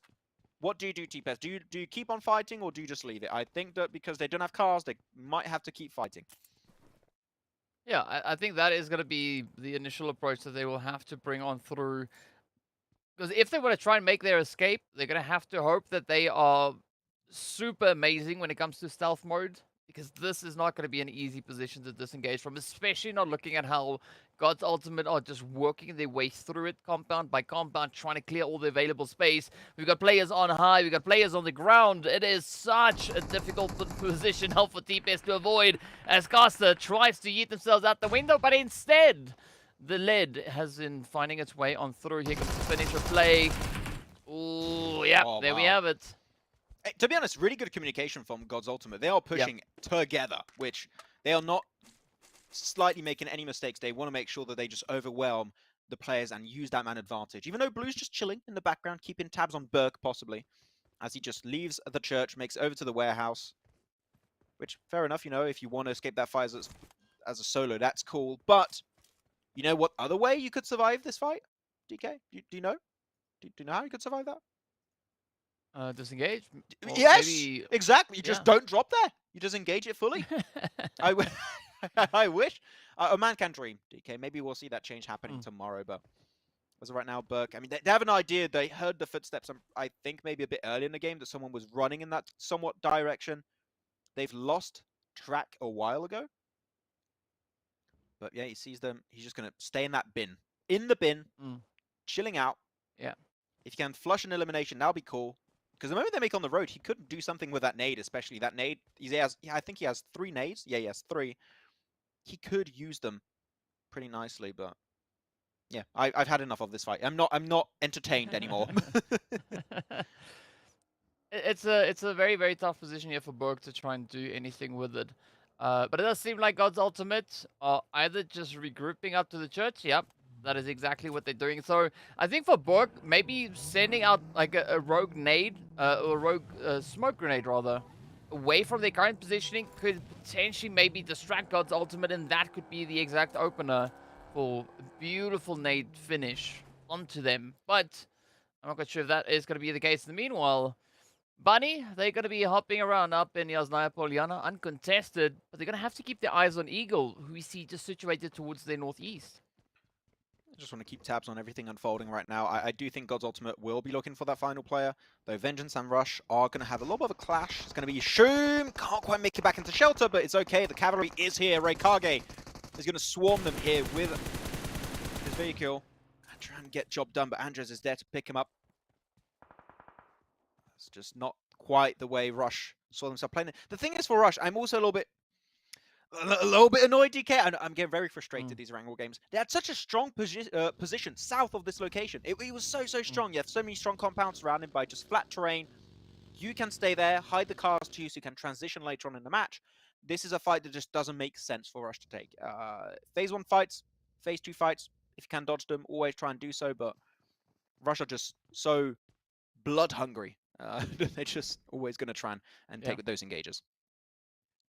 What do you do, TPS? Do you keep on fighting, or do you just leave it? I think that because they don't have cars, they might have to keep fighting. Yeah, I think that is going to be the initial approach that they will have to bring on through. Because if they want to try and make their escape, they're going to have to hope that they are super amazing when it comes to stealth mode. Because this is not going to be an easy position to disengage from, especially not looking at how God's Ultimate are just working their way through it, compound by compound, trying to clear all the available space. We've got players on high, we've got players on the ground. It is such a difficult position now for TPS to avoid, as Caster tries to yeet themselves out the window, but instead, the lead has been finding its way on through. Here comes the finisher play. Ooh, yeah, Oh, there we wow. have it. Hey, to be honest, really good communication from God's Ultimate. They are pushing together, which they are not slightly making any mistakes. They want to make sure that they just overwhelm the players and use that man advantage. Even though Blue's just chilling in the background, keeping tabs on Burke, possibly, as he just leaves the church, makes it over to the warehouse. Which, fair enough, you know, if you want to escape that fire as a solo, that's cool. But, you know what other way you could survive this fight, DK? Do you know? Do you know how you could survive that? Disengage? Or Yes, maybe... exactly. You yeah. just don't drop there. You just engage it fully. I I wish. A man can dream, DK. Maybe we'll see that change happening tomorrow, but as of right now, Burke, I mean, they have an idea. They heard the footsteps, I think, maybe a bit early in the game that someone was running in that somewhat direction. They've lost track a while ago. But yeah, he sees them. He's just going to stay in that bin. In the bin, chilling out. Yeah. If you can flush an elimination, that'll be cool. Because the moment they make on the road, he could do something with that nade, especially that nade. I think he has 3 nades. Yeah, he has 3. He could use them pretty nicely, but yeah, I've had enough of this fight. I'm not entertained anymore. It's a very, very tough position here for Borg to try and do anything with it. But it does seem like God's Ultimate are either just regrouping up to the church. Yep, that is exactly what they're doing. So I think for Borg, maybe sending out like a rogue nade, or rogue smoke grenade rather, away from their current positioning could potentially maybe distract God's Ultimate, and that could be the exact opener for a beautiful nade finish onto them. But I'm not quite sure if that is going to be the case. In the meanwhile, Bunny, they're going to be hopping around up in Yasnaya Poliana, uncontested, but they're going to have to keep their eyes on Eagle, who we see just situated towards their northeast. I just want to keep tabs on everything unfolding right now. I do think God's Ultimate will be looking for that final player, though Vengeance and Rush are going to have a little bit of a clash. It's going to be Shroom, can't quite make it back into shelter, but it's okay. The cavalry is here. Reikage is going to swarm them here with his vehicle and try and get job done, but Andres is there to pick him up. It's just not quite the way Rush saw themselves playing it. The thing is for Rush, I'm also a little bit annoyed, DK. I'm getting very frustrated these Erangel games. They had such a strong position south of this location. It was so strong. You have so many strong compounds surrounded by just flat terrain. You can stay there, hide the cars to you so you can transition later on in the match. This is a fight that just doesn't make sense for Rush to take. Phase 1 fights, Phase 2 fights, if you can dodge them, always try and do so, but Rush are just so blood hungry. They're just always going to try and take with those engagers.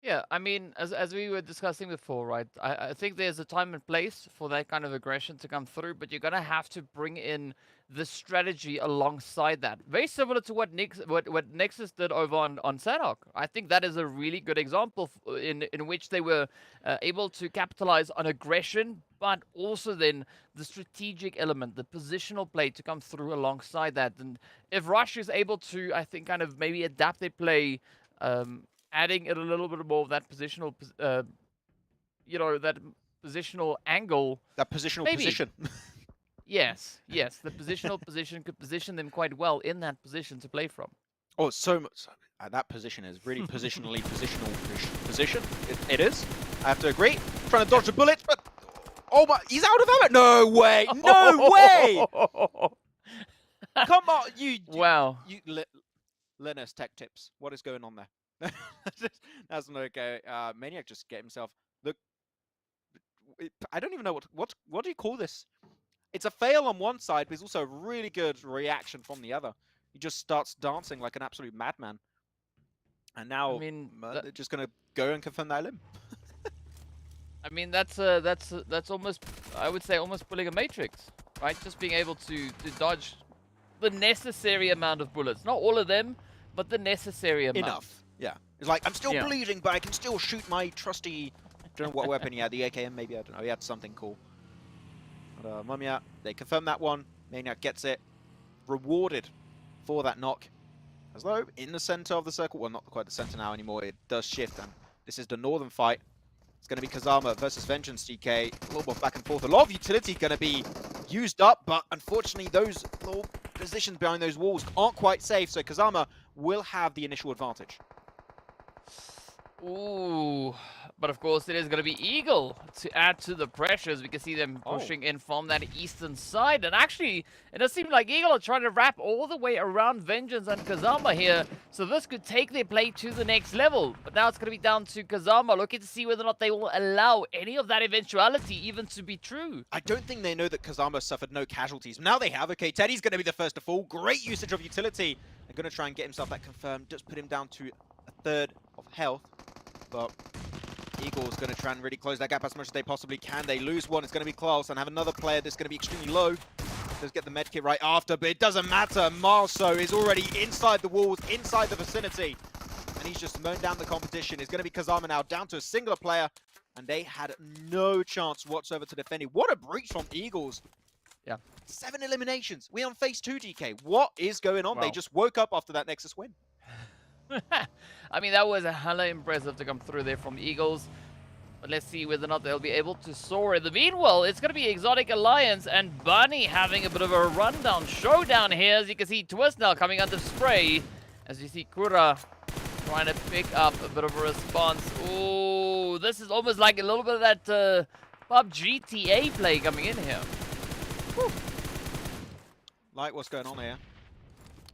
Yeah, I mean, as we were discussing before, right? I think there's a time and place for that kind of aggression to come through, but you're gonna have to bring in the strategy alongside that. Very similar to what Nexus did over on Sanhok. I think that is a really good example in which they were able to capitalize on aggression, but also then the strategic element, the positional play to come through alongside that. And if Rush is able to, I think, kind of maybe adapt their play, adding it a little bit more of that positional, that positional angle. That positional maybe. position. Yes, the positional position could position them quite well in that position to play from. Oh, so much. That position is really positional position. It is. I have to agree. Trying to dodge the bullets, but oh my, he's out of ammo. No way! No way! Come on, Wow. Linus Tech Tips. What is going on there? That's not okay. Maniac just get himself. Look, I don't even know what do you call this? It's a fail on one side, but it's also a really good reaction from the other. He just starts dancing like an absolute madman. And now, I mean, they're just gonna go and confirm that limb. I mean, that's almost, I would say, almost pulling a Matrix, right? Just being able to dodge the necessary amount of bullets. Not all of them, but the necessary amount. Enough. Yeah. It's like, I'm still bleeding, but I can still shoot my trusty... I don't know what weapon he had. The AKM, maybe? I don't know. He had something cool. But, Mumia, they confirm that one. Maniac gets it. Rewarded for that knock. As though in the center of the circle... Well, not quite the center now anymore. It does shift, and this is the northern fight. It's going to be Kazama versus Vengeance, DK. A little bit back and forth. A lot of utility going to be used up, but unfortunately, those little positions behind those walls aren't quite safe, so Kazama will have the initial advantage. Ooh, but of course it is going to be Eagle to add to the pressures. We can see them pushing in from that eastern side. And actually, it does seem like Eagle are trying to wrap all the way around Vengeance and Kazama here. So this could take their play to the next level. But now it's going to be down to Kazama, looking to see whether or not they will allow any of that eventuality even to be true. I don't think they know that Kazama suffered no casualties. Now they have. Okay, Teddy's going to be the first to fall. Great usage of utility. They're going to try and get himself that confirmed. Just put him down to a third of health. But Eagle's going to try and really close that gap as much as they possibly can. They lose one, it's going to be close, and have another player that's going to be extremely low. Does get the medkit right after, but it doesn't matter. Marso is already inside the walls, inside the vicinity, and he's just mown down the competition. It's going to be Kazama now, down to a singular player, and they had no chance whatsoever to defend it. What a breach from Eagles. Yeah. 7 eliminations. We on phase 2, DK. What is going on? Wow. They just woke up after that Nexus win. I mean, that was a hella impressive to come through there from Eagles. But let's see whether or not they'll be able to soar. In the meanwhile, it's going to be Exotic Alliance and Bunny having a bit of a rundown showdown here. As you can see, Twist now coming under spray. As you see Kura trying to pick up a bit of a response. Oh, this is almost like a little bit of that PUBG GTA play coming in here. Whew. Like what's going on here.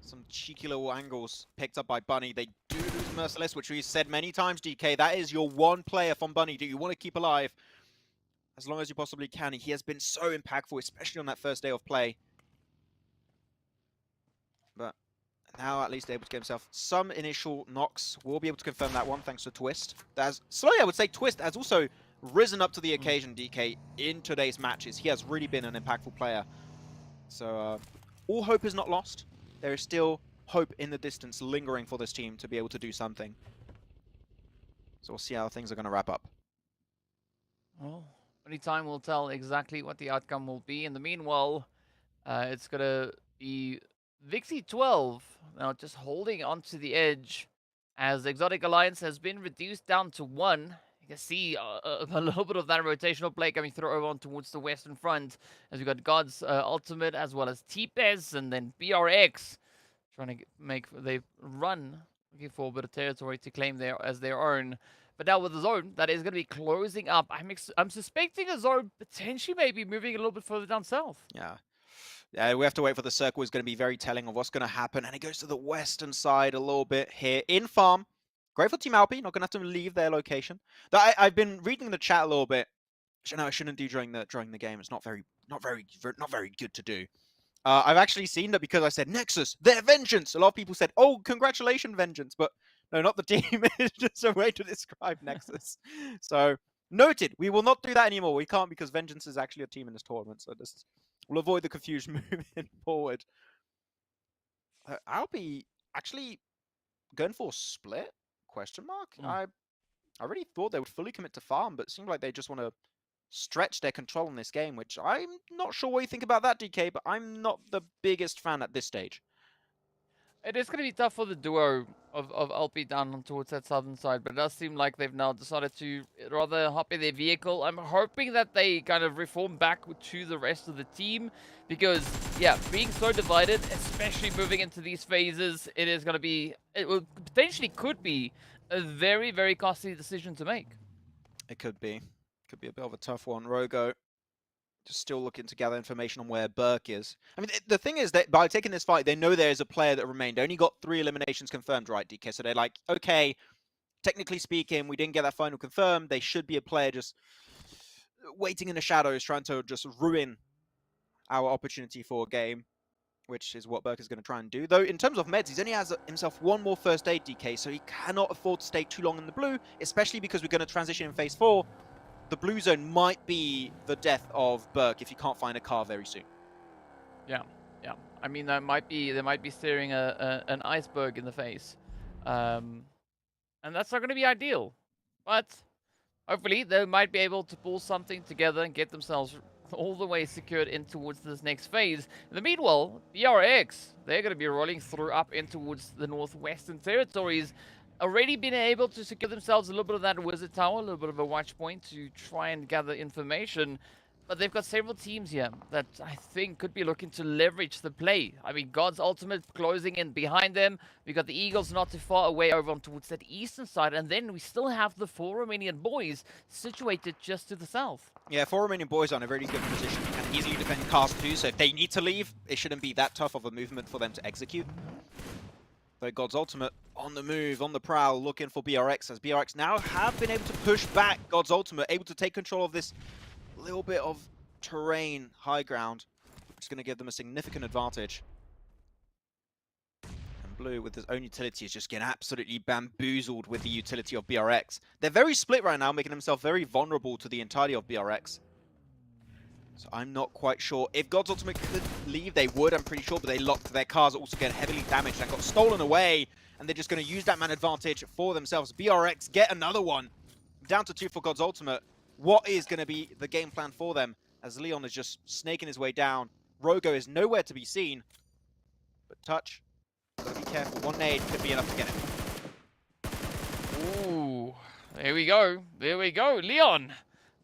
Some cheeky little angles picked up by Bunny. They do lose Merciless, which we've said many times, DK. That is your one player from Bunny. Do you want to keep alive as long as you possibly can? He has been so impactful, especially on that first day of play. But now at least able to get himself some initial knocks. We'll be able to confirm that one thanks to Twist. As slowly, I would say Twist has also risen up to the occasion, DK, in today's matches. He has really been an impactful player. So all hope is not lost. There is still hope in the distance lingering for this team to be able to do something. So we'll see how things are going to wrap up. Well, only time will tell exactly what the outcome will be. In the meanwhile, it's going to be Vixie 12 now just holding onto the edge as Exotic Alliance has been reduced down to 1. You can see a little bit of that rotational play coming through over on towards the western front as we got God's ultimate as well as T-Pez and then BRX trying to make they run looking for a bit of territory to claim there as their own. But now with the zone that is going to be closing up, I'm suspecting a zone potentially maybe moving a little bit further down south. Yeah, we have to wait for the circle. Is going to be very telling of what's going to happen, and it goes to the western side a little bit here in farm. Great for Team Alpi, not going to have to leave their location. I've been reading the chat a little bit, which I know I shouldn't do during the game. It's not very good to do. I've actually seen that because I said Nexus, their Vengeance. A lot of people said, "Oh, congratulations, Vengeance," but no, not the team. It's just a way to describe Nexus. So noted. We will not do that anymore. We can't because Vengeance is actually a team in this tournament. So we'll avoid the confusion moving forward. Alpi actually going for a split. Question mark? I really thought they would fully commit to farm, but it seems like they just want to stretch their control in this game, which I'm not sure what you think about that, DK, but I'm not the biggest fan at this stage. It is going to be tough for the duo of LP down towards that southern side, but it does seem like they've now decided to rather hop in their vehicle. I'm hoping that they kind of reform back to the rest of the team because, yeah, being so divided, especially moving into these phases, it is going to be, it will potentially could be a very, very costly decision to make. It could be. Could be a bit of a tough one. Rogo just still looking to gather information on where Burke is. I mean, the thing is that by taking this fight, they know there is a player that remained. They only got 3 eliminations confirmed, right, DK? So they're like, okay, technically speaking, we didn't get that final confirmed. They should be a player just waiting in the shadows, trying to just ruin our opportunity for a game, which is what Burke is going to try and do. Though, in terms of meds, he only has himself 1 more first aid, DK, so he cannot afford to stay too long in the blue, especially because we're going to transition in phase 4. The blue zone might be the death of Burke if you can't find a car very soon. Yeah. I mean, they might be staring an iceberg in the face, and that's not going to be ideal. But hopefully, they might be able to pull something together and get themselves all the way secured in towards this next phase. In the meanwhile, BRX, they're going to be rolling through up in towards the northwestern territories. Already been able to secure themselves a little bit of that wizard tower, a little bit of a watch point to try and gather information. But they've got several teams here that I think could be looking to leverage the play. I mean, God's Ultimate closing in behind them. We've got the Eagles not too far away over on towards that eastern side. And then we still have the 4 Romanian boys situated just to the south. Yeah, 4 Romanian boys are in a very good position. They can easily defend cars too, so if they need to leave, it shouldn't be that tough of a movement for them to execute. Though God's Ultimate on the move, on the prowl, looking for BRX, as BRX now have been able to push back God's Ultimate, able to take control of this little bit of terrain, high ground, which is going to give them a significant advantage. And Blue, with his own utility, is just getting absolutely bamboozled with the utility of BRX. They're very split right now, making themselves very vulnerable to the entirety of BRX. So I'm not quite sure. If God's Ultimate could leave, they would, I'm pretty sure, but they locked their cars, also get heavily damaged and got stolen away, and they're just going to use that man advantage for themselves. BRX get another one. Down to 2 for God's Ultimate. What is going to be the game plan for them as Leon is just snaking his way down? Rogo is nowhere to be seen. But Touch, gotta be careful. 1 nade could be enough to get him. Ooh, there we go. There we go. Leon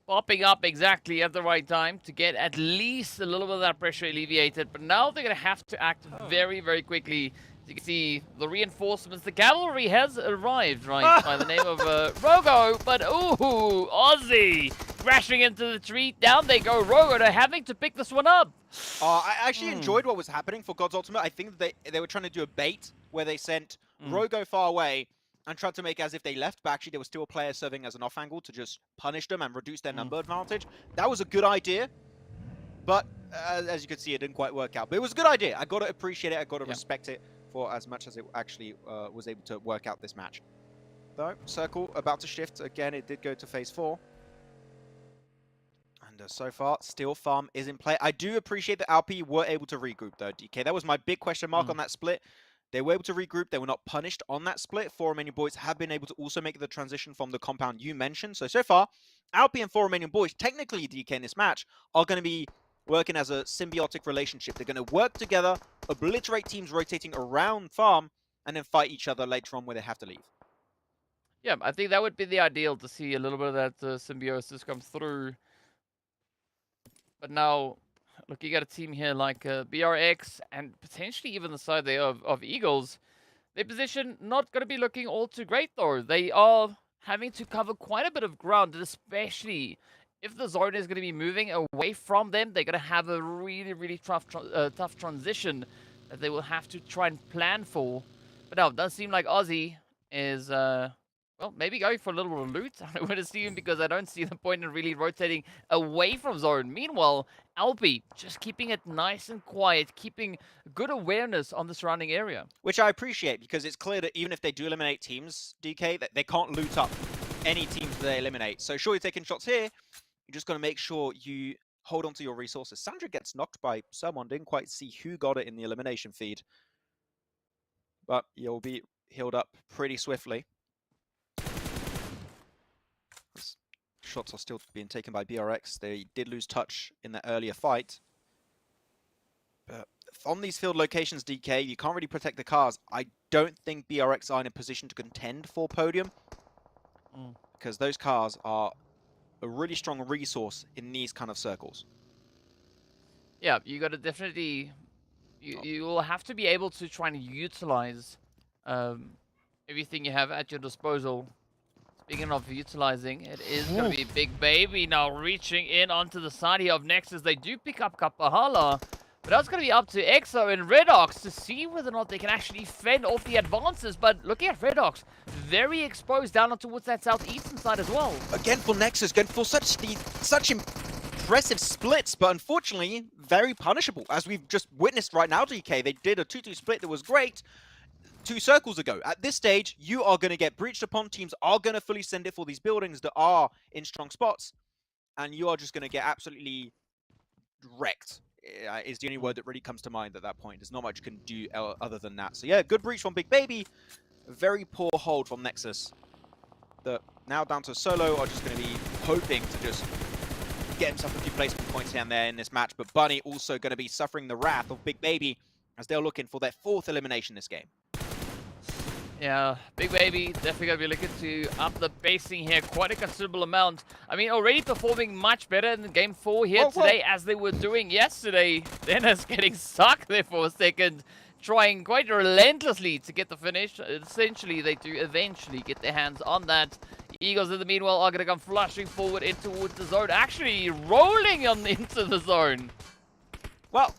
popping up exactly at the right time to get at least a little bit of that pressure alleviated. But now they're going to have to act very, very quickly. As you can see, the reinforcements, the cavalry has arrived, right, by the name of Rogo. But, ooh, Aussie crashing into the tree. Down they go. Rogo, they're having to pick this one up. I actually enjoyed what was happening for God's Ultimate. I think they were trying to do a bait where they sent Rogo far away and tried to make as if they left, but actually there was still a player serving as an off angle to just punish them and reduce their number advantage. That was a good idea, but as you can see, it didn't quite work out. But it was a good idea. I got to appreciate it. I got to respect it for as much as it actually was able to work out this match. Though, Circle about to shift. Again, it did go to phase 4. And so far, still Farm is in play. I do appreciate that Alpi were able to regroup, though, DK. That was my big question mark on that split. They were able to regroup. They were not punished on that split. 4 Romanian boys have been able to also make the transition from the compound you mentioned. So far, Alpi and 4 Romanian boys, technically, DK, in this match, are going to be working as a symbiotic relationship. They're going to work together, obliterate teams rotating around Farm, and then fight each other later on where they have to leave. Yeah, I think that would be the ideal to see a little bit of that symbiosis come through. But now, looking at a team here like BRX and potentially even the side there of Eagles, their position not going to be looking all too great, though. They are having to cover quite a bit of ground, especially if the zone is going to be moving away from them. They're going to have a really, really tough transition that they will have to try and plan for. But now, it does seem like Aussie is, well, maybe going for a little bit of loot. I don't want to see him because I don't see the point in really rotating away from zone. Meanwhile, Alpi just keeping it nice and quiet, keeping good awareness on the surrounding area. Which I appreciate, because it's clear that even if they do eliminate teams, DK, that they can't loot up any teams that they eliminate. So sure, you're taking shots here. You're just going to make sure you hold on to your resources. Sandra gets knocked by someone. Didn't quite see who got it in the elimination feed. But you'll be healed up pretty swiftly. Shots are still being taken by BRX. They did lose touch in the earlier fight. But on these field locations, DK, you can't really protect the cars. I don't think BRX are in a position to contend for podium. Because those cars are a really strong resource in these kind of circles. Yeah, you got to definitely... You will have to be able to try and utilize everything you have at your disposal. Speaking of utilizing, it is going to be Big Baby now reaching in onto the side here of Nexus. They do pick up Kapahala, but that's going to be up to Exo and Redox to see whether or not they can actually fend off the advances. But looking at Redox, very exposed down towards that southeastern side as well. Again for Nexus, going for such impressive splits, but unfortunately very punishable. As we've just witnessed right now, DK, they did a 2-2 split that was great 2 circles ago. At this stage, you are going to get breached upon. Teams are going to fully send it for these buildings that are in strong spots, and you are just going to get absolutely wrecked. Is the only word that really comes to mind at that point. There's not much you can do other than that. So yeah, good breach from Big Baby. Very poor hold from Nexus. That now down to Solo are just going to be hoping to just get himself a few placement points here and there in this match. But Bunny also going to be suffering the wrath of Big Baby as they're looking for their 4th elimination this game. Yeah, Big Baby definitely going to be looking to up the basing here quite a considerable amount. I mean, already performing much better in Game 4 here today as they were doing yesterday. Dennis getting stuck there for a second, trying quite relentlessly to get the finish. Essentially, they do eventually get their hands on that. Eagles, in the meanwhile, are going to come flushing forward in towards the zone, actually rolling into the zone. Well,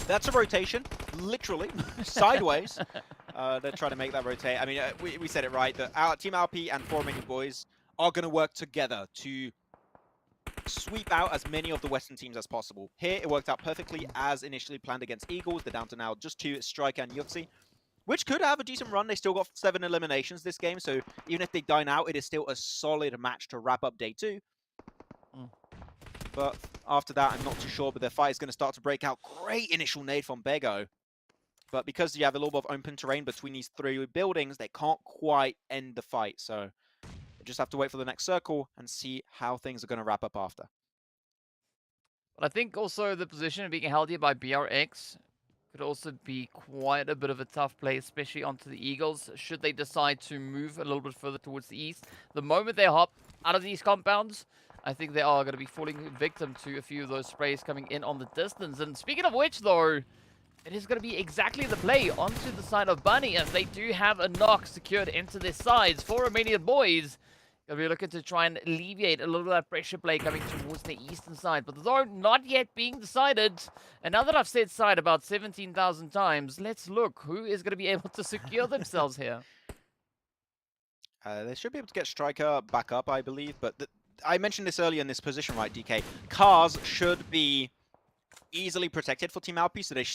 that's a rotation, literally, sideways. They're trying to make that rotate. I mean, we said it right, that our Team LP and 4 Minion Boys are going to work together to sweep out as many of the Western teams as possible. Here, it worked out perfectly as initially planned against Eagles. They're down to now just 2, Striker and Yuxi, which could have a decent run. They still got 7 eliminations this game, so even if they dine out, it is still a solid match to wrap up day 2. But after that, I'm not too sure, but their fight is going to start to break out. Great initial nade from Bego. But because you have a little bit of open terrain between these 3 buildings, they can't quite end the fight. So they just have to wait for the next circle and see how things are going to wrap up after. But I think also the position being held here by BRX could also be quite a bit of a tough play, especially onto the Eagles, should they decide to move a little bit further towards the east. The moment they hop out of these compounds, I think they are going to be falling victim to a few of those sprays coming in on the distance. And speaking of which, though, it is going to be exactly the play onto the side of Bunny, as they do have a knock secured into their sides. 4 Romanian Boys going to be looking to try and alleviate a little bit of that pressure play coming towards the eastern side. But the zone not yet being decided. And now that I've said side about 17,000 times, let's look who is going to be able to secure themselves here. They should be able to get Striker back up, I believe, but I mentioned this earlier in this position, right, DK? Cars should be easily protected for Team Alpi, so they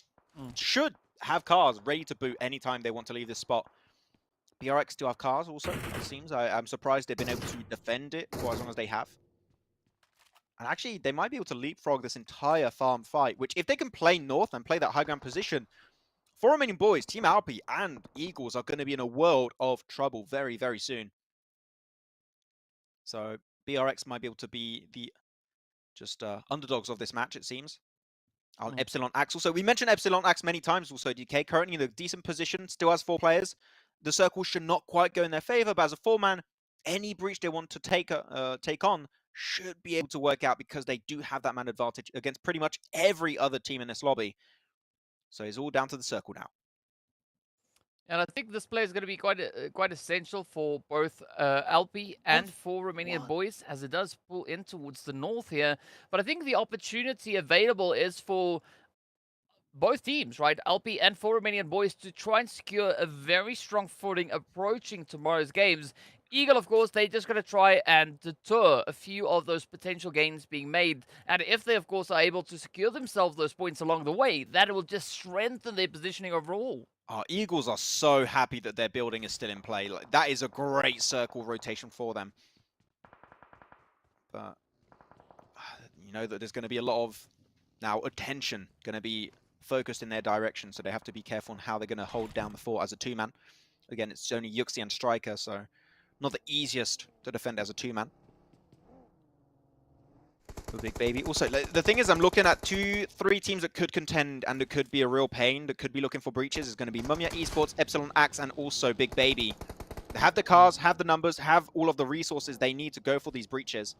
should have cars ready to boot anytime they want to leave this spot. BRX do have cars also, it seems. I'm surprised they've been able to defend it for as long as they have. And actually, they might be able to leapfrog this entire farm fight, which if they can play north and play that high ground position, 4 Romanian Boys, Team Alpi, and Eagles are going to be in a world of trouble very, very soon. So BRX might be able to be the underdogs of this match, it seems. On Epsilon Axe also. We mentioned Epsilon Axe many times also, DK. Currently in a decent position, still has 4 players. The circle should not quite go in their favor, but as a 4-man, any breach they want to take on should be able to work out because they do have that man advantage against pretty much every other team in this lobby. So it's all down to the circle now. And I think this play is going to be quite essential for both Alpi and for Romanian Boys, as it does pull in towards the north here. But I think the opportunity available is for both teams, right? Alpi and 4 Romanian Boys to try and secure a very strong footing approaching tomorrow's games. Eagle, of course, they're just going to try and deter a few of those potential gains being made. And if they, of course, are able to secure themselves those points along the way, that will just strengthen their positioning overall. Eagles are so happy that their building is still in play. Like, that is a great circle rotation for them. But you know that there's going to be a lot of now attention going to be focused in their direction, so they have to be careful on how they're going to hold down the fort as a 2-man. Again, it's only Yuxi and Striker, so not the easiest to defend as a 2-man. The Big Baby. Also, the thing is, I'm looking at 2-3 teams that could contend and it could be a real pain, that could be looking for breaches. It's going to be Mumia Esports, Epsilon Axe, and also Big Baby. They have the cars, have the numbers, have all of the resources they need to go for these breaches.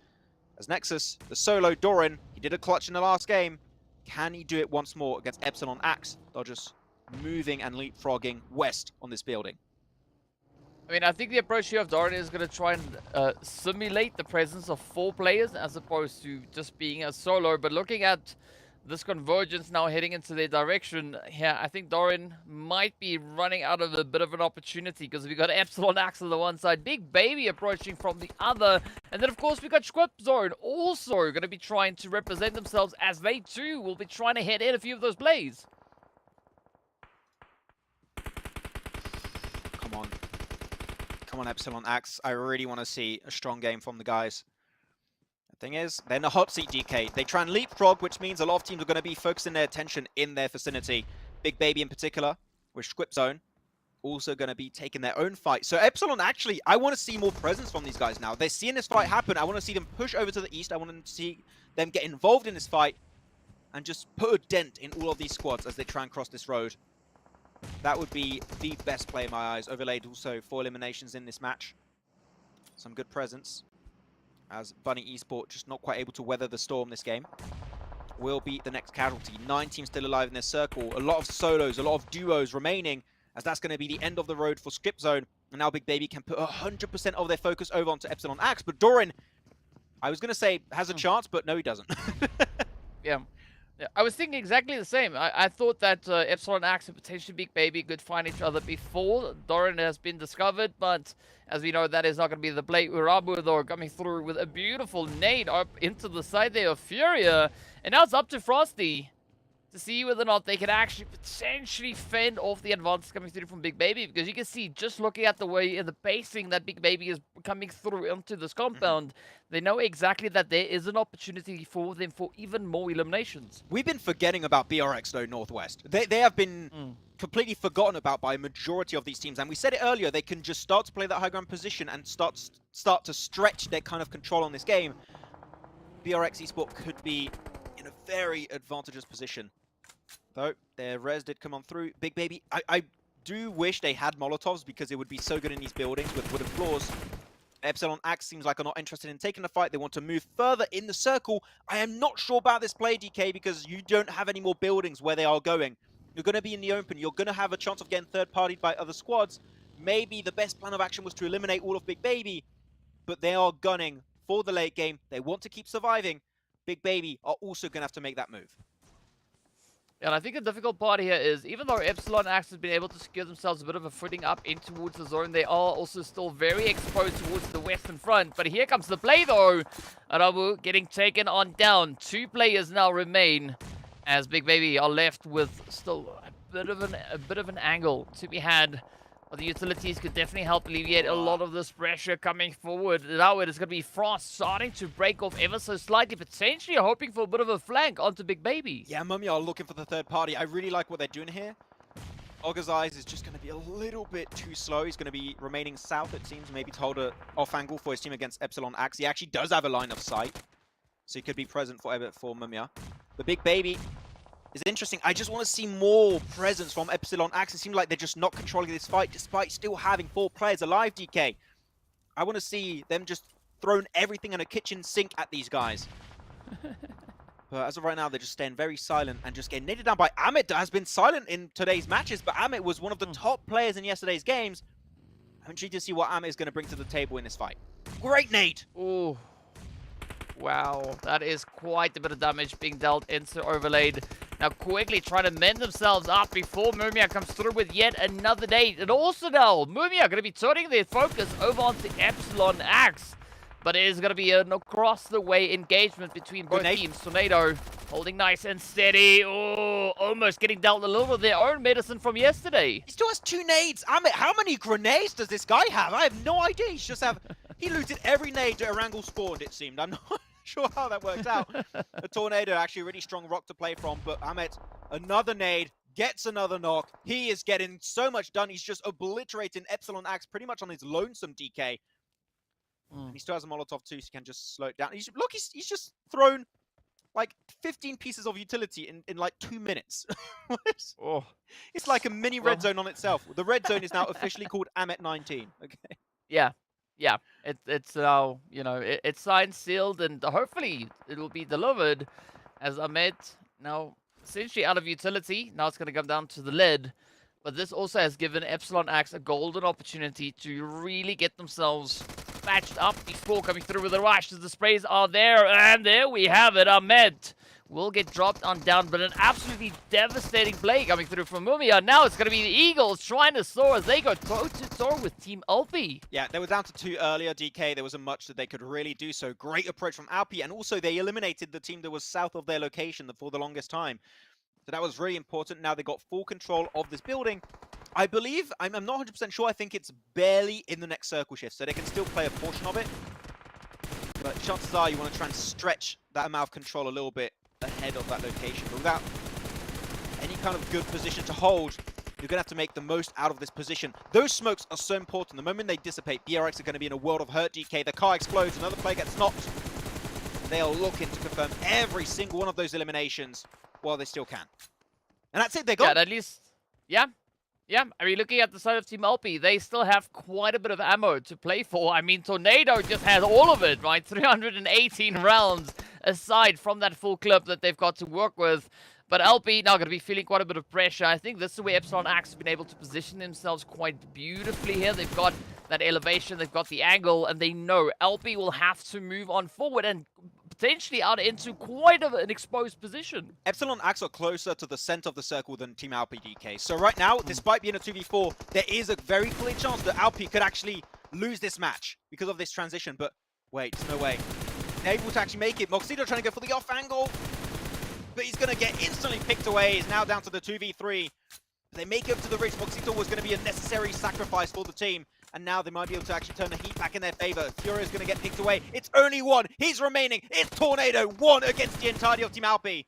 As Nexus, the solo, Doran, he did a clutch in the last game. Can he do it once more against Epsilon Axe? They're just moving and leapfrogging west on this building. I mean, I think the approach here of Doran is going to try and simulate the presence of 4 players as opposed to just being a solo. But looking at this convergence now heading into their direction here, I think Doran might be running out of a bit of an opportunity because we've got Epsilon Axe on the one side, Big Baby approaching from the other. And then, of course, we've got Squip Zone also going to be trying to represent themselves as they, too, will be trying to head in a few of those plays. Come on. Come on, Epsilon Axe. I really want to see a strong game from the guys. The thing is, they're in the hot seat, DK. They try and leapfrog, which means a lot of teams are going to be focusing their attention in their vicinity. Big Baby in particular, with Squip Zone, also going to be taking their own fight. So Epsilon, actually, I want to see more presence from these guys now. They're seeing this fight happen. I want to see them push over to the east. I want to see them get involved in this fight and just put a dent in all of these squads as they try and cross this road. That would be the best play in my eyes. Overlaid also 4 eliminations in this match. Some good presence. As Bunny Esport just not quite able to weather the storm this game. Will be the next casualty. 9 teams still alive in this circle. A lot of solos, a lot of duos remaining, as that's going to be the end of the road for Script Zone. And now Big Baby can put 100% of their focus over onto Epsilon Axe. But Doran, I was going to say, has a chance, but no, he doesn't. Yeah. I was thinking exactly the same. I thought that Epsilon Axe and potentially Big Baby could find each other before Doran has been discovered, but as we know, that is not going to be the play. Urabu, though, coming through with a beautiful nade up into the side there of Furia. And now it's up to Frosty to see whether or not they can actually potentially fend off the advances coming through from Big Baby, because you can see, just looking at the way in the pacing that Big Baby is coming through into this compound, they know exactly that there is an opportunity for them for even more eliminations. We've been forgetting about BRX, though, Northwest. They have been completely forgotten about by a majority of these teams, and we said it earlier, they can just start to play that high ground position and start to stretch their kind of control on this game. BRX Esport could be in a very advantageous position. Though, their res did come on through. Big Baby, I do wish they had Molotovs, because it would be so good in these buildings with wooden floors. Epsilon Axe seems like are not interested in taking the fight. They want to move further in the circle. I am not sure about this play, DK, because you don't have any more buildings where they are going. You're going to be in the open. You're going to have a chance of getting third-partied by other squads. Maybe the best plan of action was to eliminate all of Big Baby, but they are gunning for the late game. They want to keep surviving. Big Baby are also going to have to make that move. And I think the difficult part here is, even though Epsilon Axe has been able to secure themselves a bit of a footing up in towards the zone, they are also still very exposed towards the western front. But here comes the play, though. Arabu getting taken on down. 2 players now remain, as Big Baby are left with still a bit of an angle to be had. But the utilities could definitely help alleviate a lot of this pressure coming forward. Now it is going to be Frost starting to break off ever so slightly, potentially hoping for a bit of a flank onto Big Baby. Yeah, Mummy are looking for the third party. I really like what they're doing here. Ogre's Eyes is just going to be a little bit too slow. He's going to be remaining south, it seems, maybe to hold a off angle for his team against Epsilon Axe. He actually does have a line of sight, so he could be present for Mumia. The Big Baby is interesting. I just want to see more presence from Epsilon Axe. It seems like they're just not controlling this fight, despite still having 4 players alive, DK. I want to see them just throwing everything in a kitchen sink at these guys. But as of right now, they're just staying very silent and just getting knitted down by Amit, that has been silent in today's matches, but Amit was one of the top players in yesterday's games. I'm intrigued to see what Amit is going to bring to the table in this fight. Great nade! Oh, wow. That is quite a bit of damage being dealt into Overlaid. Now quickly trying to mend themselves up before Mumia comes through with yet another nade. And also now, Mumia going to be turning their focus over onto Epsilon Axe. But it is going to be an across-the-way engagement between both teams. Tornado holding nice and steady. Oh, almost getting dealt a little of their own medicine from yesterday. He still has 2 nades. Amit, how many grenades does this guy have? I have no idea. He looted every nade that Erangel spawned, it seemed. I'm not sure how that worked out. The Tornado, actually a really strong rock to play from, but Amit, another nade, gets another knock. He is getting so much done. He's just obliterating Epsilon Axe pretty much on his lonesome, DK. And he still has a Molotov too, so he can just slow it down. He's just thrown like 15 pieces of utility in like 2 minutes. It's like a mini red zone on itself. The red zone is now officially called Amit 19. Okay. Yeah. It's now, it's signed, sealed, and hopefully it will be delivered, as Ahmed now essentially out of utility. Now it's going to come down to the lead. But this also has given Epsilon Axe a golden opportunity to really get themselves patched up before coming through with a rush, as the sprays are there. And there we have it. Ahmed will get dropped on down, but an absolutely devastating play coming through from Mumia. Now it's going to be the Eagles trying to soar as they go toe-to-toe with Team Alpi. Yeah, they were down to 2 earlier, DK. There wasn't much that they could really do, so great approach from Alpi. And also they eliminated the team that was south of their location for the longest time. So that was really important. Now they got full control of this building. I believe, I'm not 100% sure, I think it's barely in the next circle shift, so they can still play a portion of it. But chances are you want to try and stretch that amount of control a little bit ahead of that location. But without any kind of good position to hold, you're going to have to make the most out of this position. Those smokes are so important. The moment they dissipate, BRX are going to be in a world of hurt, DK. The car explodes, another player gets knocked. They are looking to confirm every single one of those eliminations while they still can. And that's it, they got. Yeah, at least, yeah. Yeah, I mean, looking at the side of Team LP, they still have quite a bit of ammo to play for. I mean, Tornado just has all of it, right? 318 rounds aside from that full clip that they've got to work with. But LP now going to be feeling quite a bit of pressure. I think this is where Epsilon Axe have been able to position themselves quite beautifully here. They've got that elevation, they've got the angle, and they know LP will have to move on forward and potentially out into quite an exposed position. Epsilon Axe are closer to the center of the circle than Team Alpi DK. So right now, despite being a 2v4, there is a very clear chance that Alpi could actually lose this match because of this transition. But wait, no way. They're able to actually make it. Moxito trying to go for the off angle, but he's going to get instantly picked away. He's now down to the 2v3. They make it up to the ridge. Moxito was going to be a necessary sacrifice for the team. And now they might be able to actually turn the heat back in their favor. Furio's going to get picked away. It's only one. He's remaining. It's Tornado. One against the entirety of Team Alpi.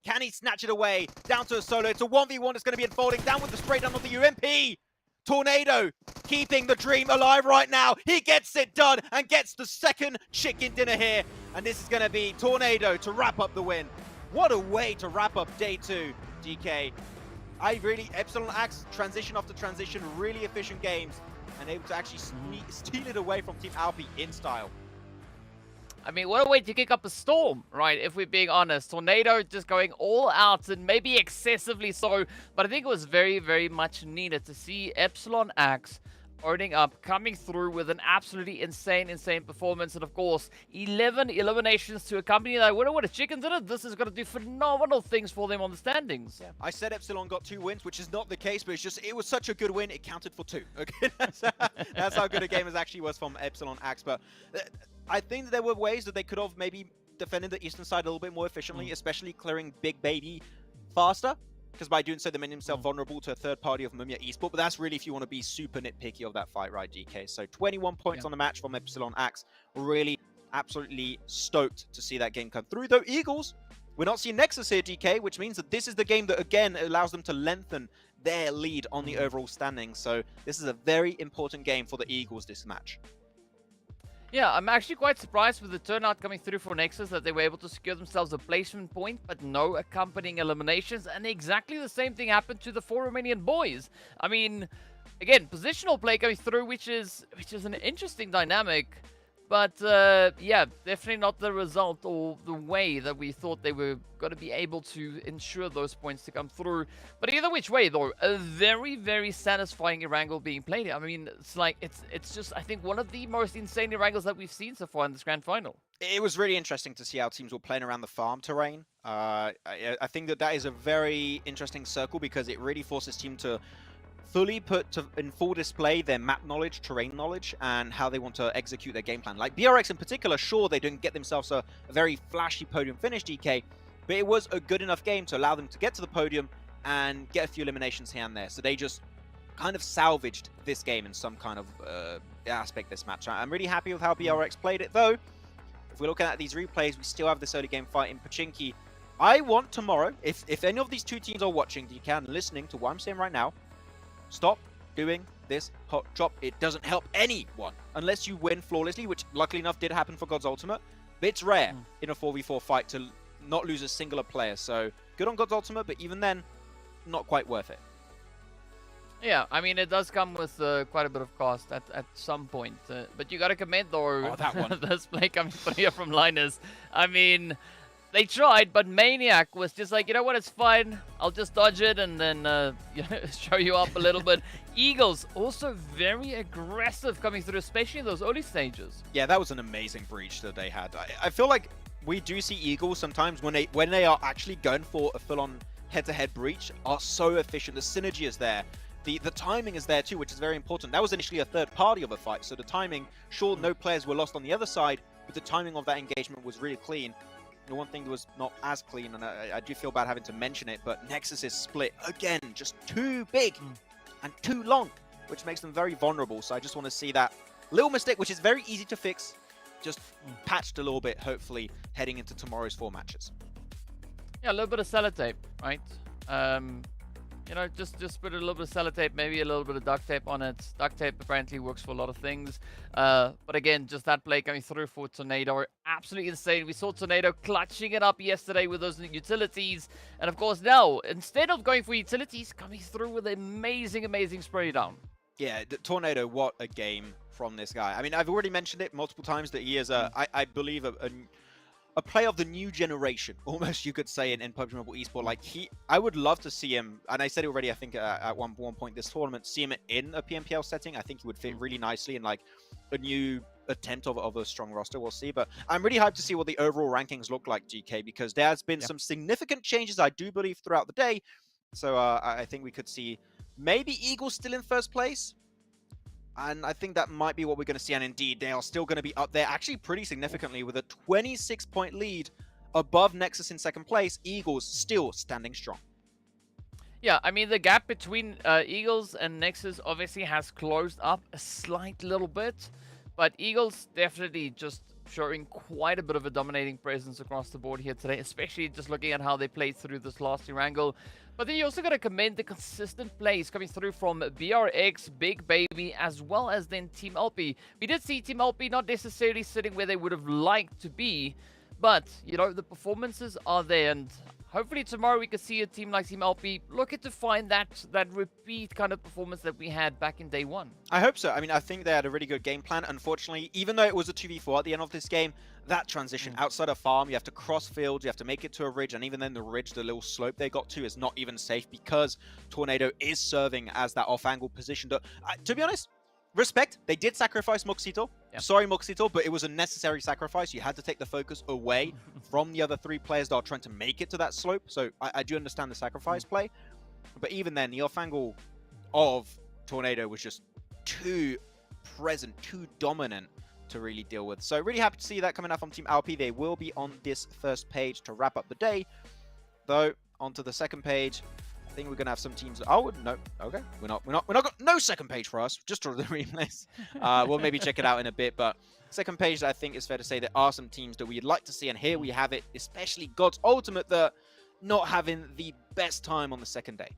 Can he snatch it away? Down to a solo. It's a 1v1 that's going to be unfolding. Down with the spray down of the UMP. Tornado keeping the dream alive right now. He gets it done and gets the second chicken dinner here. And this is going to be Tornado to wrap up the win. What a way to wrap up day 2, DK. Epsilon Axe, transition after transition, really efficient games. And able to actually steal it away from Team Alpi in style. I mean, what a way to kick up a storm, right? If we're being honest. Tornado just going all out and maybe excessively so. But I think it was very, very much needed to see Epsilon Axe owning up, coming through with an absolutely insane performance. And of course, 11 eliminations to accompany that. What a chicken dinner. This is going to do phenomenal things for them on the standings. Yeah. I said Epsilon got 2 wins, which is not the case, but it was such a good win, it counted for 2. Okay, that's how good a game it actually was from Epsilon Axe. But I think that there were ways that they could have maybe defended the eastern side a little bit more efficiently, especially clearing Big Baby faster. Because by doing so, they made himself vulnerable to a third party of Mumia Esport. But that's really if you want to be super nitpicky of that fight, right, DK? So 21 points on the match from Epsilon Axe. Really, absolutely stoked to see that game come through. Though Eagles, we're not seeing Nexus here, DK, which means that this is the game that, again, allows them to lengthen their lead on the overall standings. So this is a very important game for the Eagles, this match. Yeah, I'm actually quite surprised with the turnout coming through for Nexus that they were able to secure themselves a placement point, but no accompanying eliminations. And exactly the same thing happened to the 4 Romanian boys. I mean, again, positional play coming through, which is an interesting dynamic. But yeah, definitely not the result or the way that we thought they were going to be able to ensure those points to come through. But either which way, though, a very, very satisfying Erangel being played. I mean, it's just, I think, one of the most insane Erangels that we've seen so far in this grand final. It was really interesting to see how teams were playing around the farm terrain. I think that is a very interesting circle because it really forces team to fully put in full display their map knowledge, terrain knowledge, and how they want to execute their game plan. Like BRX in particular, sure, they didn't get themselves a very flashy podium finish, DK, but it was a good enough game to allow them to get to the podium and get a few eliminations here and there. So they just kind of salvaged this game in some kind of aspect this match. I'm really happy with how BRX played it, though. If we're looking at these replays, we still have this early game fight in Pachinki. I want tomorrow, if any of these two teams are watching, DK, and listening to what I'm saying right now, stop doing this hot drop. It doesn't help anyone unless you win flawlessly, which luckily enough did happen for God's Ultimate. But it's rare in a 4v4 fight to not lose a singular player. So good on God's Ultimate, but even then, not quite worth it. Yeah, I mean, it does come with quite a bit of cost at some point. But you got to commend, though, that one. this play coming through here from Linus. I mean, they tried, but Maniac was just like, you know what, it's fine. I'll just dodge it and then show you up a little bit. Eagles also very aggressive coming through, especially in those early stages. Yeah, that was an amazing breach that they had. I feel like we do see Eagles sometimes when they are actually going for a full-on head-to-head breach are so efficient. The synergy is there. The timing is there too, which is very important. That was initially a third party of a fight, so the timing, sure, no players were lost on the other side, but the timing of that engagement was really clean. The one thing that was not as clean, and I do feel bad having to mention it, but Nexus's split, again, just too big and too long, which makes them very vulnerable. So I just want to see that little mistake, which is very easy to fix, just patched a little bit, hopefully, heading into tomorrow's 4 matches. Yeah, a little bit of sellotape, right? you know, just put a little bit of sellotape, maybe a little bit of duct tape on it. Duct tape apparently works for a lot of things. But again, just that play coming through for Tornado, absolutely insane. We saw Tornado clutching it up yesterday with those utilities. And of course now, instead of going for utilities, coming through with amazing, amazing spray down. Yeah, Tornado, what a game from this guy. I mean, I've already mentioned it multiple times that he is, I believe, a player of the new generation, almost you could say, in PUBG Mobile Esport. Like, I would love to see him, and I said it already, I think, at one point this tournament, see him in a PMPL setting. I think he would fit really nicely in, like, a new attempt of a strong roster. We'll see. But I'm really hyped to see what the overall rankings look like, GK, because there has been some significant changes, I do believe, throughout the day. So I think we could see maybe Eagles still in first place. And I think that might be what we're going to see. And indeed, they are still going to be up there actually pretty significantly with a 26-point lead above Nexus in second place. Eagles still standing strong. Yeah, I mean, the gap between Eagles and Nexus obviously has closed up a slight little bit. But Eagles definitely just showing quite a bit of a dominating presence across the board here today, especially just looking at how they played through this last Erangel. But then you also got to commend the consistent plays coming through from BRX, Big Baby, as well as then Team LP. We did see Team LP not necessarily sitting where they would have liked to be, but, you know, the performances are there, and hopefully tomorrow we can see a team like Team LP looking to find that repeat kind of performance that we had back in day one. I hope so. I mean, I think they had a really good game plan. Unfortunately, even though it was a 2v4 at the end of this game, that transition outside of farm, you have to cross fields, you have to make it to a ridge, and even then the ridge, the little slope they got to, is not even safe because Tornado is serving as that off-angle position. To be honest, respect, they did sacrifice Moxito. Yep. Sorry, Moxito, but it was a necessary sacrifice. You had to take the focus away from the other three players that are trying to make it to that slope. So I do understand the sacrifice play. But even then, the off-angle of Tornado was just too present, too dominant to really deal with. So really happy to see that coming out from Team Alpi. They will be on this first page to wrap up the day. Though, onto the second page. I think we're gonna have some teams. Oh no, okay, we're not got no second page for us. Just for the replays. We'll maybe check it out in a bit. But second page, I think it's fair to say there are some teams that we'd like to see, and here we have it. Especially God's Ultimate, that not having the best time on the second day.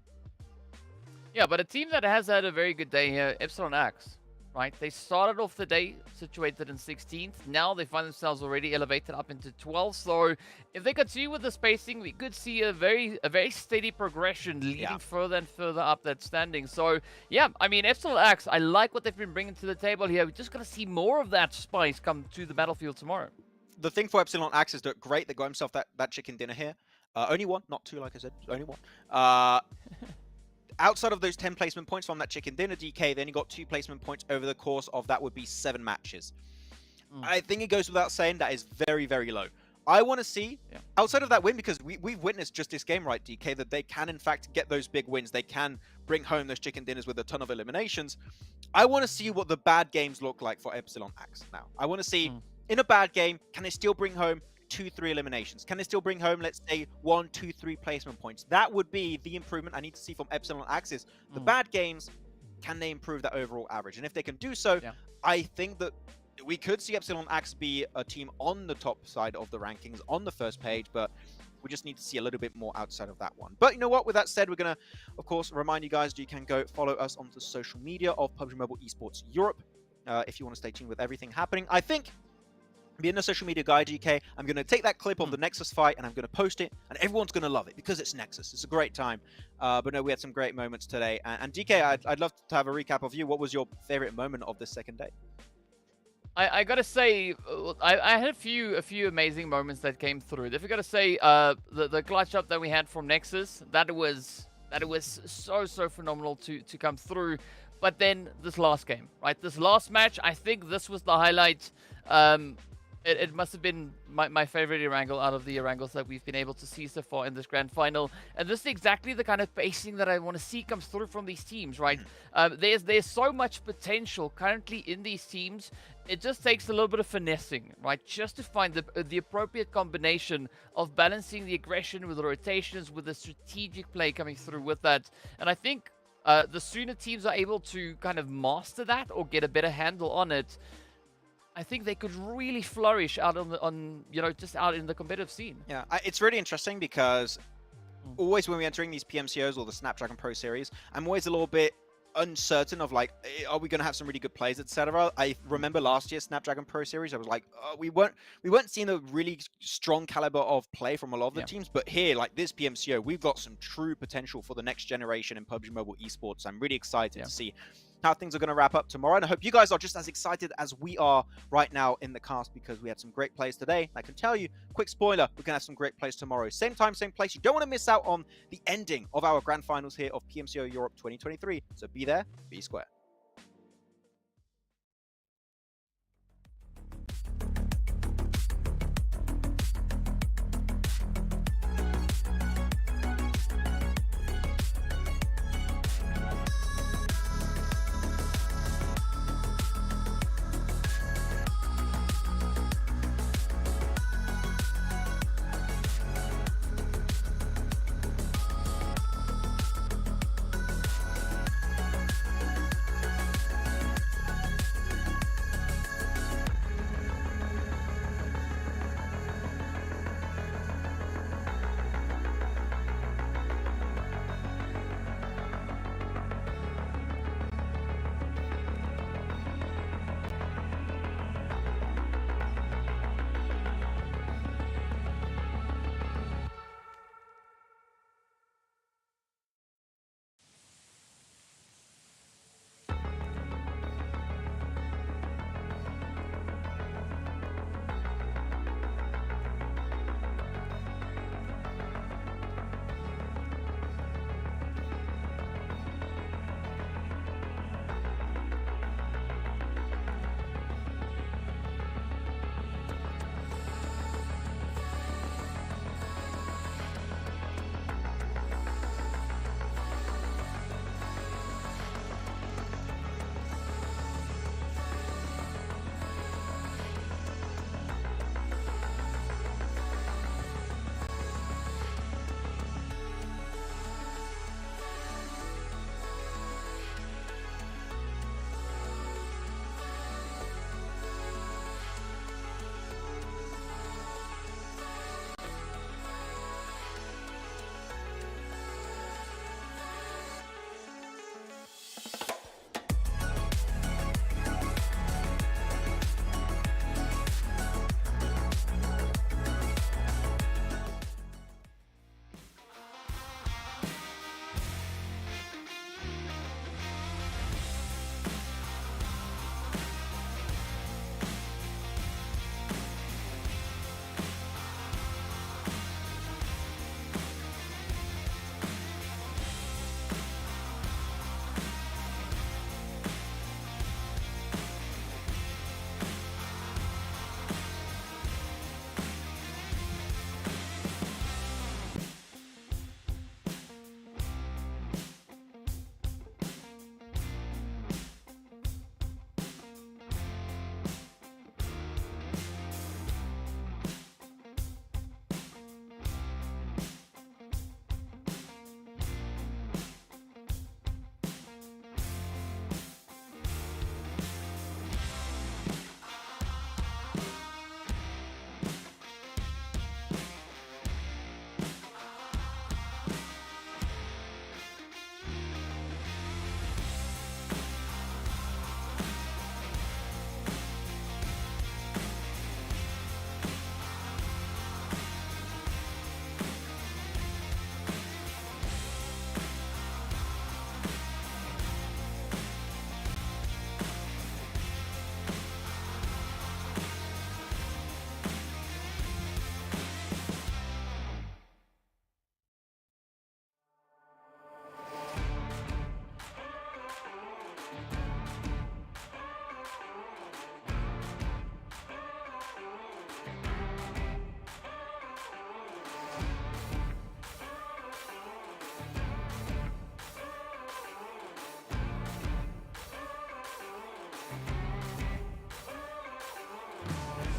Yeah, but a team that has had a very good day here, Epsilon Axe. Right, they started off the day situated in 16th. Now they find themselves already elevated up into 12th. So if they continue with the spacing, we could see a very steady progression leading further and further up that standing. So yeah, I mean, Epsilon Axe, I like what they've been bringing to the table here. We're just gonna see more of that spice come to the battlefield tomorrow. The thing for Epsilon Axe is that great, they got himself that chicken dinner here. Only one, not two, like I said, only one. Outside of those 10 placement points from that chicken dinner, DK, they only got 2 placement points over the course of that would be 7 matches. I think it goes without saying that is very, very low. I want to see, outside of that win, because we've witnessed just this game, right, DK, that they can, in fact, get those big wins. They can bring home those chicken dinners with a ton of eliminations. I want to see what the bad games look like for Epsilon Axe now. I want to see, in a bad game, can they still bring home 2-3 eliminations? Can they still bring home, let's say, 1-2-3 placement points? That would be the improvement I need to see from Epsilon Axis. The bad games, can they improve that overall average? And if they can do so, I think that we could see Epsilon Axe be a team on the top side of the rankings on the first page, but we just need to see a little bit more outside of that one. But you know what? With that said, we're going to, of course, remind you guys, you can go follow us on the social media of PUBG Mobile Esports Europe if you want to stay tuned with everything happening. I think being a social media guy, GK, I'm going to take that clip of the Nexus fight and I'm going to post it, and everyone's going to love it because it's Nexus. It's a great time. But no, we had some great moments today. And DK, I'd love to have a recap of you. What was your favorite moment of this second day? I gotta say, I had a few amazing moments that came through. If I gotta say, the clutch up that we had from Nexus, that was so phenomenal to come through. But then this last game, right? This last match, I think this was the highlight. It must have been my favorite Erangel out of the Erangels that we've been able to see so far in this grand final. And this is exactly the kind of pacing that I want to see comes through from these teams, right? There's so much potential currently in these teams. It just takes a little bit of finessing, right? Just to find the appropriate combination of balancing the aggression with the rotations, with the strategic play coming through with that. And I think the sooner teams are able to kind of master that or get a better handle on it, I think they could really flourish out on you know, just out in the competitive scene. Yeah, it's really interesting because always when we're entering these PMCOs or the Snapdragon Pro Series, I'm always a little bit uncertain of like, are we going to have some really good plays, etc. I remember last year's Snapdragon Pro Series, I was like, we weren't seeing a really strong caliber of play from a lot of the teams, but here, like this PMCO, we've got some true potential for the next generation in PUBG Mobile esports. I'm really excited to see how things are going to wrap up tomorrow, and I hope you guys are just as excited as we are right now in the cast, because we had some great plays today. I can tell you, quick spoiler, we're going to have some great plays tomorrow. Same time, same place. You don't want to miss out on the ending of our grand finals here of PMCO Europe 2023. So be there, be square.